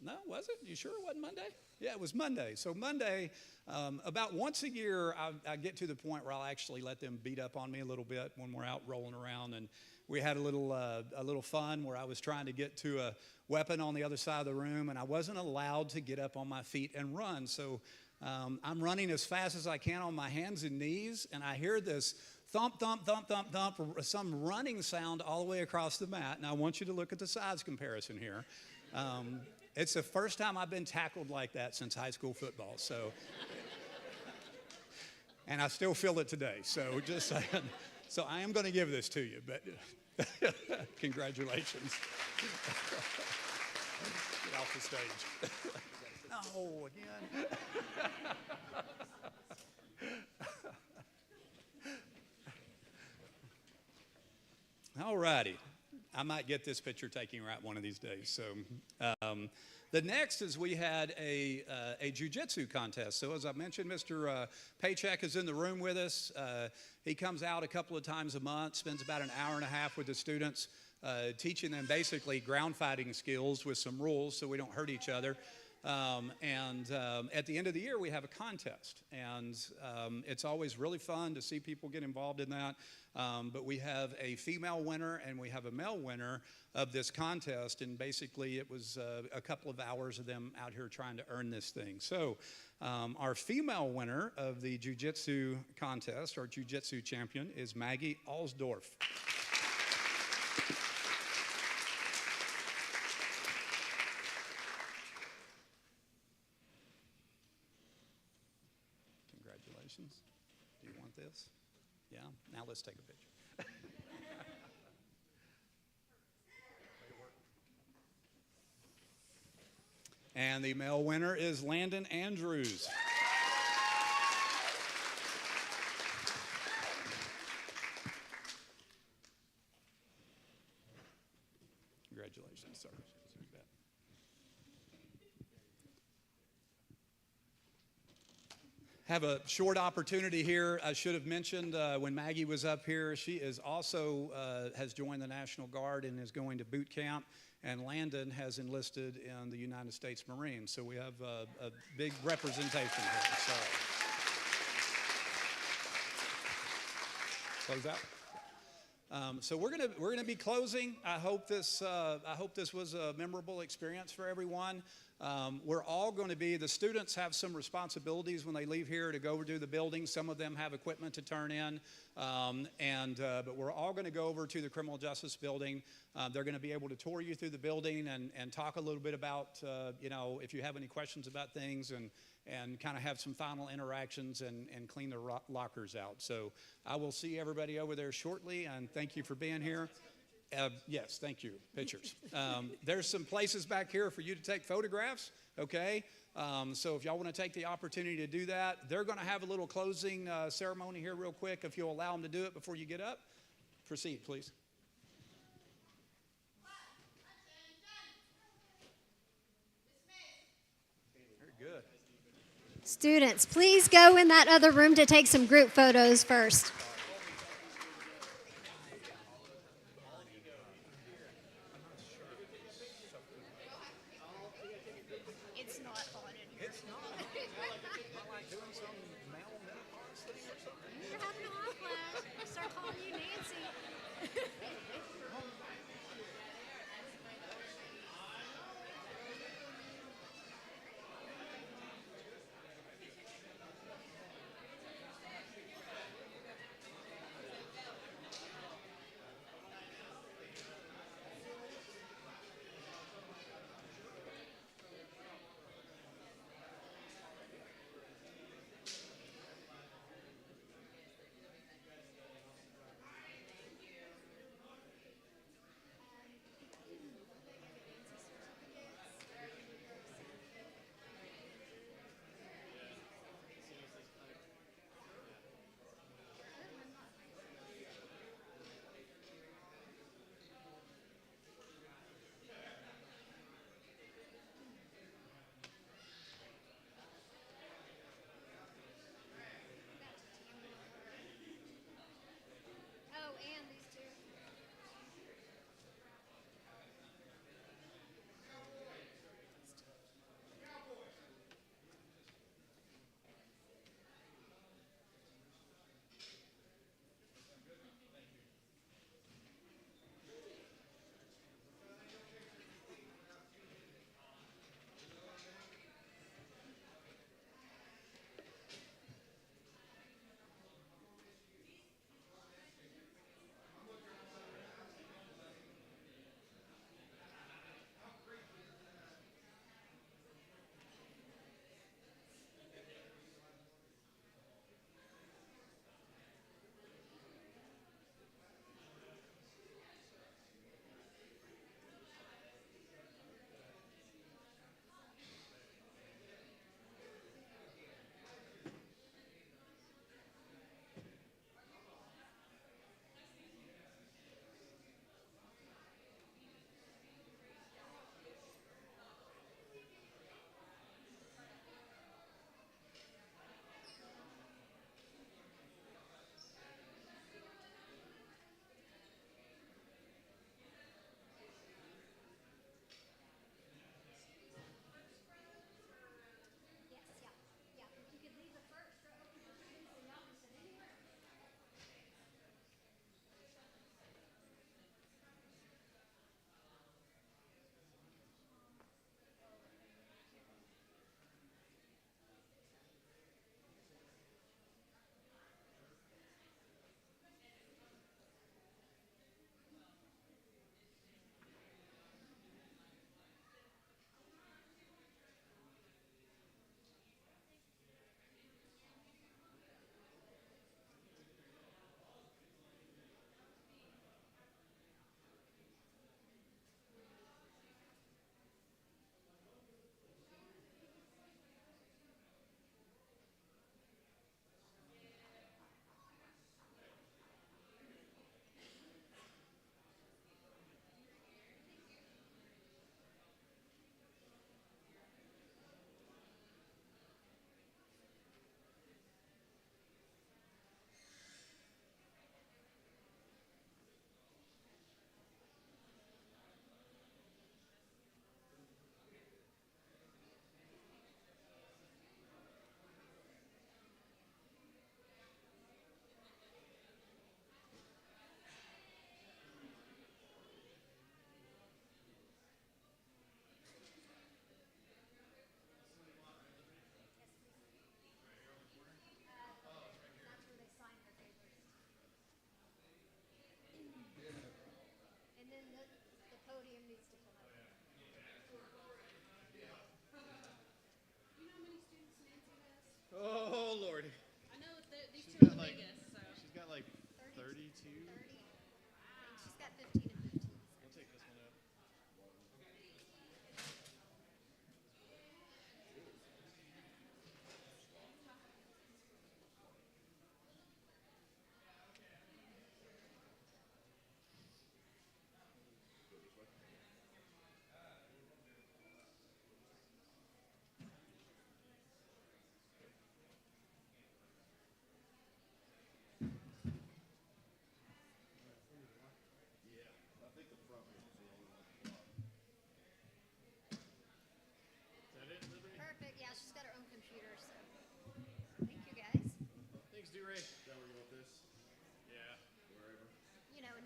it? You sure it wasn't Monday? Yeah, it was Monday. So Monday, about once a year, I get to the point where I'll actually let them beat up on me a little bit when we're out rolling around. And we had a little fun where I was trying to get to a weapon on the other side of the room, and I wasn't allowed to get up on my feet and run. So I'm running as fast as I can on my hands and knees, and I hear this thump, thump, thump, thump, thump, some running sound all the way across the mat. And I want you to look at the size comparison here. It's the first time I've been tackled like that since high school football. So, and I still feel it today. So just saying. So I am going to give this to you, but congratulations. Get off the stage. No, again. All righty. I might get this picture taken right one of these days. So the next is we had a jiu-jitsu contest. So as I mentioned, Mr. Paycheck is in the room with us. He comes out a couple of times a month, spends about an hour and a half with the students, teaching them basically ground fighting skills with some rules so we don't hurt each other. And at the end of the year, we have a contest. And it's always really fun to see people get involved in that. But we have a female winner and we have a male winner of this contest. And basically, it was a couple of hours of them out here trying to earn this thing. So our female winner of the jiu-jitsu contest, our jiu-jitsu champion, is Maggie Alsdorf. Congratulations. Do you want this? Yeah? Now let's take a picture. And the male winner is Landon Andrews. Congratulations, sir. Have a short opportunity here. I should have mentioned when Maggie was up here, she is also has joined the National Guard and is going to boot camp. And Landon has enlisted in the United States Marines. So we have a big representation here. So close out. So we're gonna be closing. I hope this was a memorable experience for everyone. We're all going to be, the students have some responsibilities when they leave here to go over to the building. Some of them have equipment to turn in, but we're all going to go over to the Criminal Justice Building. They're going to be able to tour you through the building and talk a little bit about, if you have any questions about things and kind of have some final interactions and clean the lockers out. So I will see everybody over there shortly, and thank you for being here. Yes, thank you. Pictures. There's some places back here for you to take photographs, okay? So if y'all want to take the opportunity to do that, they're going to have a little closing ceremony here real quick. If you'll allow them to do it before you get up, proceed, please. Very good. Students, please go in that other room to take some group photos first.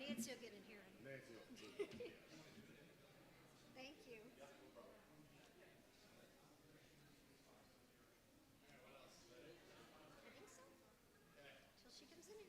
Nancy will get in here. Thank you. I think so. Till she comes in here.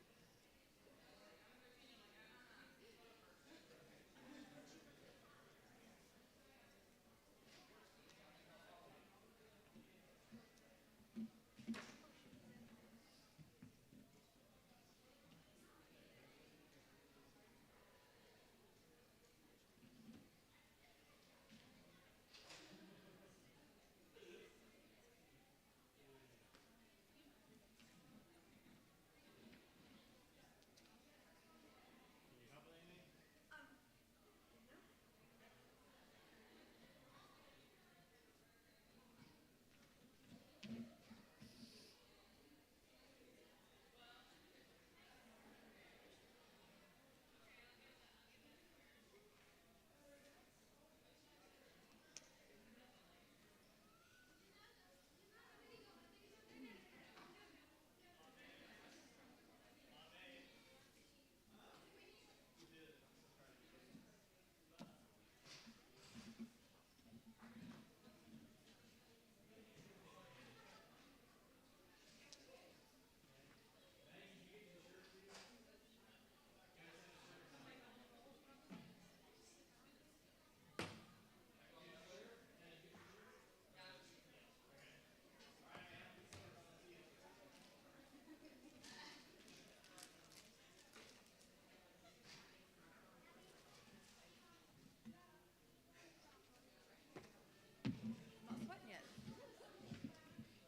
Not sweating yet.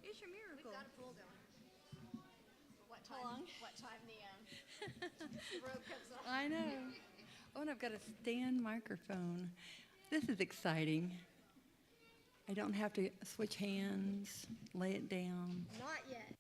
It's your miracle. We've got a pool going. What time? What time the road comes up? I know. Oh, and I've got a stand microphone. This is exciting. I don't have to switch hands, lay it down. Not yet.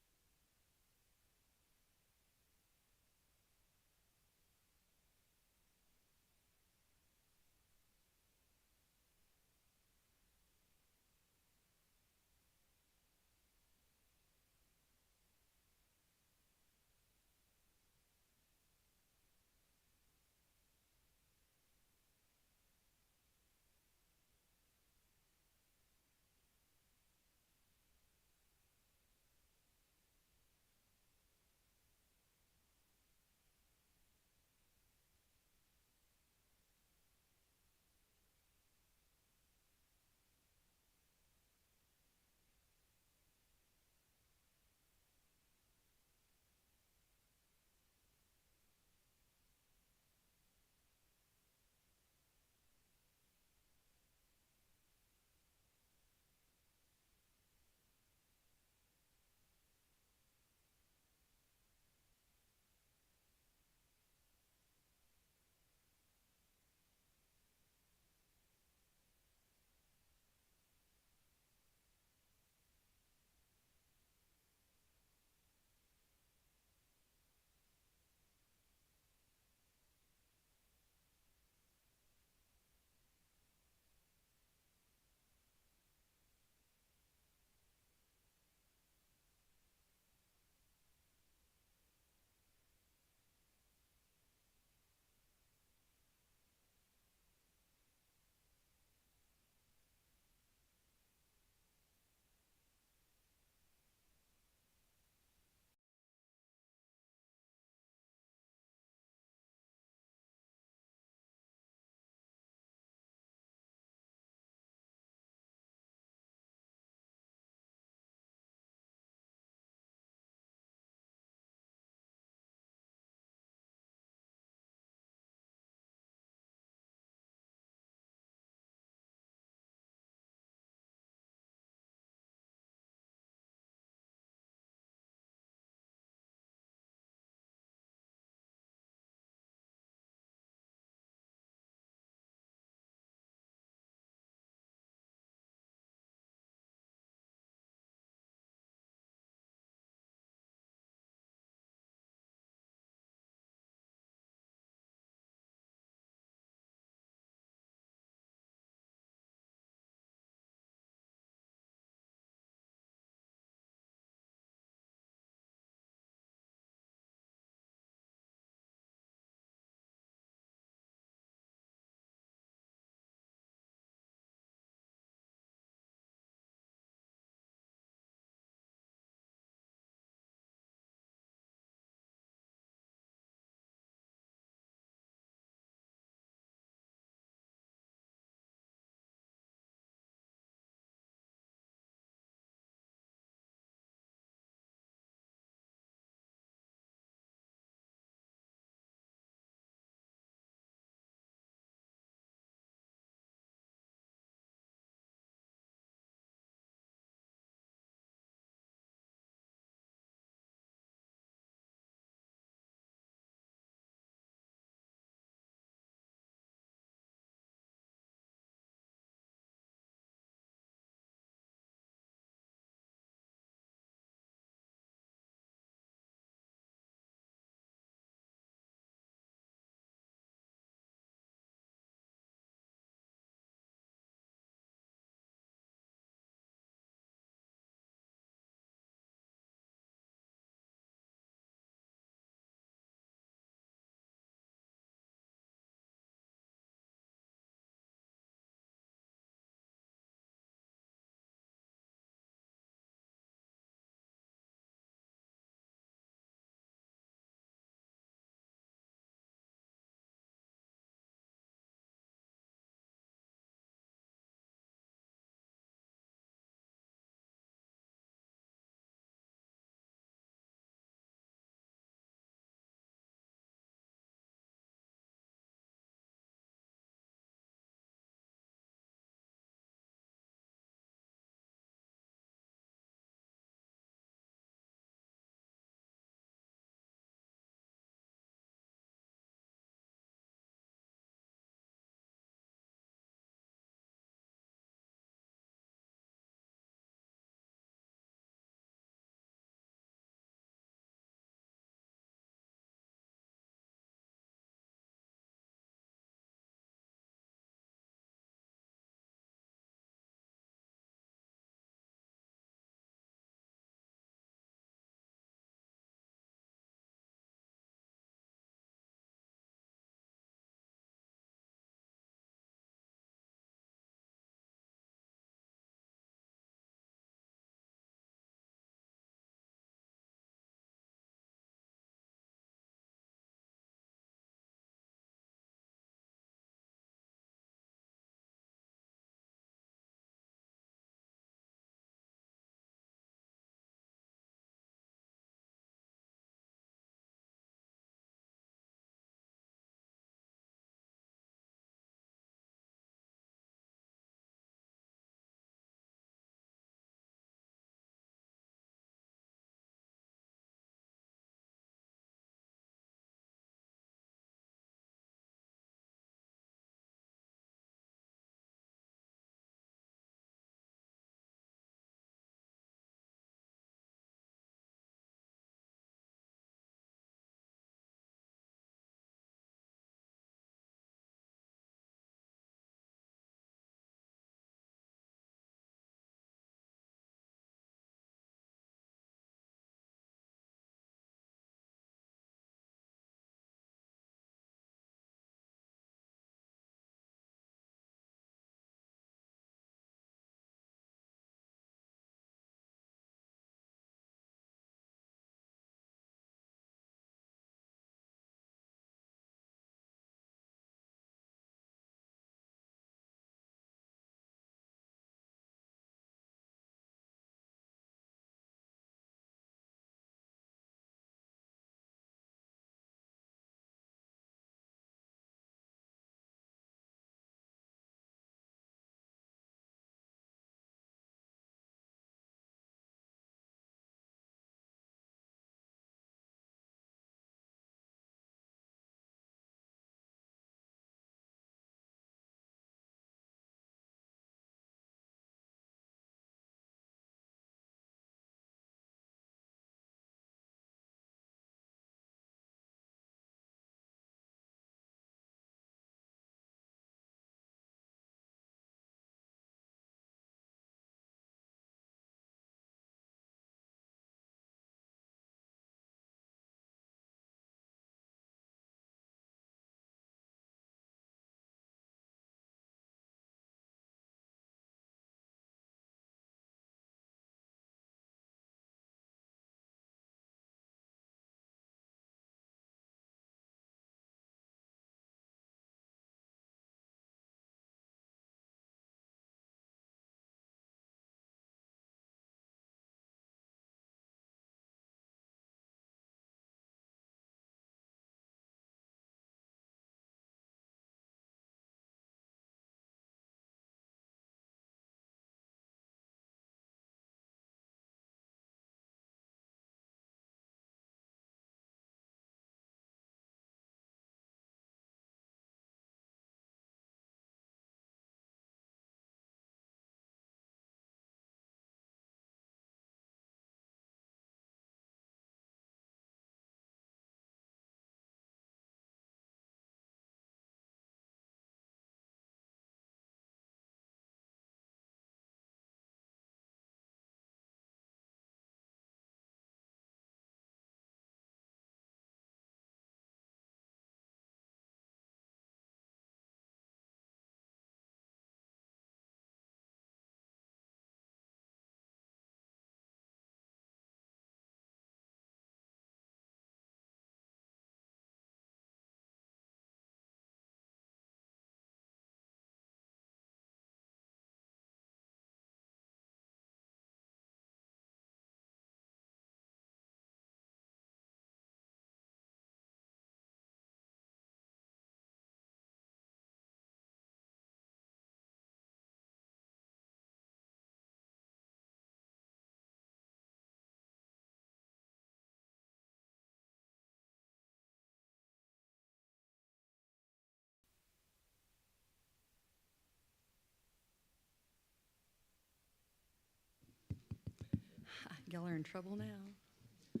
Y'all are in trouble now.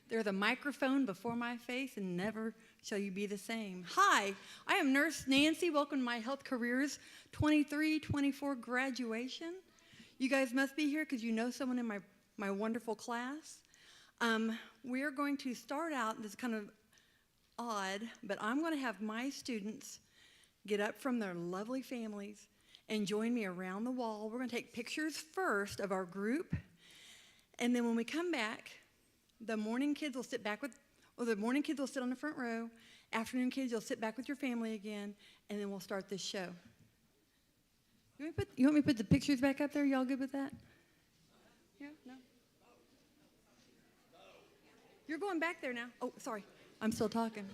There's a microphone before my face, and never shall you be the same. Hi, I am Nurse Nancy. Welcome to my Health Careers 23-24 graduation. You guys must be here because you know someone in my wonderful class. We are going to start out, this is kind of odd, but I'm going to have my students get up from their lovely families and join me around the wall. We're going to take pictures first of our group, and then when we come back, the morning kids will sit back the morning kids will sit on the front row. Afternoon kids, you'll sit back with your family again, and then we'll start this show. You want me to put the pictures back up there? Y'all good with that? Yeah? No? You're going back there now. Oh, sorry. I'm still talking.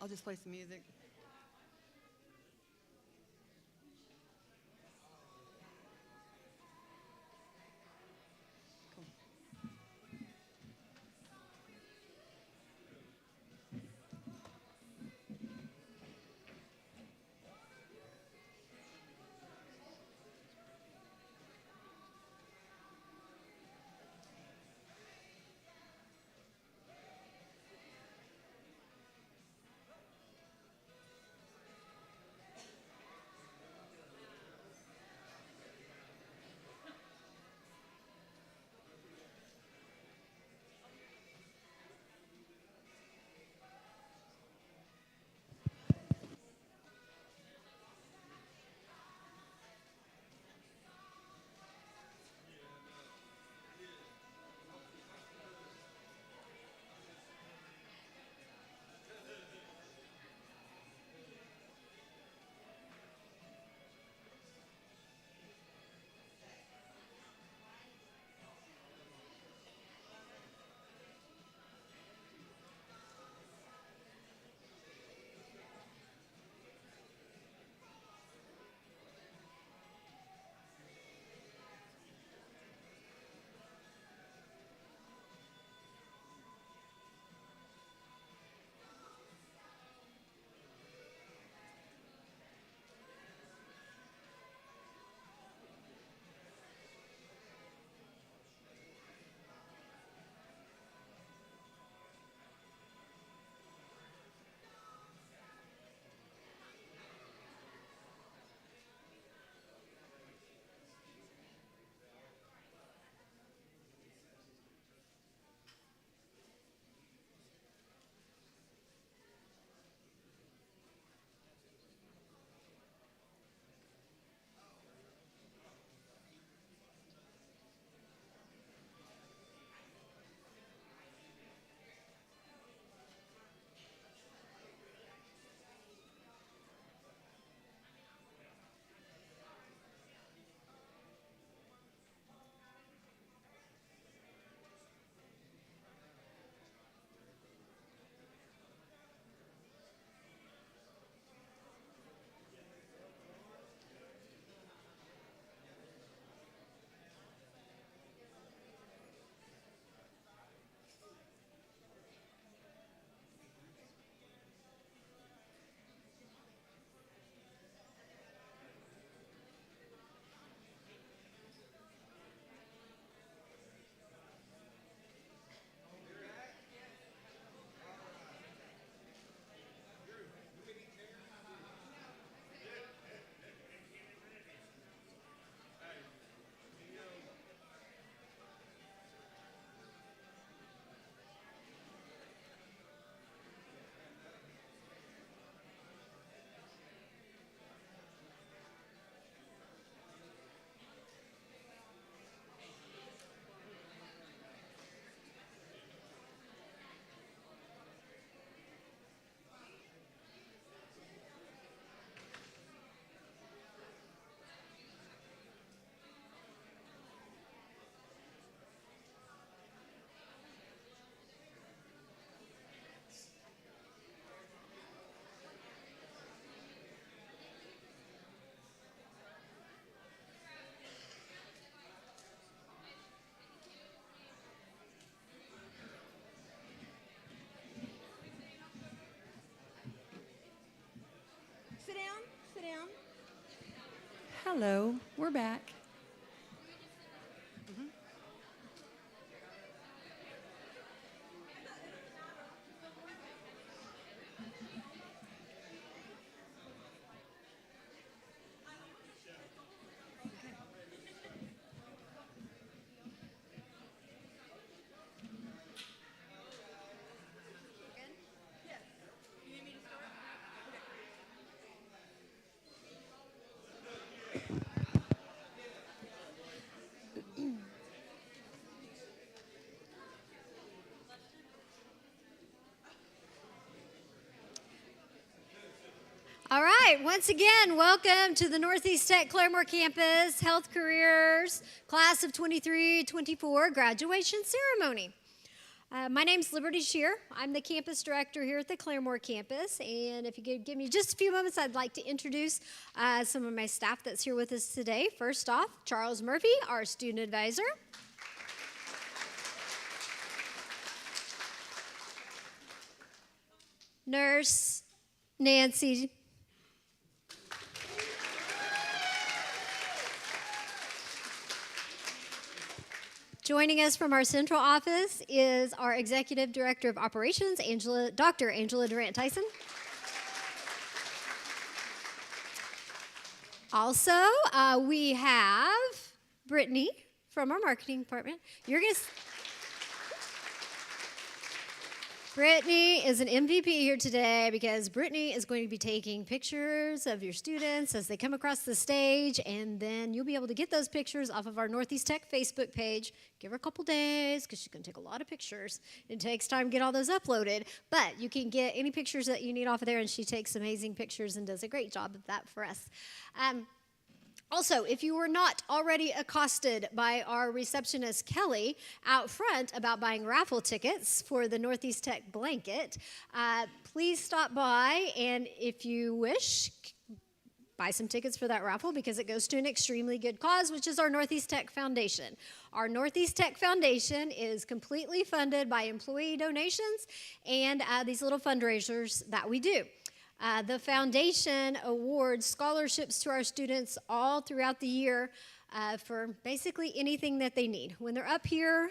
I'll just play some music. Sit down. Hello, we're back. right, once again, welcome to the Northeast Tech Claremore campus Health Careers Class of 23-24 graduation ceremony. My name's Liberty Shear. I'm the campus director here at the Claremore campus, and if you could give me just a few moments, I'd like to introduce some of my staff that's here with us today. First off, Charles Murphy, our student advisor. Nurse Nancy. Joining us from our central office is our Executive Director of Operations, Dr. Angela Durant-Tyson. Also, we have Brittany from our marketing department. Brittany is an MVP here today because Brittany is going to be taking pictures of your students as they come across the stage, and then you'll be able to get those pictures off of our Northeast Tech Facebook page. Give her a couple days because she's going to take a lot of pictures. It takes time to get all those uploaded, but you can get any pictures that you need off of there, and she takes amazing pictures and does a great job of that for us. Also, if you were not already accosted by our receptionist, Kelly, out front about buying raffle tickets for the Northeast Tech blanket, please stop by, and if you wish, buy some tickets for that raffle because it goes to an extremely good cause, which is our Northeast Tech Foundation. Our Northeast Tech Foundation is completely funded by employee donations and these little fundraisers that we do. The foundation awards scholarships to our students all throughout the year for basically anything that they need. When they're up here,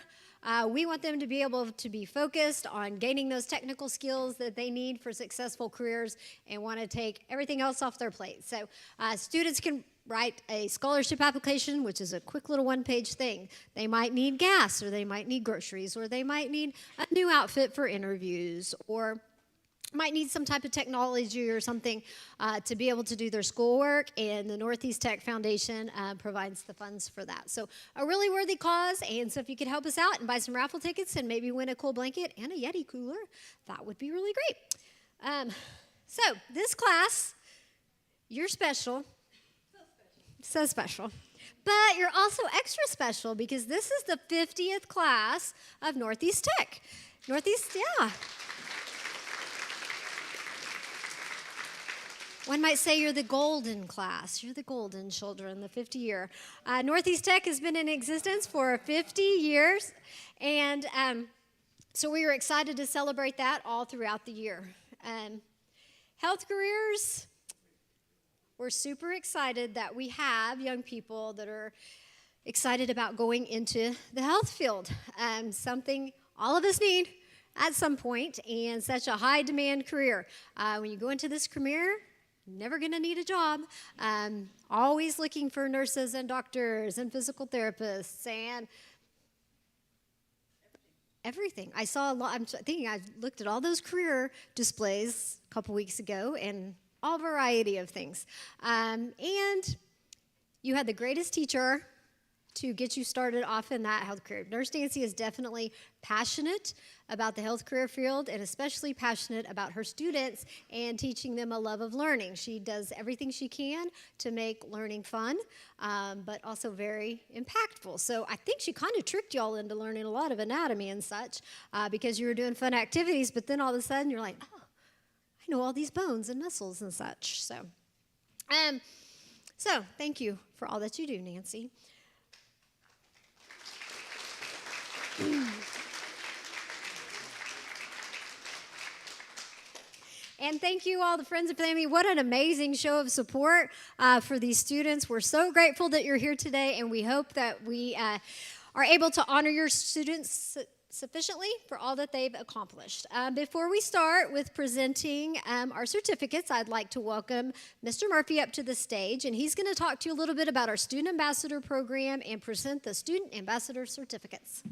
we want them to be able to be focused on gaining those technical skills that they need for successful careers and want to take everything else off their plate. So students can write a scholarship application, which is a quick little one-page thing. They might need gas, or they might need groceries, or they might need a new outfit for interviews, or might need some type of technology or something to be able to do their schoolwork, and the Northeast Tech Foundation provides the funds for that. So a really worthy cause, and so if you could help us out and buy some raffle tickets and maybe win a cool blanket and a Yeti cooler, that would be really great. So this class, you're special. So special. But you're also extra special because this is the 50th class of Northeast Tech. Yeah. One might say you're the golden class. You're the golden children, the 50 year. Northeast Tech has been in existence for 50 years, and so we are excited to celebrate that all throughout the year. Health careers, we're super excited that we have young people that are excited about going into the health field. Something all of us need at some point, and such a high demand career. When you go into this career, never going to need a job. Always looking for nurses and doctors and physical therapists and everything. I saw a lot. I'm thinking I looked at all those career displays a couple weeks ago and all variety of things. And you had the greatest teacher to get you started off in that health career. Nurse Nancy is definitely passionate about the health career field and especially passionate about her students and teaching them a love of learning. She does everything she can to make learning fun, but also very impactful. So I think she kind of tricked y'all into learning a lot of anatomy and such because you were doing fun activities, but then all of a sudden you're like, oh, I know all these bones and muscles and such. So thank you for all that you do, Nancy. And thank you all the friends and family. What an amazing show of support for these students. We're so grateful that you're here today, and we hope that we are able to honor your students sufficiently for all that they've accomplished. Before we start with presenting our certificates, I'd like to welcome Mr. Murphy up to the stage, and he's going to talk to you a little bit about our Student Ambassador program and present the Student Ambassador certificates.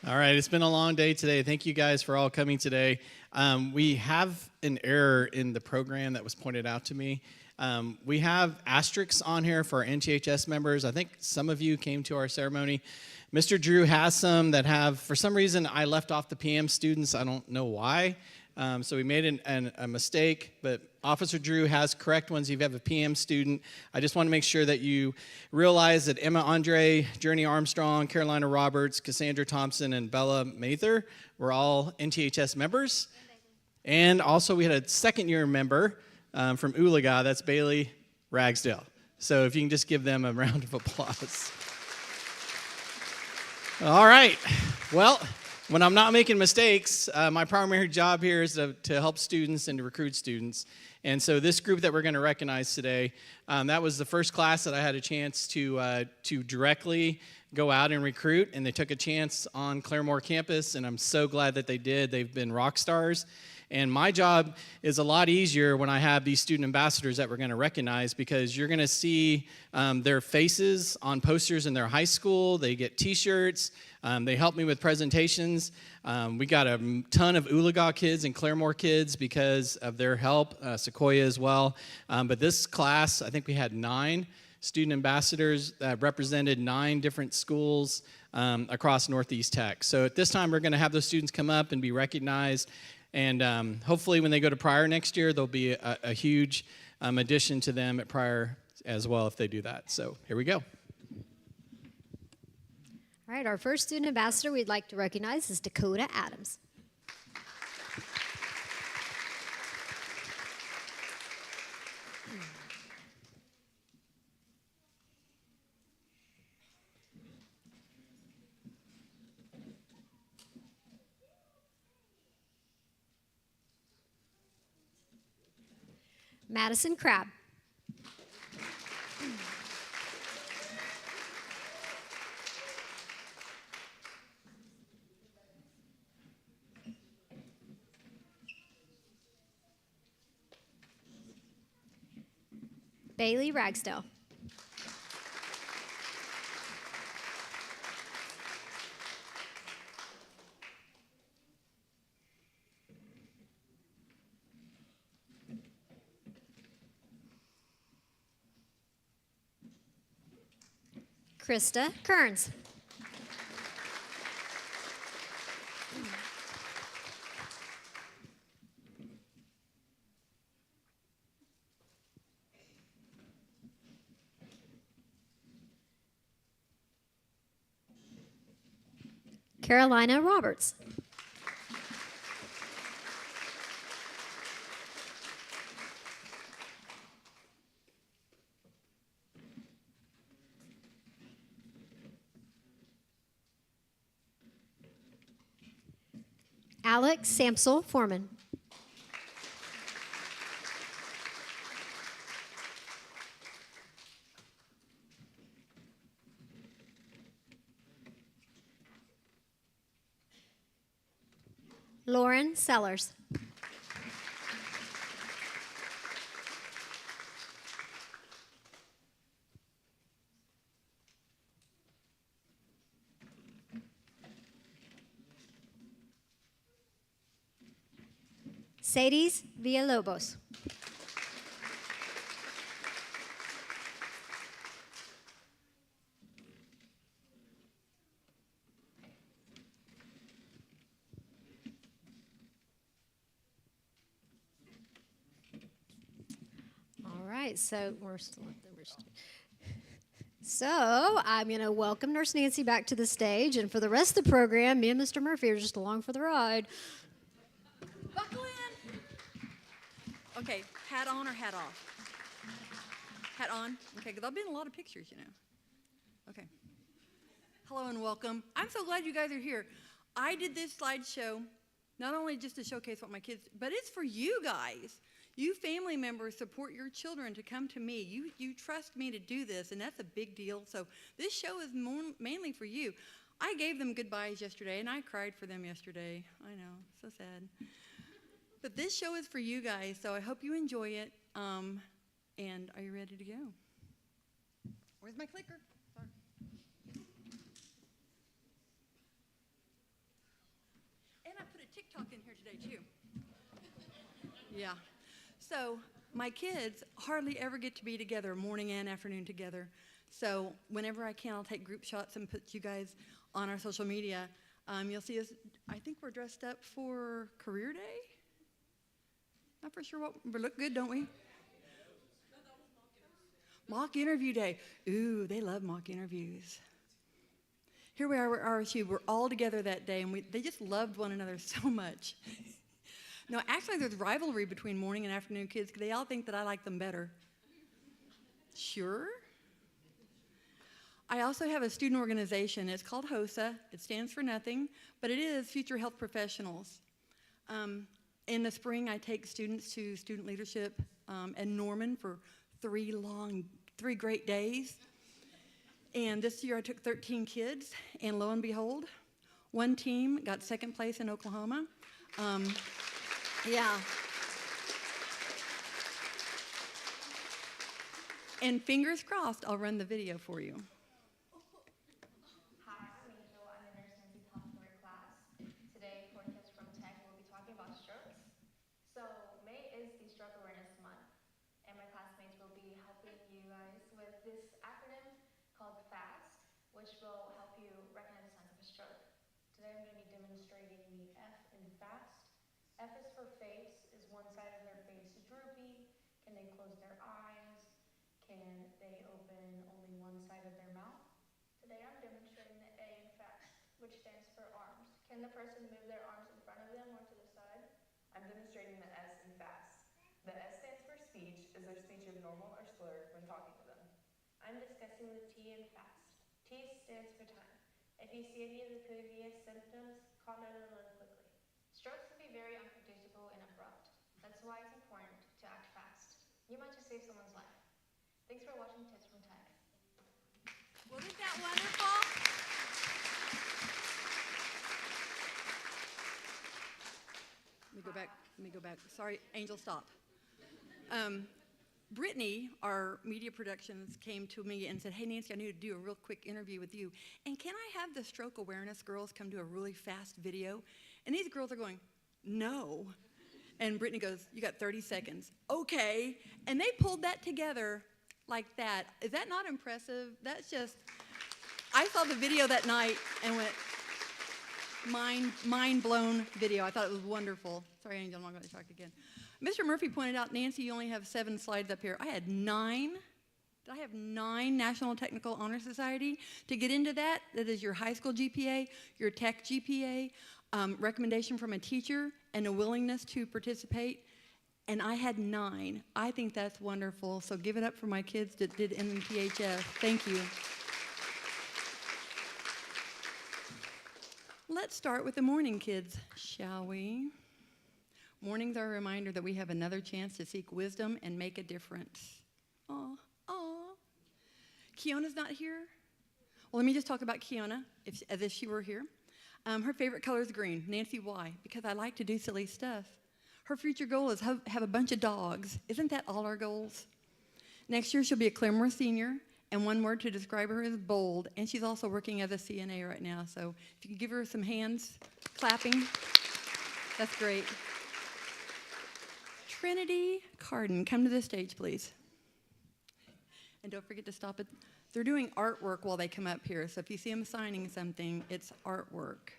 All right, it's been a long day today. Thank you guys for all coming today. We have an error in the program that was pointed out to me. We have asterisks on here for our NTHS members. I think some of you came to our ceremony. Mr. Drew has some that have, for some reason, I left off the PM students. I don't know why. So we made a mistake, but Officer Drew has correct ones. If you have a PM student, I just want to make sure that you realize that Emma Andre, Journey Armstrong, Carolina Roberts, Cassandra Thompson, and Bella Mather were all NTHS members. And also we had a second-year member from Oolaga, that's Bailey Ragsdale. So if you can just give them a round of applause. All right, well, when I'm not making mistakes, my primary job here is to help students and to recruit students. And so this group that we're going to recognize today, that was the first class that I had a chance to directly go out and recruit, and they took a chance on Claremore campus, and I'm so glad that they did. They've been rock stars. And my job is a lot easier when I have these student ambassadors that we're going to recognize, because you're going to see their faces on posters in their high school. They get T-shirts. They help me with presentations. We got a ton of Oolaga kids and Claremore kids because of their help, Sequoia as well. But this class, I think we had 9 student ambassadors that represented 9 different schools across Northeast Tech. So at this time, we're going to have those students come up and be recognized. And hopefully when they go to Pryor next year, there'll be a huge addition to them at Pryor as well if they do that. So here we go. All right, our first student ambassador we'd like to recognize is Dakota Adams. Madison Crabb. Bailey Ragsdale. Krista Kearns. Carolina Roberts. Alex Samsel Foreman. Lauren Sellers. Sadie's Villalobos. All right, so we're still at number 2. So I'm going to welcome Nurse Nancy back to the stage, and for the rest of the program, me and Mr. Murphy are just along for the ride. Buckle in. Okay, hat on or hat off? Hat on? Okay, because I've been in a lot of pictures, you know. Okay. Hello and welcome. I'm so glad you guys are here. I did this slideshow not only just to showcase what my kids, but it's for you guys. You family members support your children to come to me. You trust me to do this, and that's a big deal. So this show is mainly for you. I gave them goodbyes yesterday, and I cried for them yesterday. I know, so sad. But this show is for you guys, so I hope you enjoy it. And are you ready to go? Where's my clicker? Sorry. And I put a TikTok in here today, too. Yeah. So my kids hardly ever get to be together, morning and afternoon together. So whenever I can, I'll take group shots and put you guys on our social media. You'll see us, I think we're dressed up for Career Day. Not for sure what, we look good, don't we? Mock interview day. Ooh, they love mock interviews. Here we are at RSU. We're all together that day, and they just loved one another so much. No, actually, there's rivalry between morning and afternoon kids because they all think that I like them better. Sure. I also have a student organization. It's called HOSA. It stands for nothing, but it is Future Health Professionals. In the spring, I take students to student leadership in Norman for 3 great days. And this year I took 13 kids, and lo and behold, one team got second place in Oklahoma. Yeah. And fingers crossed, I'll run the video for you. Hi, I'm Angel. I'm in Nurse Nancy's healthcare class. Today, for Tips from Tech, we'll be talking about strokes. So, May is the Stroke Awareness Month, and my classmates will be helping you guys with this acronym called FAST, which will help you recognize the signs of a stroke. Today, I'm going to be demonstrating the F in FAST. F is for face. Is one side of their face droopy? Can they close their eyes? Can they open only one side of their mouth? Today I'm demonstrating the A in FAST, which stands for arms. Can the person move their arms in front of them or to the side? I'm demonstrating the S in FAST. The S stands for speech. Is their speech abnormal or slurred when talking to them? I'm discussing the T in FAST. T stands for time. If you see any of the previous symptoms, call 911 quickly. Strokes can be very unpredictable and abrupt. That's why it's important to act fast. You might just save someone's life. Thanks for watching Tips from Tech. Wasn't that wonderful? Let me go back. Sorry, Angel, stop. Brittany, our media productions, came to me and said, hey, Nancy, I need to do a real quick interview with you. And can I have the stroke awareness girls come do a really fast video? And these girls are going, no. And Brittany goes, you got 30 seconds. Okay. And they pulled that together like that. Is that not impressive? That's just, I saw the video that night and went, mind blown video. I thought it was wonderful. Sorry, Angel, I'm not going to talk again. Mr. Murphy pointed out, Nancy, you only have 7 slides up here. I had 9. Did I have 9 National Technical Honor Society? To get into that, that is your high school GPA, your tech GPA, recommendation from a teacher, and a willingness to participate. And I had 9. I think that's wonderful. So give it up for my kids that did MPHS. Thank you. Let's start with the morning kids, shall we? Mornings are a reminder that we have another chance to seek wisdom and make a difference. Aw, aw. Keona's not here? Well, let me just talk about Keona, as if she were here. Her favorite color is green. Nancy, why? Because I like to do silly stuff. Her future goal is have a bunch of dogs. Isn't that all our goals? Next year, she'll be a Claremore senior, and one word to describe her is bold. And she's also working as a CNA right now, so if you could give her some hands, clapping, that's great. Trinity Carden, come to the stage, please. And don't forget to stop it. They're doing artwork while they come up here, so if you see them signing something, it's artwork.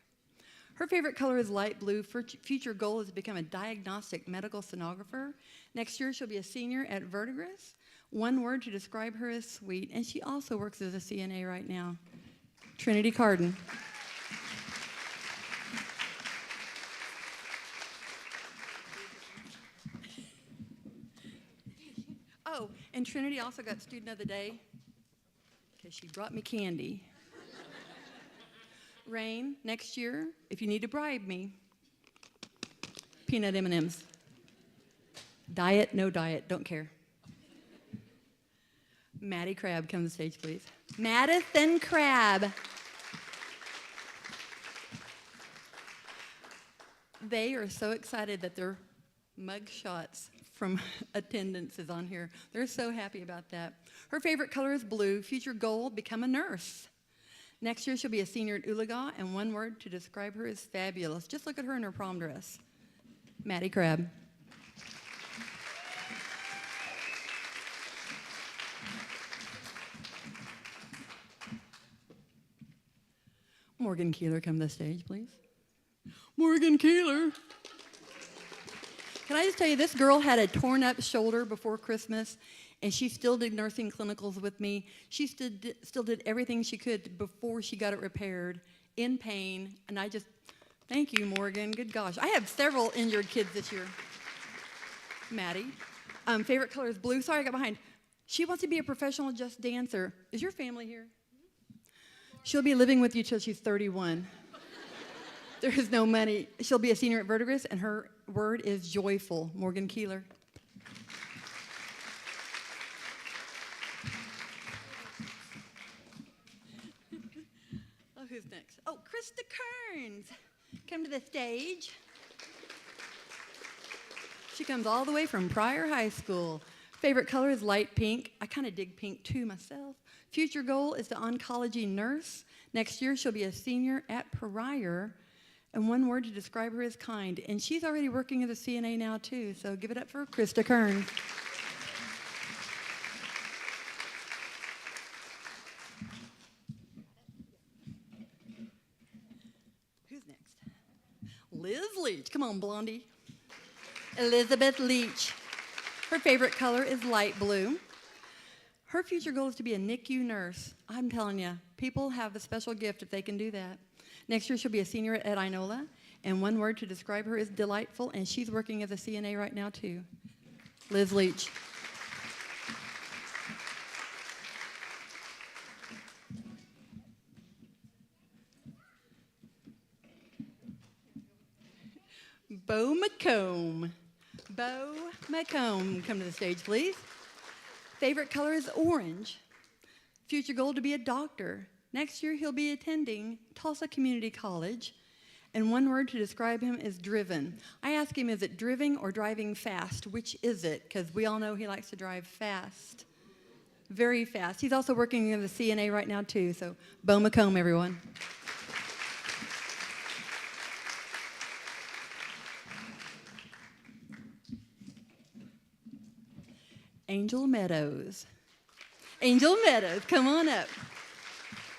Her favorite color is light blue. Her future goal is to become a diagnostic medical sonographer. Next year, she'll be a senior at Verdigris. One word to describe her is sweet, and she also works as a CNA right now. Trinity Carden. Oh, and Trinity also got Student of the Day because she brought me candy. Rain, next year, if you need to bribe me, peanut M&Ms. Diet, no diet, don't care. Maddie Crab, come to the stage, please. Madison Crab. They are so excited that their mug shots from attendance is on here. They're so happy about that. Her favorite color is blue. Future goal, become a nurse. Next year, she'll be a senior at Oologah, and one word to describe her is fabulous. Just look at her in her prom dress. Maddie Crab. Morgan Keeler come to the stage, please? Morgan Keeler. Can I just tell you, this girl had a torn up shoulder before Christmas, and she still did nursing clinicals with me. She still did everything she could before she got it repaired, in pain, and I just, thank you, Morgan. Good gosh. I have several injured kids this year. Maddie. Favorite color is blue. Sorry, I got behind. She wants to be a professional just dancer. Is your family here? She'll be living with you till she's 31. There is no money. She'll be a senior at Verdigris, and her word is joyful. Morgan Keeler. Oh, who's next? Oh, Krista Kearns. Come to the stage. She comes all the way from Pryor High School. Favorite color is light pink. I kind of dig pink too myself. Future goal is to oncology nurse. Next year, she'll be a senior at Pryor. And one word to describe her is kind. And she's already working as a CNA now too, so give it up for Krista Kearns. Who's next? Liz Leach. Come on, Blondie. Elizabeth Leach. Her favorite color is light blue. Her future goal is to be a NICU nurse. I'm telling you, people have a special gift if they can do that. Next year, she'll be a senior at Inola, and one word to describe her is delightful, and she's working as a CNA right now, too. Liz Leach. Bo McComb. Bo McComb, come to the stage, please. Favorite color is orange. Future goal to be a doctor. Next year, he'll be attending Tulsa Community College, and one word to describe him is driven. I asked him, is it driving or driving fast? Which is it? Because we all know he likes to drive fast. Very fast. He's also working as a CNA right now, too, so Bo McComb, everyone. Angel Meadows. Angel Meadows, come on up.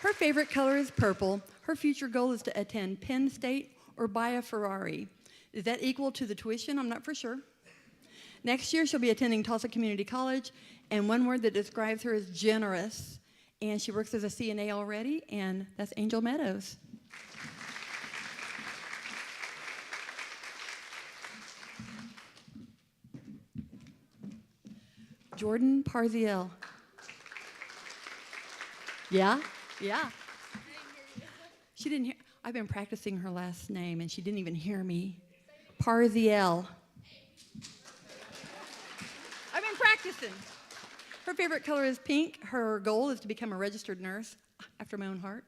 Her favorite color is purple. Her future goal is to attend Penn State or buy a Ferrari. Is that equal to the tuition? I'm not for sure. Next year, she'll be attending Tulsa Community College, and one word that describes her is generous. And she works as a CNA already, and that's Angel Meadows. Jordan Parziel. Yeah? Yeah. She didn't hear. I've been practicing her last name, and she didn't even hear me. Parziel. I've been practicing. Her favorite color is pink. Her goal is to become a registered nurse, after my own heart.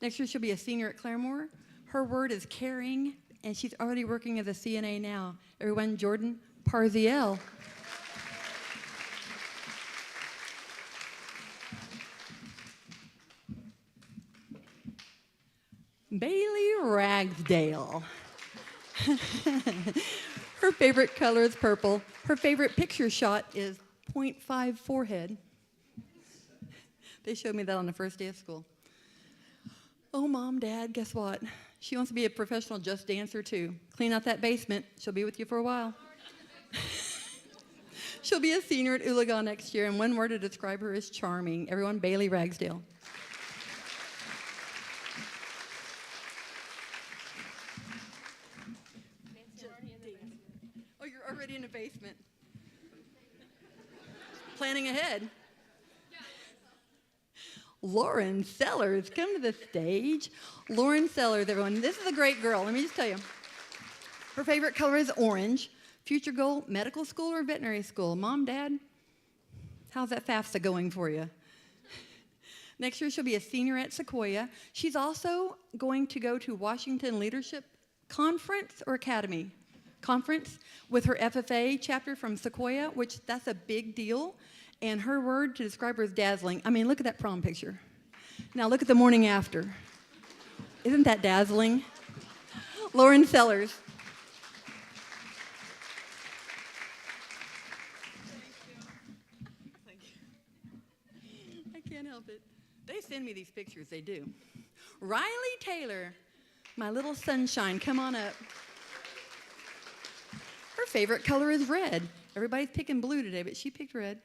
Next year, she'll be a senior at Claremore. Her word is caring, and she's already working as a CNA now. Everyone, Jordan Parziel. Bailey Ragsdale. Her favorite color is purple. Her favorite picture shot is .5 forehead. They showed me that on the first day of school. Oh, Mom, Dad, guess what? She wants to be a professional just dancer, too. Clean out that basement. She'll be with you for a while. She'll be a senior at Oologah next year, and one word to describe her is charming. Everyone, Bailey Ragsdale. Oh, you're already in the basement. Planning ahead. Lauren Sellers, come to the stage. Lauren Sellers, everyone. This is a great girl. Let me just tell you. Her favorite color is orange. Future goal, medical school or veterinary school? Mom, Dad, how's that FAFSA going for you? Next year, she'll be a senior at Sequoia. She's also going to go to Washington Leadership Conference or Academy? Conference with her FFA chapter from Sequoia, which that's a big deal. And her word to describe her is dazzling. I mean, look at that prom picture. Now look at the morning after. Isn't that dazzling? Lauren Sellers. Thank you. I can't help it. They send me these pictures, they do. Riley Taylor, my little sunshine, come on up. Her favorite color is red. Everybody's picking blue today, but she picked red.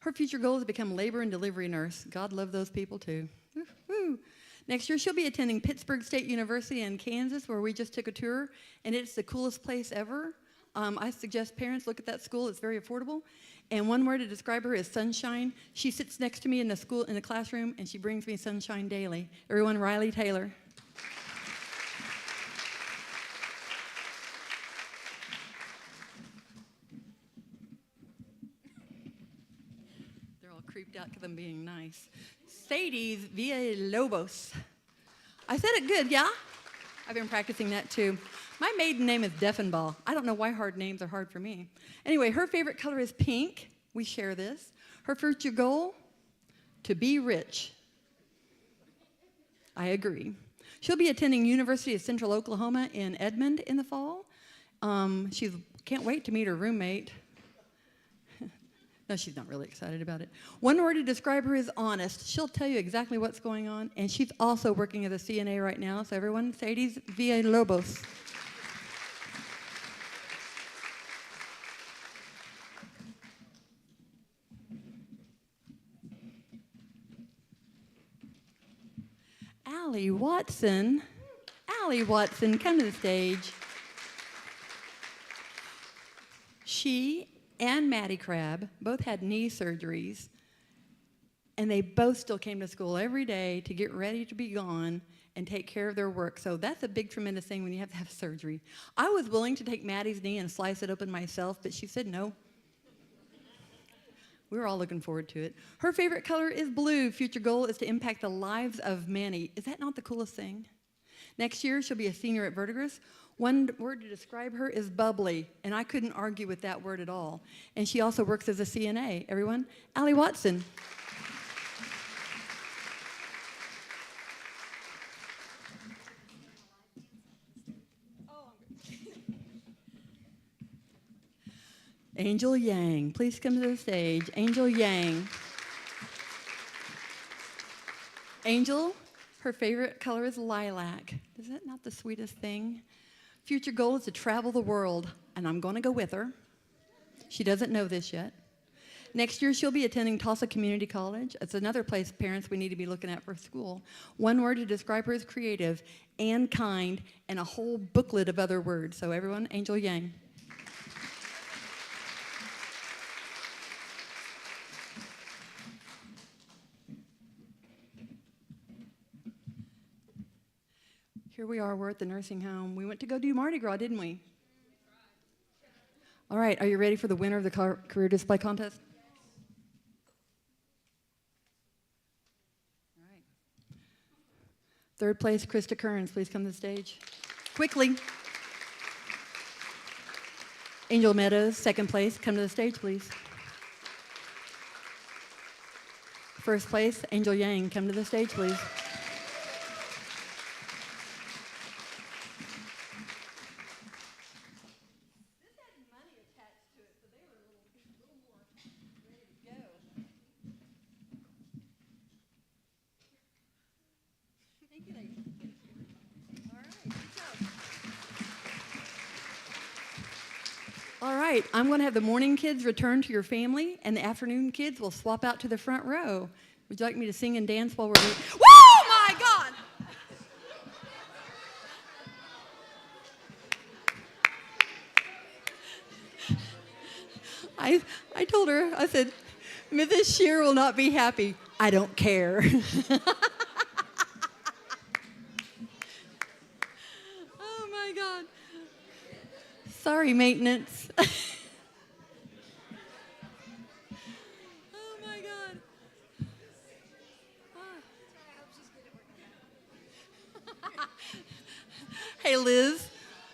Her future goal is to become labor and delivery nurse. God love those people too. Woo-hoo. Next year, she'll be attending Pittsburgh State University in Kansas, where we just took a tour, and it's the coolest place ever. I suggest parents look at that school. It's very affordable. And one word to describe her is sunshine. She sits next to me in the classroom, and she brings me sunshine daily. Everyone, Riley Taylor. They're all creeped out because I'm being nice. Sadie Villalobos. I said it good, yeah? I've been practicing that too. My maiden name is Deffenbaugh. I don't know why hard names are hard for me. Anyway, her favorite color is pink. We share this. Her future goal, to be rich. I agree. She'll be attending University of Central Oklahoma in Edmond in the fall. She can't wait to meet her roommate. No, she's not really excited about it. One word to describe her is honest. She'll tell you exactly what's going on, and she's also working as a CNA right now. So everyone, Sadie Villalobos. Allie Watson. Allie Watson, come to the stage. She and Maddie Crabb both had knee surgeries, and they both still came to school every day to get ready to be gone and take care of their work. So that's a big, tremendous thing when you have to have surgery. I was willing to take Maddie's knee and slice it open myself, but she said no. We were all looking forward to it. Her favorite color is blue. Future goal is to impact the lives of many. Is that not the coolest thing? Next year, she'll be a senior at Verdigris. One word to describe her is bubbly, and I couldn't argue with that word at all. And she also works as a CNA. Everyone, Allie Watson. Angel Yang, please come to the stage. Angel Yang. Angel, her favorite color is lilac. Is that not the sweetest thing? Future goal is to travel the world, and I'm going to go with her. She doesn't know this yet. Next year, she'll be attending Tulsa Community College. It's another place parents we need to be looking at for school. One word to describe her is creative and kind, and a whole booklet of other words. So everyone, Angel Yang. Here we are, we're at the nursing home. We went to go do Mardi Gras, didn't we? All right, are you ready for the winner of the career display contest? All right. Third place, Krista Kearns, please come to the stage. Quickly. Angel Meadows, second place, come to the stage, please. First place, Angel Yang, come to the stage, please. All right, I'm going to have the morning kids return to your family, and the afternoon kids will swap out to the front row. Would you like me to sing and dance while we're doing? Whoa, my God! I told her, I said, Mrs. Shear will not be happy. I don't care. Oh, my God. Sorry, maintenance. Oh, my God. Hey, Liz.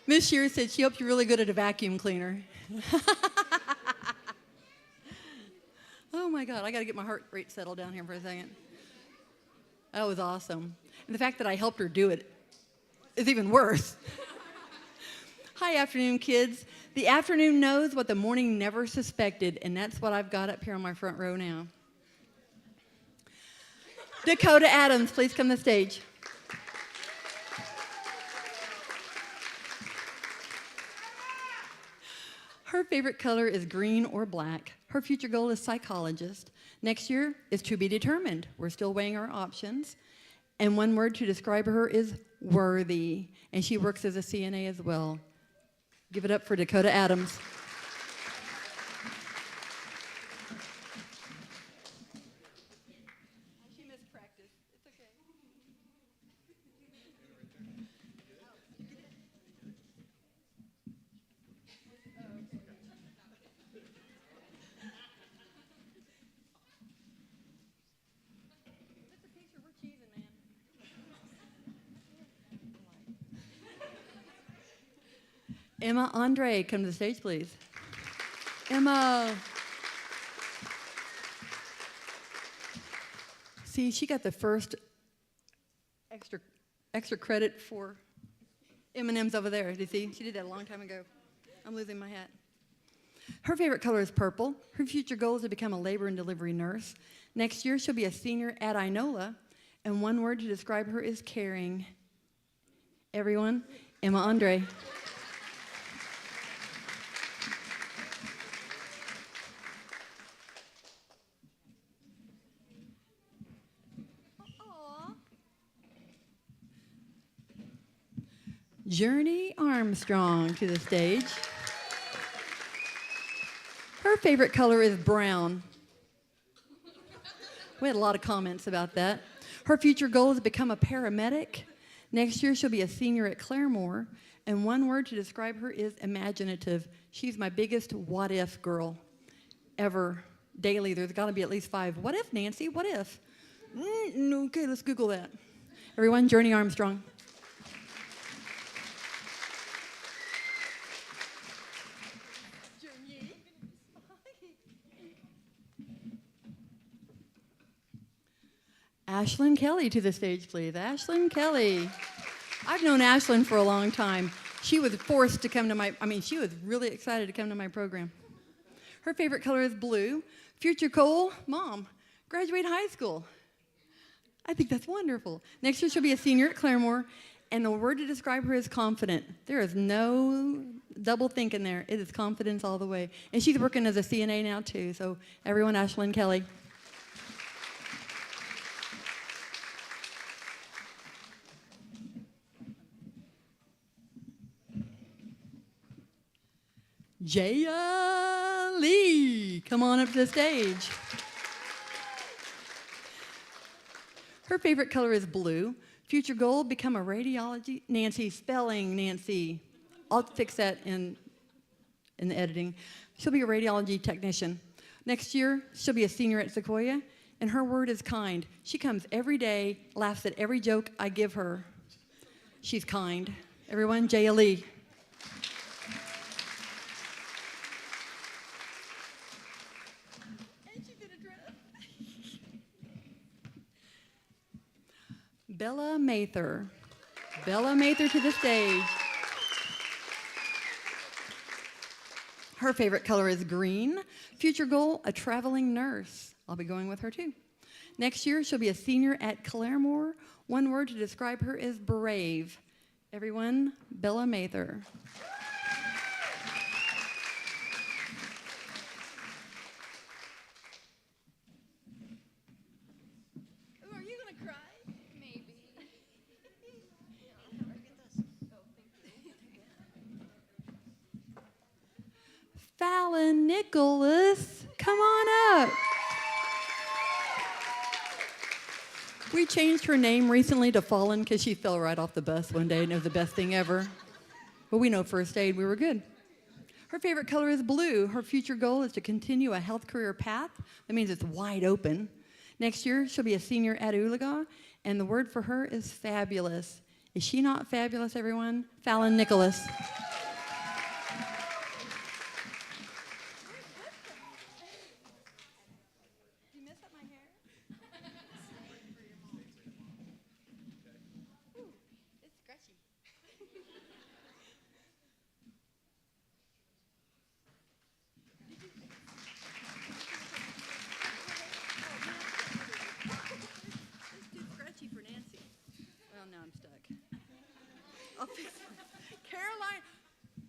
Miss Shear said she hopes you're really good at a vacuum cleaner. Oh, my God. I got to get my heart rate settled down here for a second. That was awesome. And the fact that I helped her do it is even worse. Hi, afternoon kids. The afternoon knows what the morning never suspected, and that's what I've got up here on my front row now. Dakota Adams, please come to the stage. Her favorite color is green or black. Her future goal is psychologist. Next year is to be determined. We're still weighing our options. And one word to describe her is worthy. And she works as a CNA as well. Give it up for Dakota Adams. She missed practice. It's okay. Emma Andre, come to the stage, please. Emma. See, she got the first extra credit for M&M's over there. Do you see? She did that a long time ago. I'm losing my hat. Her favorite color is purple. Her future goal is to become a labor and delivery nurse. Next year, she'll be a senior at Inola, and one word to describe her is caring. Everyone, Emma Andre. Journey Armstrong to the stage. Her favorite color is brown. We had a lot of comments about that. Her future goal is to become a paramedic. Next year, she'll be a senior at Claremore. And one word to describe her is imaginative. She's my biggest what-if girl ever. Daily, there's got to be at least 5. What if, Nancy? What if? Okay, let's Google that. Everyone, Journey Armstrong. Ashlyn Kelly to the stage, please. Ashlyn Kelly. I've known Ashlyn for a long time. She was forced to come to she was really excited to come to my program. Her favorite color is blue. Future goal, Mom, graduate high school. I think that's wonderful. Next year, she'll be a senior at Claremore, and the word to describe her is confident. There is no double thinking there. It is confidence all the way. And she's working as a CNA now, too. So everyone, Ashlyn Kelly. Jaya Lee, come on up to the stage. Her favorite color is blue. Future goal, become a radiology. Nancy, spelling, Nancy. I'll fix that in the editing. She'll be a radiology technician. Next year, she'll be a senior at Sequoia, and her word is kind. She comes every day, laughs at every joke I give her. She's kind. Everyone, Jaya Lee. Bella Mather. Bella Mather to the stage. Her favorite color is green. Future goal, a traveling nurse. I'll be going with her too. Next year, she'll be a senior at Claremore. One word to describe her is brave. Everyone, Bella Mather. Fallon Nicholas, come on up. We changed her name recently to Fallon because she fell right off the bus one day and it was the best thing ever. But we know first aid, we were good. Her favorite color is blue. Her future goal is to continue a health career path. That means it's wide open. Next year, she'll be a senior at Oologah, and the word for her is fabulous. Is she not fabulous, everyone? Fallon Nicholas.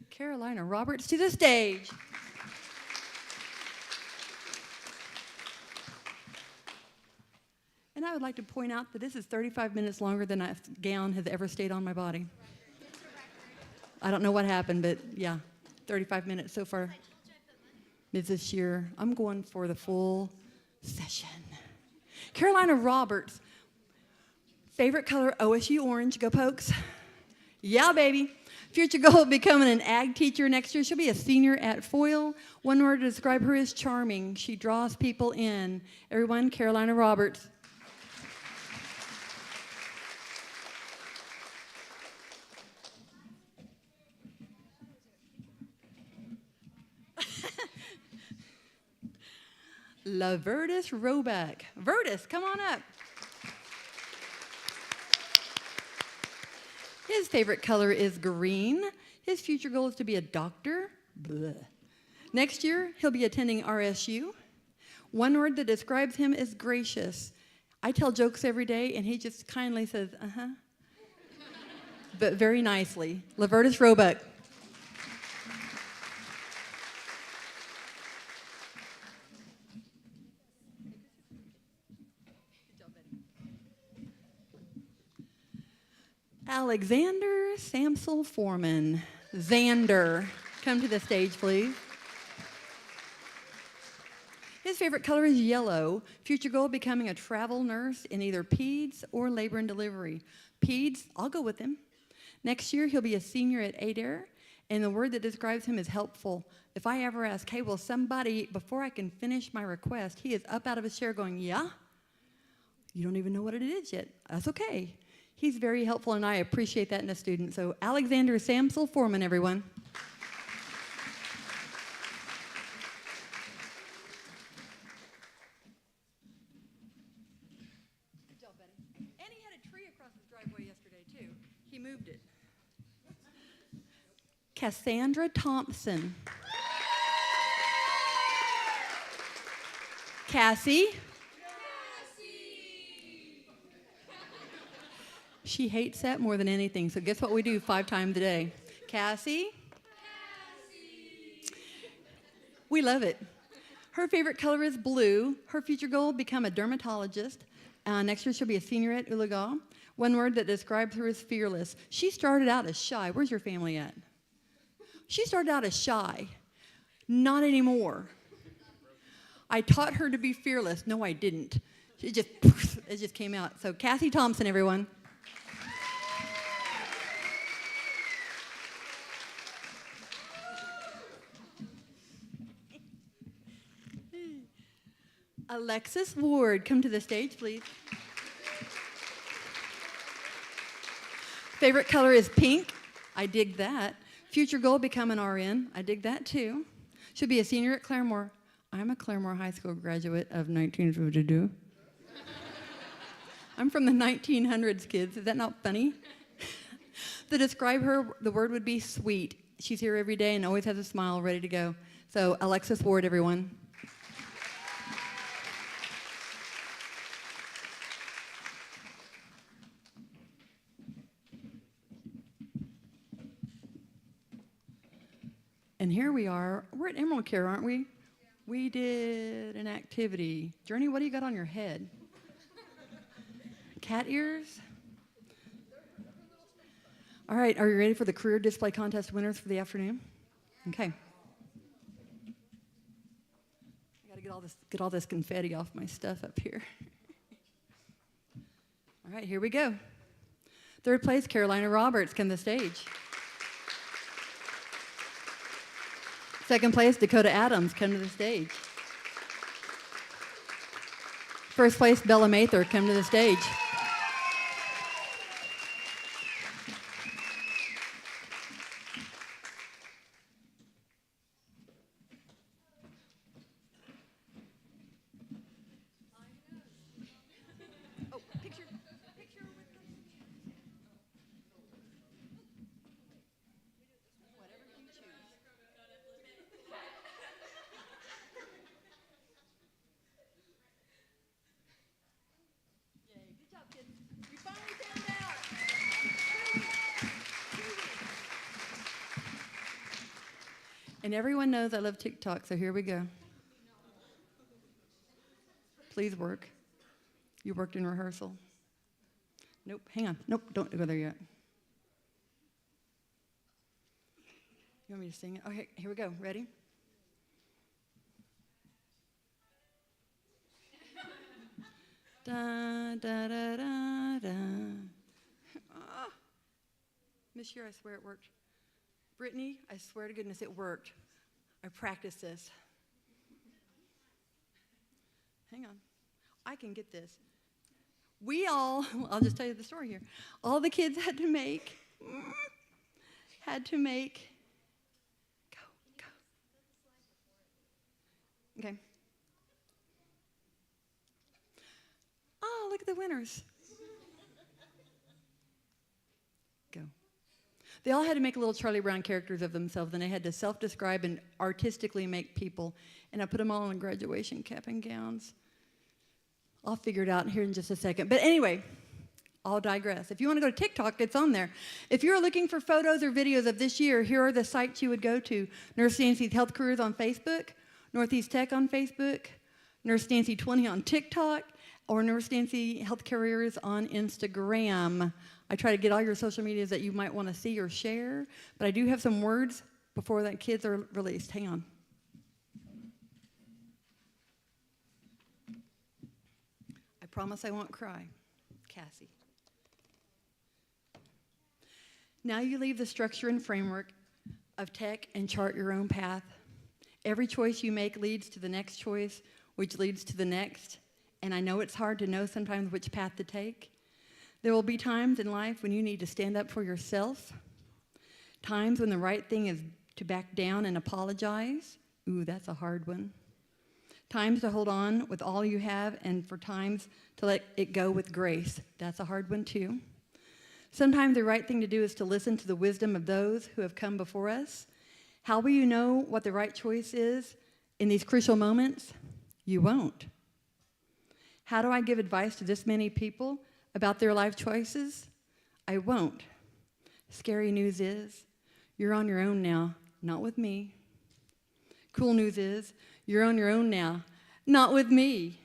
Carolina Roberts to the stage. And I would like to point out that this is 35 minutes longer than a gown has ever stayed on my body. I don't know what happened, but yeah, 35 minutes so far. Mrs. Shearer, I'm going for the full session. Carolina Roberts, favorite color, OSU orange. Go Pokes. Yeah, baby. Future goal of becoming an ag teacher next year. She'll be a senior at Foyle. One word to describe her is charming. She draws people in. Everyone, Carolina Roberts. LaVertus Roebuck. Vertus, come on up. His favorite color is green. His future goal is to be a doctor. Blech. Next year, he'll be attending RSU. One word that describes him is gracious. I tell jokes every day, and he just kindly says, uh-huh. But very nicely. LaVertus Roebuck. Alexander Samsel Foreman. Xander, come to the stage, please. His favorite color is yellow. Future goal, becoming a travel nurse in either peds or labor and delivery. Peds, I'll go with him. Next year, he'll be a senior at Adair, and the word that describes him is helpful. If I ever ask, hey, will somebody, before I can finish my request, he is up out of his chair going, yeah? You don't even know what it is yet. That's okay. He's very helpful, and I appreciate that in a student. So Alexander Samsel Foreman, everyone. Good job, buddy. And he had a tree across his driveway yesterday, too. He moved it. Cassandra Thompson. Cassie. She hates that more than anything, so guess what we do 5 times a day? Cassie? We love it. Her favorite color is blue. Her future goal, become a dermatologist. Next year, she'll be a senior at Ulaga. One word that describes her is fearless. She started out as shy. Where's your family at? She started out as shy. Not anymore. I taught her to be fearless. No, I didn't. It just came out. So Cassie Thompson, everyone. Alexis Ward, come to the stage, please. Favorite color is pink. I dig that. Future goal, become an RN. I dig that too. Should be a senior at Claremore. I'm a Claremore High School graduate of 1952. I'm from the 1900s, kids. Is that not funny? To describe her, the word would be sweet. She's here every day and always has a smile ready to go. So Alexis Ward, everyone. And here we are. We're at Emerald Care, aren't we? We did an activity. Journey, what do you got on your head? Cat ears? All right, are you ready for the career display contest winners for the afternoon? Okay. I got to get all this confetti off my stuff up here. All right, here we go. Third place, Carolina Roberts, come to the stage. Second place, Dakota Adams, come to the stage. First place, Bella Mather, come to the stage. And everyone knows I love TikTok, so here we go. Please work. You worked in rehearsal. Nope, hang on. Nope, don't go there yet. You want me to sing it? Okay, here we go. Ready? Da, da, da, da, da. Ah. Miss Year, I swear it worked. Brittany, I swear to goodness it worked. I practiced this. Hang on. I can get this. I'll just tell you the story here. All the kids had to make, go. Okay. Oh, look at the winners. Go. They all had to make little Charlie Brown characters of themselves, and they had to self-describe and artistically make people. And I put them all in graduation cap and gowns. I'll figure it out here in just a second. But anyway, I'll digress. If you want to go to TikTok, it's on there. If you're looking for photos or videos of this year, here are the sites you would go to. Nurse Nancy's Health Careers on Facebook, Northeast Tech on Facebook, Nurse Nancy 20 on TikTok, or Nurse Nancy Health Careers on Instagram. I try to get all your social medias that you might want to see or share, but I do have some words before the kids are released. Hang on. I promise I won't cry. Cassie. Now you leave the structure and framework of tech and chart your own path. Every choice you make leads to the next choice, which leads to the next. And I know it's hard to know sometimes which path to take. There will be times in life when you need to stand up for yourself. Times when the right thing is to back down and apologize. Ooh, that's a hard one. Times to hold on with all you have, and for times to let it go with grace. That's a hard one too. Sometimes the right thing to do is to listen to the wisdom of those who have come before us. How will you know what the right choice is in these crucial moments? You won't. How do I give advice to this many people about their life choices? I won't. Scary news is, you're on your own now, not with me. Cool news is, you're on your own now, not with me.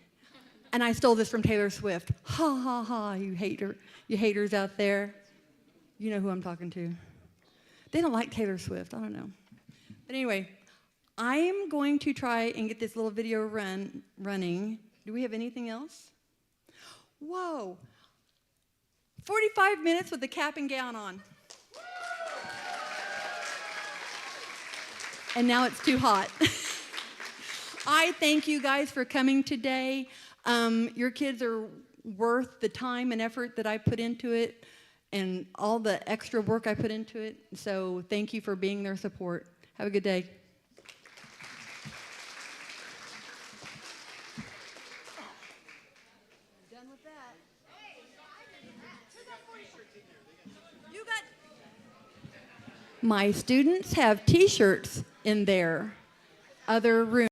And I stole this from Taylor Swift. Ha, ha, ha, you haters out there. You know who I'm talking to. They don't like Taylor Swift, I don't know. But anyway, I am going to try and get this little video running. Do we have anything else? Whoa. 45 minutes with the cap and gown on. And now it's too hot. I thank you guys for coming today. Your kids are worth the time and effort that I put into it and all the extra work I put into it. So thank you for being their support. Have a good day. Done with that. You got. My students have t-shirts in their other room.